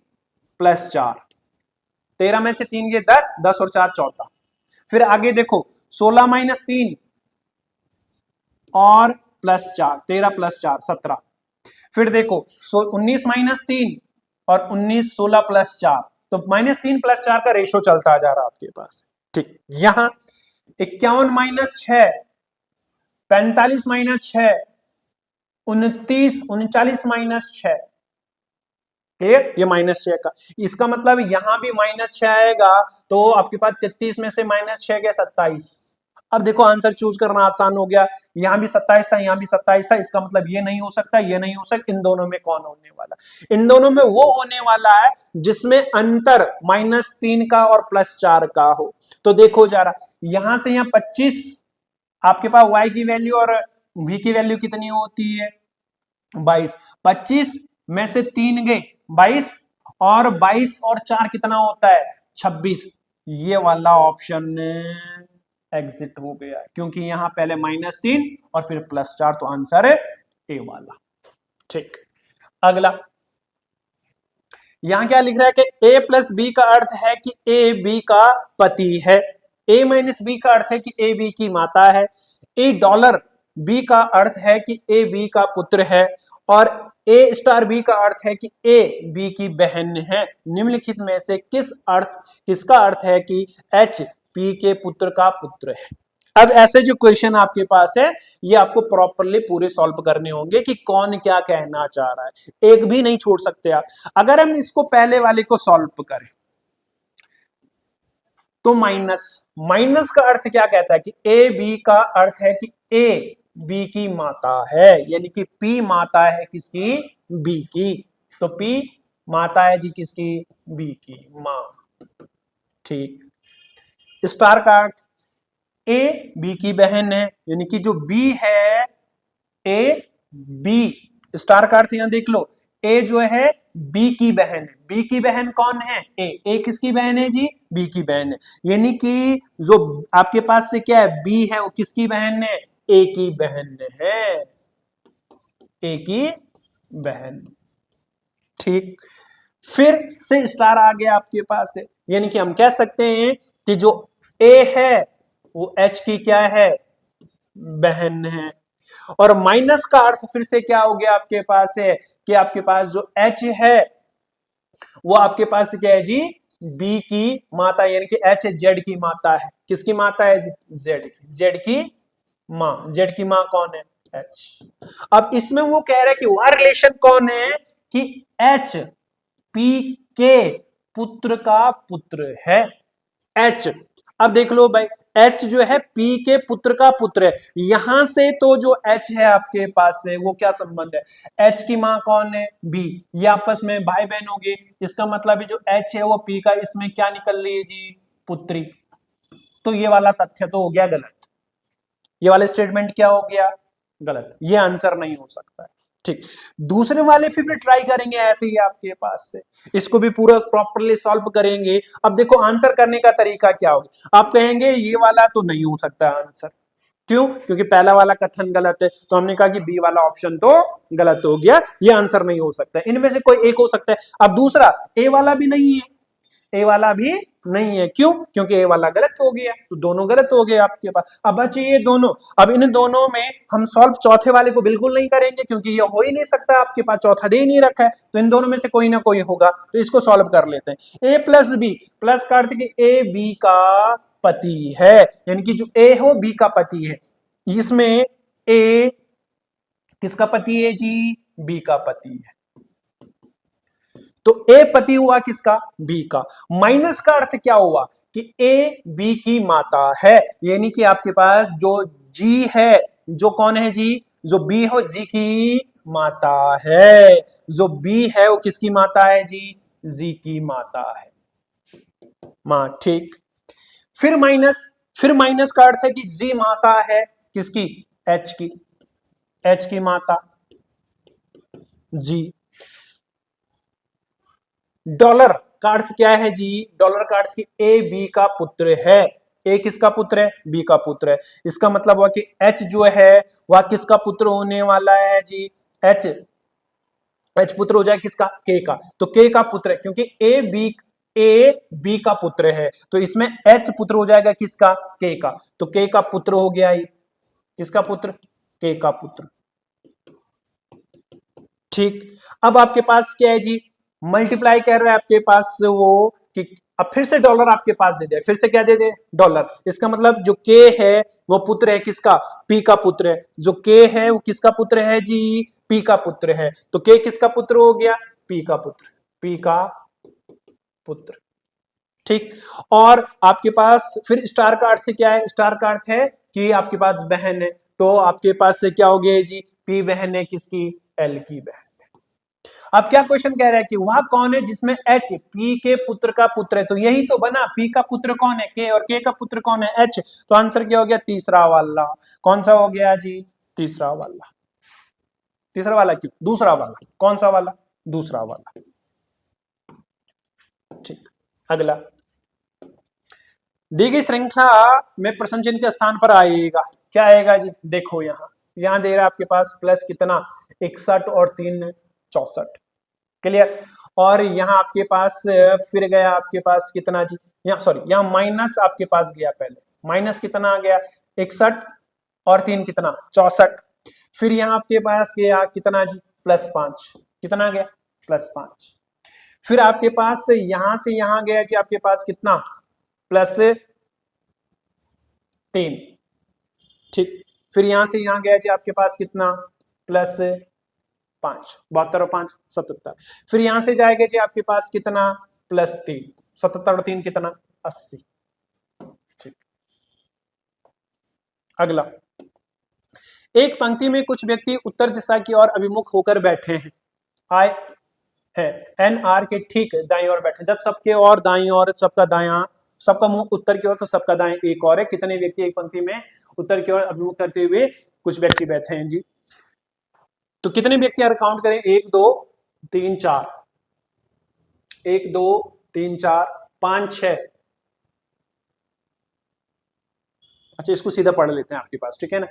+ 4, 13 में से 3 ये 10, 10 और 4 14। फिर आगे देखो, 16 - 3 और +4, 13 + 4 17। फिर देखो 19 - 3 और 19, 16 + 4, तो -3 + 4 का रेशो चलता जा रहा है आपके पास। ठीक, यहां 51 - 6, 45 - 6, 29, 39 - 6, क्लियर, ये -6 का। इसका मतलब यहां भी -6 आएगा, तो आपके पास 33 में से -6 के 27। अब देखो आंसर चूज करना आसान हो गया, यहां भी 27 था, यहां भी 27 था, इसका मतलब ये नहीं हो सकता, ये नहीं हो सकता, इन दोनों में कौन होने वाला, इन दोनों में वो होने वाला है जिसमें अंतर -3 का और +4 का हो। तो देखो जरा, यहां से यहां 25, आपके पास y की वैल्यू और v की वैल्यू कितनी होती है, 22, 25 में से 3 गए 22, और 22 और 4 कितना होता है, 26। ये वाला ऑप्शन एग्जिट हो गया, क्योंकि यहां पहले -3 और फिर +4, तो आंसर है ए वाला। ठीक, अगला, यहां क्या लिख रहा है कि a + b का अर्थ है कि a b का पति है, a - b का अर्थ है कि a b की माता है, $, b का अर्थ है कि a b का पुत्र है, और A*B का अर्थ है कि A B की बहन है। निम्नलिखित में से किसका अर्थ है कि H P के पुत्र का पुत्र है। अब ऐसे जो क्वेश्चन आपके पास है, ये आपको प्रॉपरली पूरे सॉल्व करने होंगे कि कौन क्या कहना चाह रहा है, एक भी नहीं छोड़ सकते आप। अगर हम इसको पहले वाले को सॉल्व करें तो माइनस का अर्थ क्या कहता है कि ए बी का अर्थ है कि ए बी की माता है, यानी कि पी माता है किसकी, बी की। तो पी माता है जी किसकी, बी की मां। ठीक, स्टार का अर्थ ए बी की बहन है, यानी कि जो बी है ए बी, स्टार का अर्थ यहां देख लो, ए जो है बी की बहन है। बी की बहन कौन है, ए किसकी बहन है जी, बी की बहन है। यानी कि जो आपके पास से क्या है, बी है, वो किसकी बहन है, ए की बहन है, ए की बहन। ठीक, फिर से स्टार आ गया आपके पास है, यानी कि हम कह सकते हैं कि जो ए है वो एच की क्या है, बहन है। और माइनस का अर्थ फिर से क्या हो गया आपके पास है कि आपके पास जो एच है वो आपके पास क्या है जी, बी की माता, यानी कि एच जेड की माता है। किसकी माता है, जेड की मां। जेड की मां कौन है, एच। अब इसमें वो कह रहा है कि वह रिलेशन कौन है कि एच पी के पुत्र का पुत्र है, एच। अब देख लो भाई, एच जो है पी के पुत्र का पुत्र है, यहां से तो जो एच है आपके पास से वो क्या संबंध है, एच की मां कौन है, बी, ये आपस में भाई बहन होंगे। इसका मतलब जो एच है वो पी का, इसमें क्या निकल रही है जी, पुत्री। तो ये वाला तथ्य तो हो गया गलत, ये वाला स्टेटमेंट क्या हो गया, गलत, ये आंसर नहीं हो सकता है। ठीक, दूसरे वाले फिर ट्राई करेंगे ऐसे ही आपके पास से, इसको भी पूरा प्रॉपरली सॉल्व करेंगे। अब देखो आंसर करने का तरीका क्या होगा, आप कहेंगे ये वाला तो नहीं हो सकता आंसर, क्यों? क्योंकि पहला वाला कथन गलत है, तो हमने कहा कि बी वाला ऑप्शन तो गलत हो गया, ये आंसर नहीं हो सकता, इनमें से कोई एक हो सकता है। अब दूसरा, ए वाला भी नहीं है, ए वाला भी नहीं है, क्यों? क्योंकि ए वाला गलत हो गया, तो दोनों गलत हो गए आपके पास। अब बचे ये दोनों, अब इन दोनों में हम सॉल्व चौथे वाले को बिल्कुल नहीं करेंगे, क्योंकि ये हो ही नहीं सकता, आपके पास चौथा दे ही नहीं रखा है, तो इन दोनों में से कोई ना कोई होगा, तो इसको सॉल्व कर लेते हैं। ए प्लस बी, प्लस का अर्थ कि ए बी का पति है, यानी कि जो ए हो बी का पति है, इसमें ए किसका पति है जी? बी का पति है, तो ए पति हुआ किसका? बी का। माइनस का अर्थ क्या हुआ कि ए बी की माता है, यानी कि आपके पास जो जी है, जो कौन है जी? जो बी हो जी की माता है, जो बी है वो किसकी माता है जी? जी की माता है, मां, ठीक। फिर माइनस का अर्थ है कि जी माता है किसकी? एच की, एच की माता जी। डॉलर का अर्थ क्या है जी? डॉलर का अर्थ कि ए बी का पुत्र है, ए किसका पुत्र है? बी का पुत्र है। इसका मतलब हुआ कि एच जो है वह किसका पुत्र होने वाला है जी? एच, एच पुत्र हो जाए किसका? के का, तो के का पुत्र है, क्योंकि ए बी का पुत्र है, तो इसमें एच पुत्र हो जाएगा किसका? के का, तो के का पुत्र हो गया, ये किसका पुत्र? के का पुत्र, ठीक। अब आपके पास क्या है जी? मल्टीप्लाई कर रहा है आपके पास वो कि अब फिर से डॉलर आपके पास दे दे, फिर से क्या दे दे? डॉलर। इसका मतलब जो के है वो पुत्र है किसका? पी का पुत्र है, जो के है वो किसका पुत्र है जी? पी का पुत्र है, तो के किसका पुत्र हो गया? पी का पुत्र, पी का पुत्र, ठीक। और आपके पास फिर स्टार का अर्थ क्या है? स्टार का अर्थ है कि आपके पास बहन है, तो आपके पास से क्या हो गया जी? पी बहन है किसकी? एल की बहन। अब क्या क्वेश्चन कह रहा है कि वह कौन है जिसमें एच पी के पुत्र का पुत्र है, तो यही तो बना, पी का पुत्र कौन है? के, और के का पुत्र कौन है? एच, तो आंसर क्या हो गया? तीसरा वाला। कौन सा हो गया जी? तीसरा वाला। तीसरा वाला क्यों? दूसरा वाला। कौन सा वाला? दूसरा वाला, ठीक। अगला, दी गई श्रृंखला में प्रश्न चिन्ह के स्थान पर आएगा, क्या आएगा जी? देखो यहां दे रहा है आपके पास प्लस कितना? 61 और 3 64, क्लियर। और यहाँ आपके पास फिर गया आपके पास कितना जी? यहाँ सॉरी, यहाँ माइनस आपके पास गया, पहले माइनस कितना आ गया? 61 और 3 कितना? 64। फिर यहाँ आपके पास गया कितना जी? +5, कितना गया? +5। फिर आपके पास यहां से यहां गया जी आपके पास कितना? +3, ठीक। फिर यहां से यहां गया जी आपके पास कितना? +5, 72 और 5 77। फिर यहां से जाएगा जी आपके पास कितना? +3, 77 और 3 कितना? 80, ठीक। अगला, एक पंक्ति में कुछ व्यक्ति उत्तर दिशा की ओर अभिमुख होकर बैठे हैं, आए है एन आर के ठीक दाईं ओर बैठे। जब सबके और दाईं ओर, सबका दायां, सबका मुंह उत्तर की ओर, तो सबका दाएं एक और है। कितने व्यक्ति एक पंक्ति में उत्तर की ओर अभिमुख करते हुए कुछ व्यक्ति बैठे हैं जी? तो कितने व्यक्ति यार काउंट करें? 1 2 3 4, 1 2 3 4 5 6। अच्छा, इसको सीधा पढ़ लेते हैं आपके पास, ठीक है ना।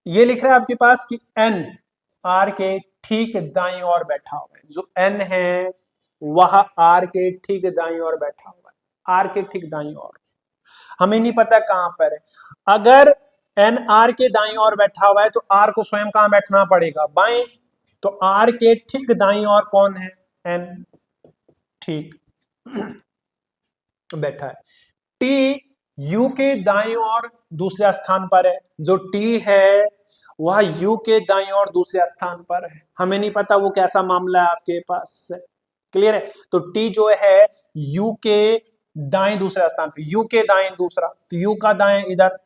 ये लिख रहा है आपके पास कि एन आर के ठीक दाईं ओर बैठा हुआ है। जो एन है वह आर के ठीक दाईं ओर बैठा हुआ है, आर के ठीक दाईं ओर। हमें नहीं पता कहां पर है। अगर एन आर के दाईं ओर बैठा हुआ है तो आर को स्वयं कहां बैठना पड़ेगा? बाएं। तो आर के ठीक दाईं ओर कौन है? एन, ठीक बैठा है। टी यू के दाईं ओर दूसरे स्थान पर है, जो टी है वह यू के दाईं ओर दूसरे स्थान पर है। हमें नहीं पता वो कैसा मामला है आपके पास, क्लियर है। तो टी जो है यू के दाएं दूसरे स्थान पे, यू के दाएं दूसरा, तो यू का दाएं इधर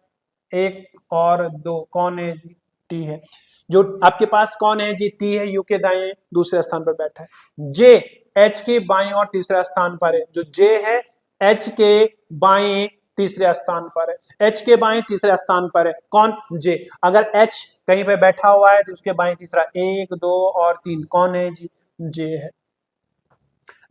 1 और 2 कौन है जी? टी है। जो आपके पास कौन है जी? टी है, यू के दाएं दूसरे स्थान पर बैठा है। जे एच के बाएं और तीसरे स्थान पर है, जो जे है एच के बाएं तीसरे स्थान पर है, एच के बाएं तीसरे स्थान पर है। कौन? जे। अगर एच कहीं पे बैठा हुआ है तो उसके बाएं तीसरा, 1 2 और 3 कौन है जी? जे है,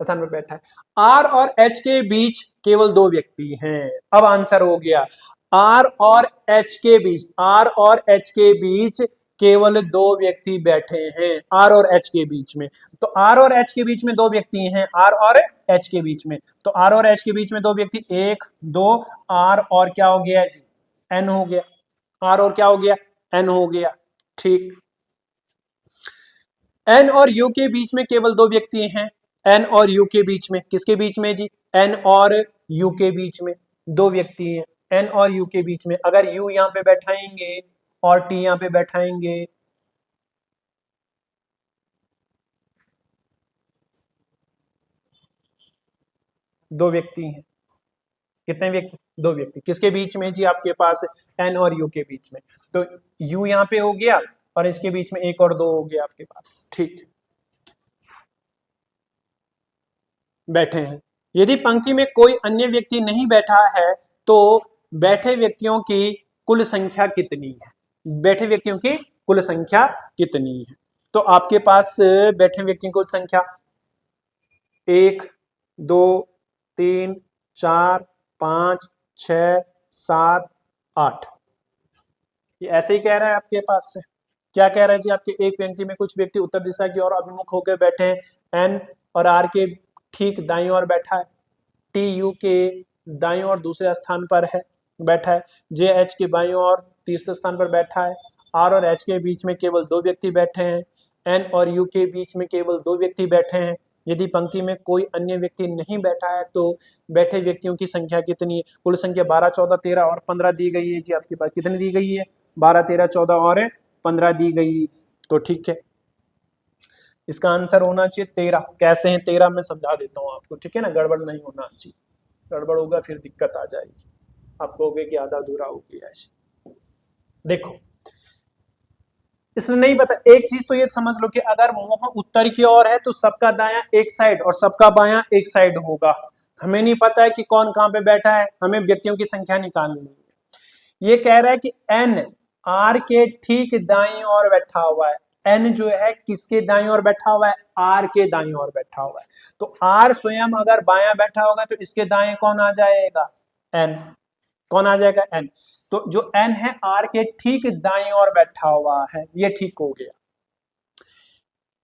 स्थान पर बैठा है। आर और एच के बीच केवल 2 व्यक्ति हैं। अब आंसर हो गया, आर और एच के बीच, आर और एच के बीच केवल दो व्यक्ति बैठे हैं, आर और एच के बीच में। तो आर और एच के बीच में दो व्यक्ति हैं, आर और एच के बीच में, तो आर और एच के बीच में दो व्यक्ति, एक दो, आर और क्या हो गया जी, एन हो गया, आर और क्या हो गया, एन हो गया। ठीक, एन और यू के बीच में केवल दो व्यक्ति हैं, एन और यू के बीच में, किसके बीच में जी, एन और यू के बीच में दो व्यक्ति हैं, एन और यू के बीच में। अगर यू यहां पे बैठाएंगे और टी यहां पे बैठाएंगे, दो व्यक्ति हैं, कितने व्यक्ति, दो व्यक्ति, किसके बीच में जी, आपके पास एन और यू के बीच में। तो यू यहां पे हो गया और इसके बीच में एक और दो हो गया आपके पास। ठीक, बैठे हैं। यदि पंक्ति में कोई अन्य व्यक्ति नहीं बैठा है तो बैठे व्यक्तियों की कुल संख्या कितनी है, बैठे व्यक्तियों की कुल संख्या कितनी है। तो आपके पास बैठे व्यक्तियों की कुल संख्या 1 2 3 4 5 6 7 8, ये ऐसे ही कह रहा है आपके पास से। क्या कह रहा है जी, आपके एक पंक्ति में कुछ व्यक्ति उत्तर दिशा की ओर अभिमुख होकर बैठे हैं, एन और आर के ठीक दाईं ओर बैठा है, टी यू के दाईं ओर दूसरे स्थान पर है बैठा है, जे एच के बाईं ओर तीसरे स्थान पर बैठा है, आर और एच के बीच में केवल दो व्यक्ति बैठे हैं, एन और यू के बीच में केवल दो व्यक्ति बैठे हैं। यदि पंक्ति में कोई अन्य व्यक्ति नहीं बैठा है तो बैठे व्यक्तियों की संख्या कितनी है। कुल संख्या 12 14 13 और 15 दी गई है जी, आपके पास कितनी दी गई है, 12 13 14 और 15 दी गई। तो ठीक है, इसका आंसर होना चाहिए 13। कैसे है 13 मैं समझा देता हूं आपको, ठीक है ना, गड़बड़ नहीं होना चाहिए, गड़बड़ होगा फिर दिक्कत आ जाएगी, आप कहोगे कि आधा अधूरा हो गया है। देखो इसने नहीं पता, एक चीज तो ये समझ लो कि अगर मुंह उत्तर की ओर है तो सबका दायां एक साइड और सबका बायां एक साइड होगा। हमें नहीं पता है कि कौन कहां पे बैठा है, हमें व्यक्तियों की संख्या निकालनी है। ये कह रहा है कि एन आर के ठीक दाईं ओर बैठा हुआ है, एन जो है किसके दाईं ओर बैठा हुआ है, आर के दाईं ओर बैठा हुआ है। तो आर स्वयं अगर बायां बैठा होगा तो इसके दाएं कौन आ जाएगा, एन, कौन आ जाएगा, एन। तो जो एन है आर के ठीक दाईं ओर बैठा हुआ है, ये ठीक हो गया।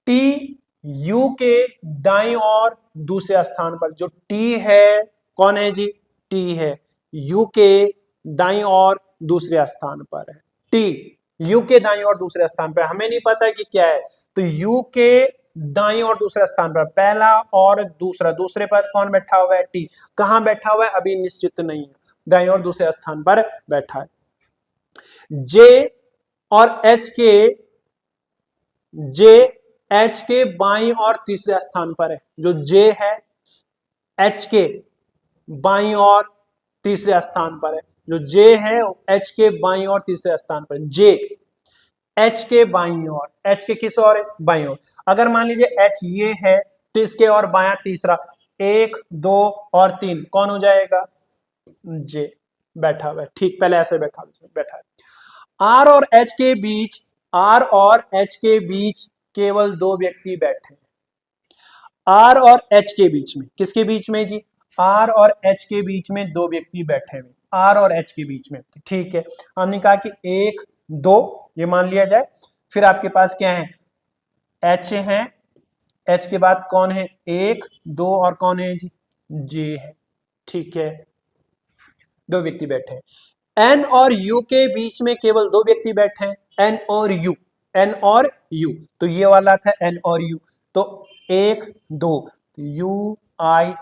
टी यू के दाईं ओर दूसरे स्थान पर, जो टी है कौन है जी, टी है यू के दाईं ओर दूसरे स्थान पर है, टी यू के दाईं ओर दूसरे स्थान पर, हमें नहीं पता कि क्या है। तो यू के दाईं ओर दूसरे स्थान पर पहला और दूसरा, दूसरे पर कौन बैठा हुआ है, टी, कहां बैठा हुआ है अभी निश्चित नहीं है, दाईं ओर दूसरे स्थान पर बैठा है। जे और एच के, जे एच के बाईं और तीसरे स्थान पर है, जो जे है एच के बाईं और तीसरे स्थान पर है, जो जे है एच के बाईं और तीसरे स्थान पर, जे एच के बाईं ओर, एच के किस ओर है, बाईं ओर। अगर मान लीजिए एच ये है तो इसके और बायां तीसरा, 1 2 और 3 कौन हो जाएगा, जे बैठा हुआ है। ठीक, पहले ऐसे बैठा है। आर और एच के बीच, आर और एच के बीच केवल दो व्यक्ति बैठे हैं, आर और एच के बीच में, किसके बीच में जी, आर और एच के बीच में दो व्यक्ति बैठे हुए, आर और एच के बीच में। ठीक है, हमने कहा कि 1 2 ये मान लिया जाए। फिर आपके पास क्या है, एच है, एच के बाद कौन है, 1 2 और कौन है जी, जे है। ठीक है, दो व्यक्ति बैठे हैं। एन और यू के बीच में केवल दो व्यक्ति बैठे हैं, एन और यू, एन और यू, तो ये वाला था एन और यू, तो 1 2 यू आई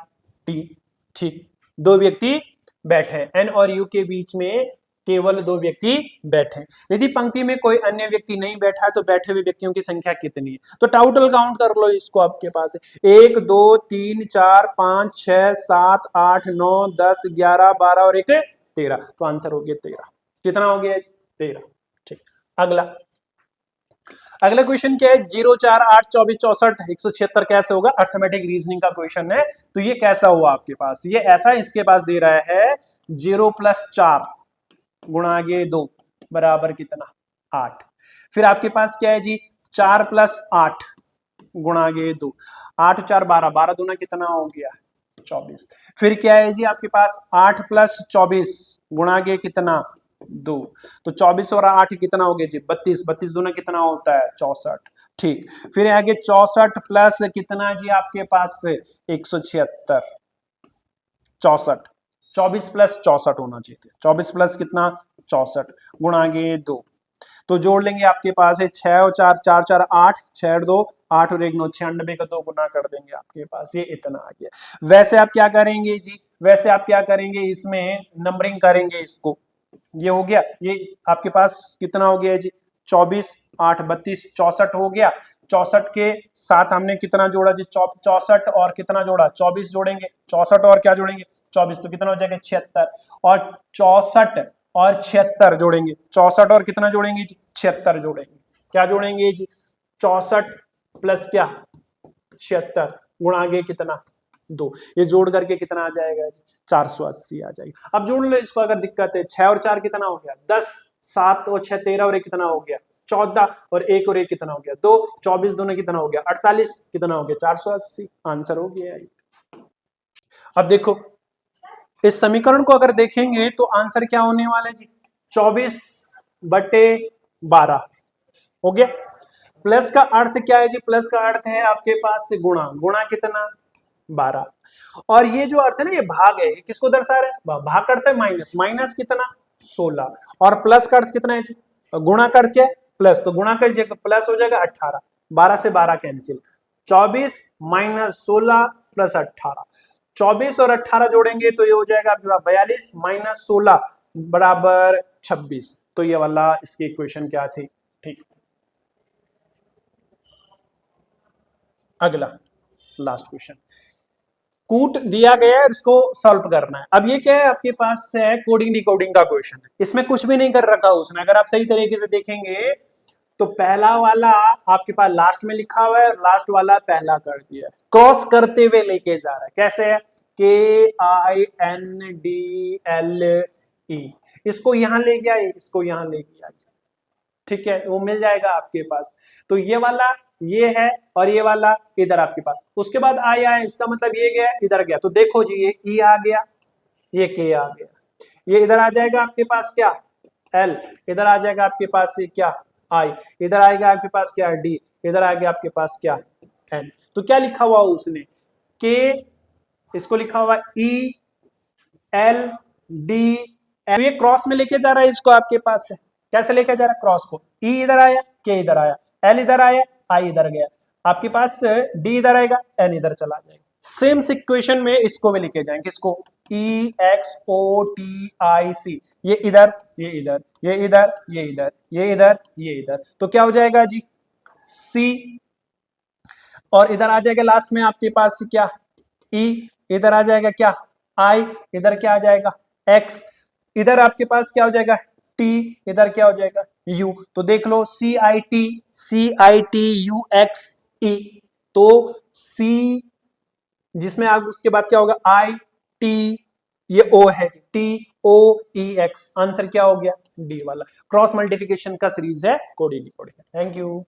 टी, ठीक, दो व्यक्ति बैठे हैं, एन और यू के बीच में केवल दो व्यक्ति बैठे। यदि पंक्ति में कोई अन्य व्यक्ति नहीं बैठा है तो बैठे हुए व्यक्तियों की संख्या कितनी है। तो टोटल काउंट कर लो इसको, आपके पास 1 2 3 4 5 6 7 8 9 10 11 12 और 1 13, तो आंसर हो गया 13। कितना हो गया 13। ठीक, अगला क्वेश्चन क्या है, 0 4 8 24 64 176 कैसे होगा, अर्थमेटिक रीजनिंग का क्वेश्चन है। तो ये कैसा हुआ आपके पास, ये ऐसा इसके पास दे रहा है 0 + 4 गुणा आगे 2 बराबर कितना 8। फिर आपके पास क्या है जी, 4 + 8 गुणा आगे 2, 8 4 12, 12 दूना कितना हो गया 24। फिर क्या है जी आपके पास 8 प्लस 24 गुणा के कितना 2, तो 24 और 8 कितना हो गया जी 32, 32 दूना कितना होता है 64। ठीक, फिर आगे 64 प्लस कितना जी आपके पास 176, 64, 24 प्लस 64 होना चाहिए, 24 प्लस कितना 64 गुणा के 2, तो जोड़ लेंगे आपके पास है 6 और 4, 4 4 8, 6 और 2 8 और 1 9, 96 का 2 गुना कर देंगे आपके पास ये इतना आ गया। वैसे आप क्या करेंगे जी, वैसे आप क्या करेंगे इसमें नंबरिंग करेंगे इसको, ये हो गया, ये आपके पास कितना हो गया जी 24 8 32 64 हो गया। 64 के साथ हमने कितना जोड़ा जी 64 और कितना जोड़ा 24 जोड़ेंगे, 64 और क्या जोड़ेंगे 24, तो कितना हो जाएगा 76, और 64 और 76 जोड़ेंगे, 64 और कितना जोड़ेंगे जी 76 जोड़ेंगे, क्या जोड़ेंगे जी 64 प्लस क्या 76 गुणा के कितना 2, ये जोड़ करके कितना आ जाएगा जी 480 आ जाएगा। अब जोड़ लो इसको अगर दिक्कत है, 6 और 4 कितना हो गया 10, 7 और 6 13 और 1 कितना हो गया 14, और 1 और 1 कितना हो गया 2, 24 दोनों कितना हो गया 48, कितना हो गया 480, आंसर हो गया। अब देखो इस समीकरण को अगर देखेंगे तो आंसर क्या होने वाला है जी 24/12 हो गया। प्लस का अर्थ क्या है जी, प्लस का अर्थ है आपके पास से गुणा, गुणा कितना 12, और ये जो अर्थ है ना ये भाग है, किसको दर्शा रहा है भाग करता है माइनस, माइनस कितना 16, और प्लस का अर्थ कितना है जी गुणा का अर्थ क्या है प्लस, तो गुणा कर प्लस हो जाएगा 18, 12 से 12 कैंसिल, 24 माइनस 16 प्लस 18, 24 और 18 जोड़ेंगे तो ये हो जाएगा आपके पास 42 माइनस 16 बराबर 26, तो ये वाला इसकी इक्वेशन क्या थी। ठीक, अगला लास्ट क्वेश्चन, कूट दिया गया है, इसको सॉल्व करना है। अब ये क्या है आपके पास है कोडिंग डिकोडिंग का क्वेश्चन है, इसमें कुछ भी नहीं कर रखा उसने, अगर आप सही तरीके से देखेंगे तो पहला वाला आपके पास लास्ट में लिखा हुआ है, लास्ट वाला पहला कर दिया है, क्रॉस करते हुए लेके जा रहा है, कैसे है KINDLE, इसको यहां ले गया, इसको यहां ले गया, ठीक है वो मिल जाएगा आपके पास, तो ये वाला ये है और ये वाला इधर आपके पास, उसके बाद आया है इसका मतलब ये गया इधर गया, तो देखो जी ये E आ गया, ये K आ गया, ये इधर आ जाएगा आपके पास क्या L, इधर आ जाएगा आपके पास से क्या I, इधर आएगा आपके पास क्या D, इधर आ गया आपके पास क्या N, तो क्या लिखा हुआ उसने K, इसको लिखा हुआ ELD, तो ये क्रॉस में लेके जा रहा है इसको आपके पास से, कैसे लेके जा रहा है क्रॉस को, E इधर आया K इधर आया, L इधर आया I इधर गया, आपके पास D इधर आएगा N इधर चला जाएगा, सेम इक्वेशन में इसको भी लेके जाएंगे, किसको EXOTIC, ये इधर ये इधर ये इधर ये इधर ये इधर ये इधर, तो क्या हो जाएगा जी C, और इधर आ जाएगा लास्ट में आपके पास क्या E, इधर आ जाएगा क्या I, इधर क्या आ जाएगा X, इधर आपके पास क्या हो जाएगा T, इधर क्या हो जाएगा U, तो देख लो CITUXE, तो C जिसमें आप उसके बाद क्या होगा IT, ये O है TOEX, आंसर क्या हो गया D वाला, क्रॉस मल्टीप्लिकेशन का सीरीज है कोडिंग। Thank you.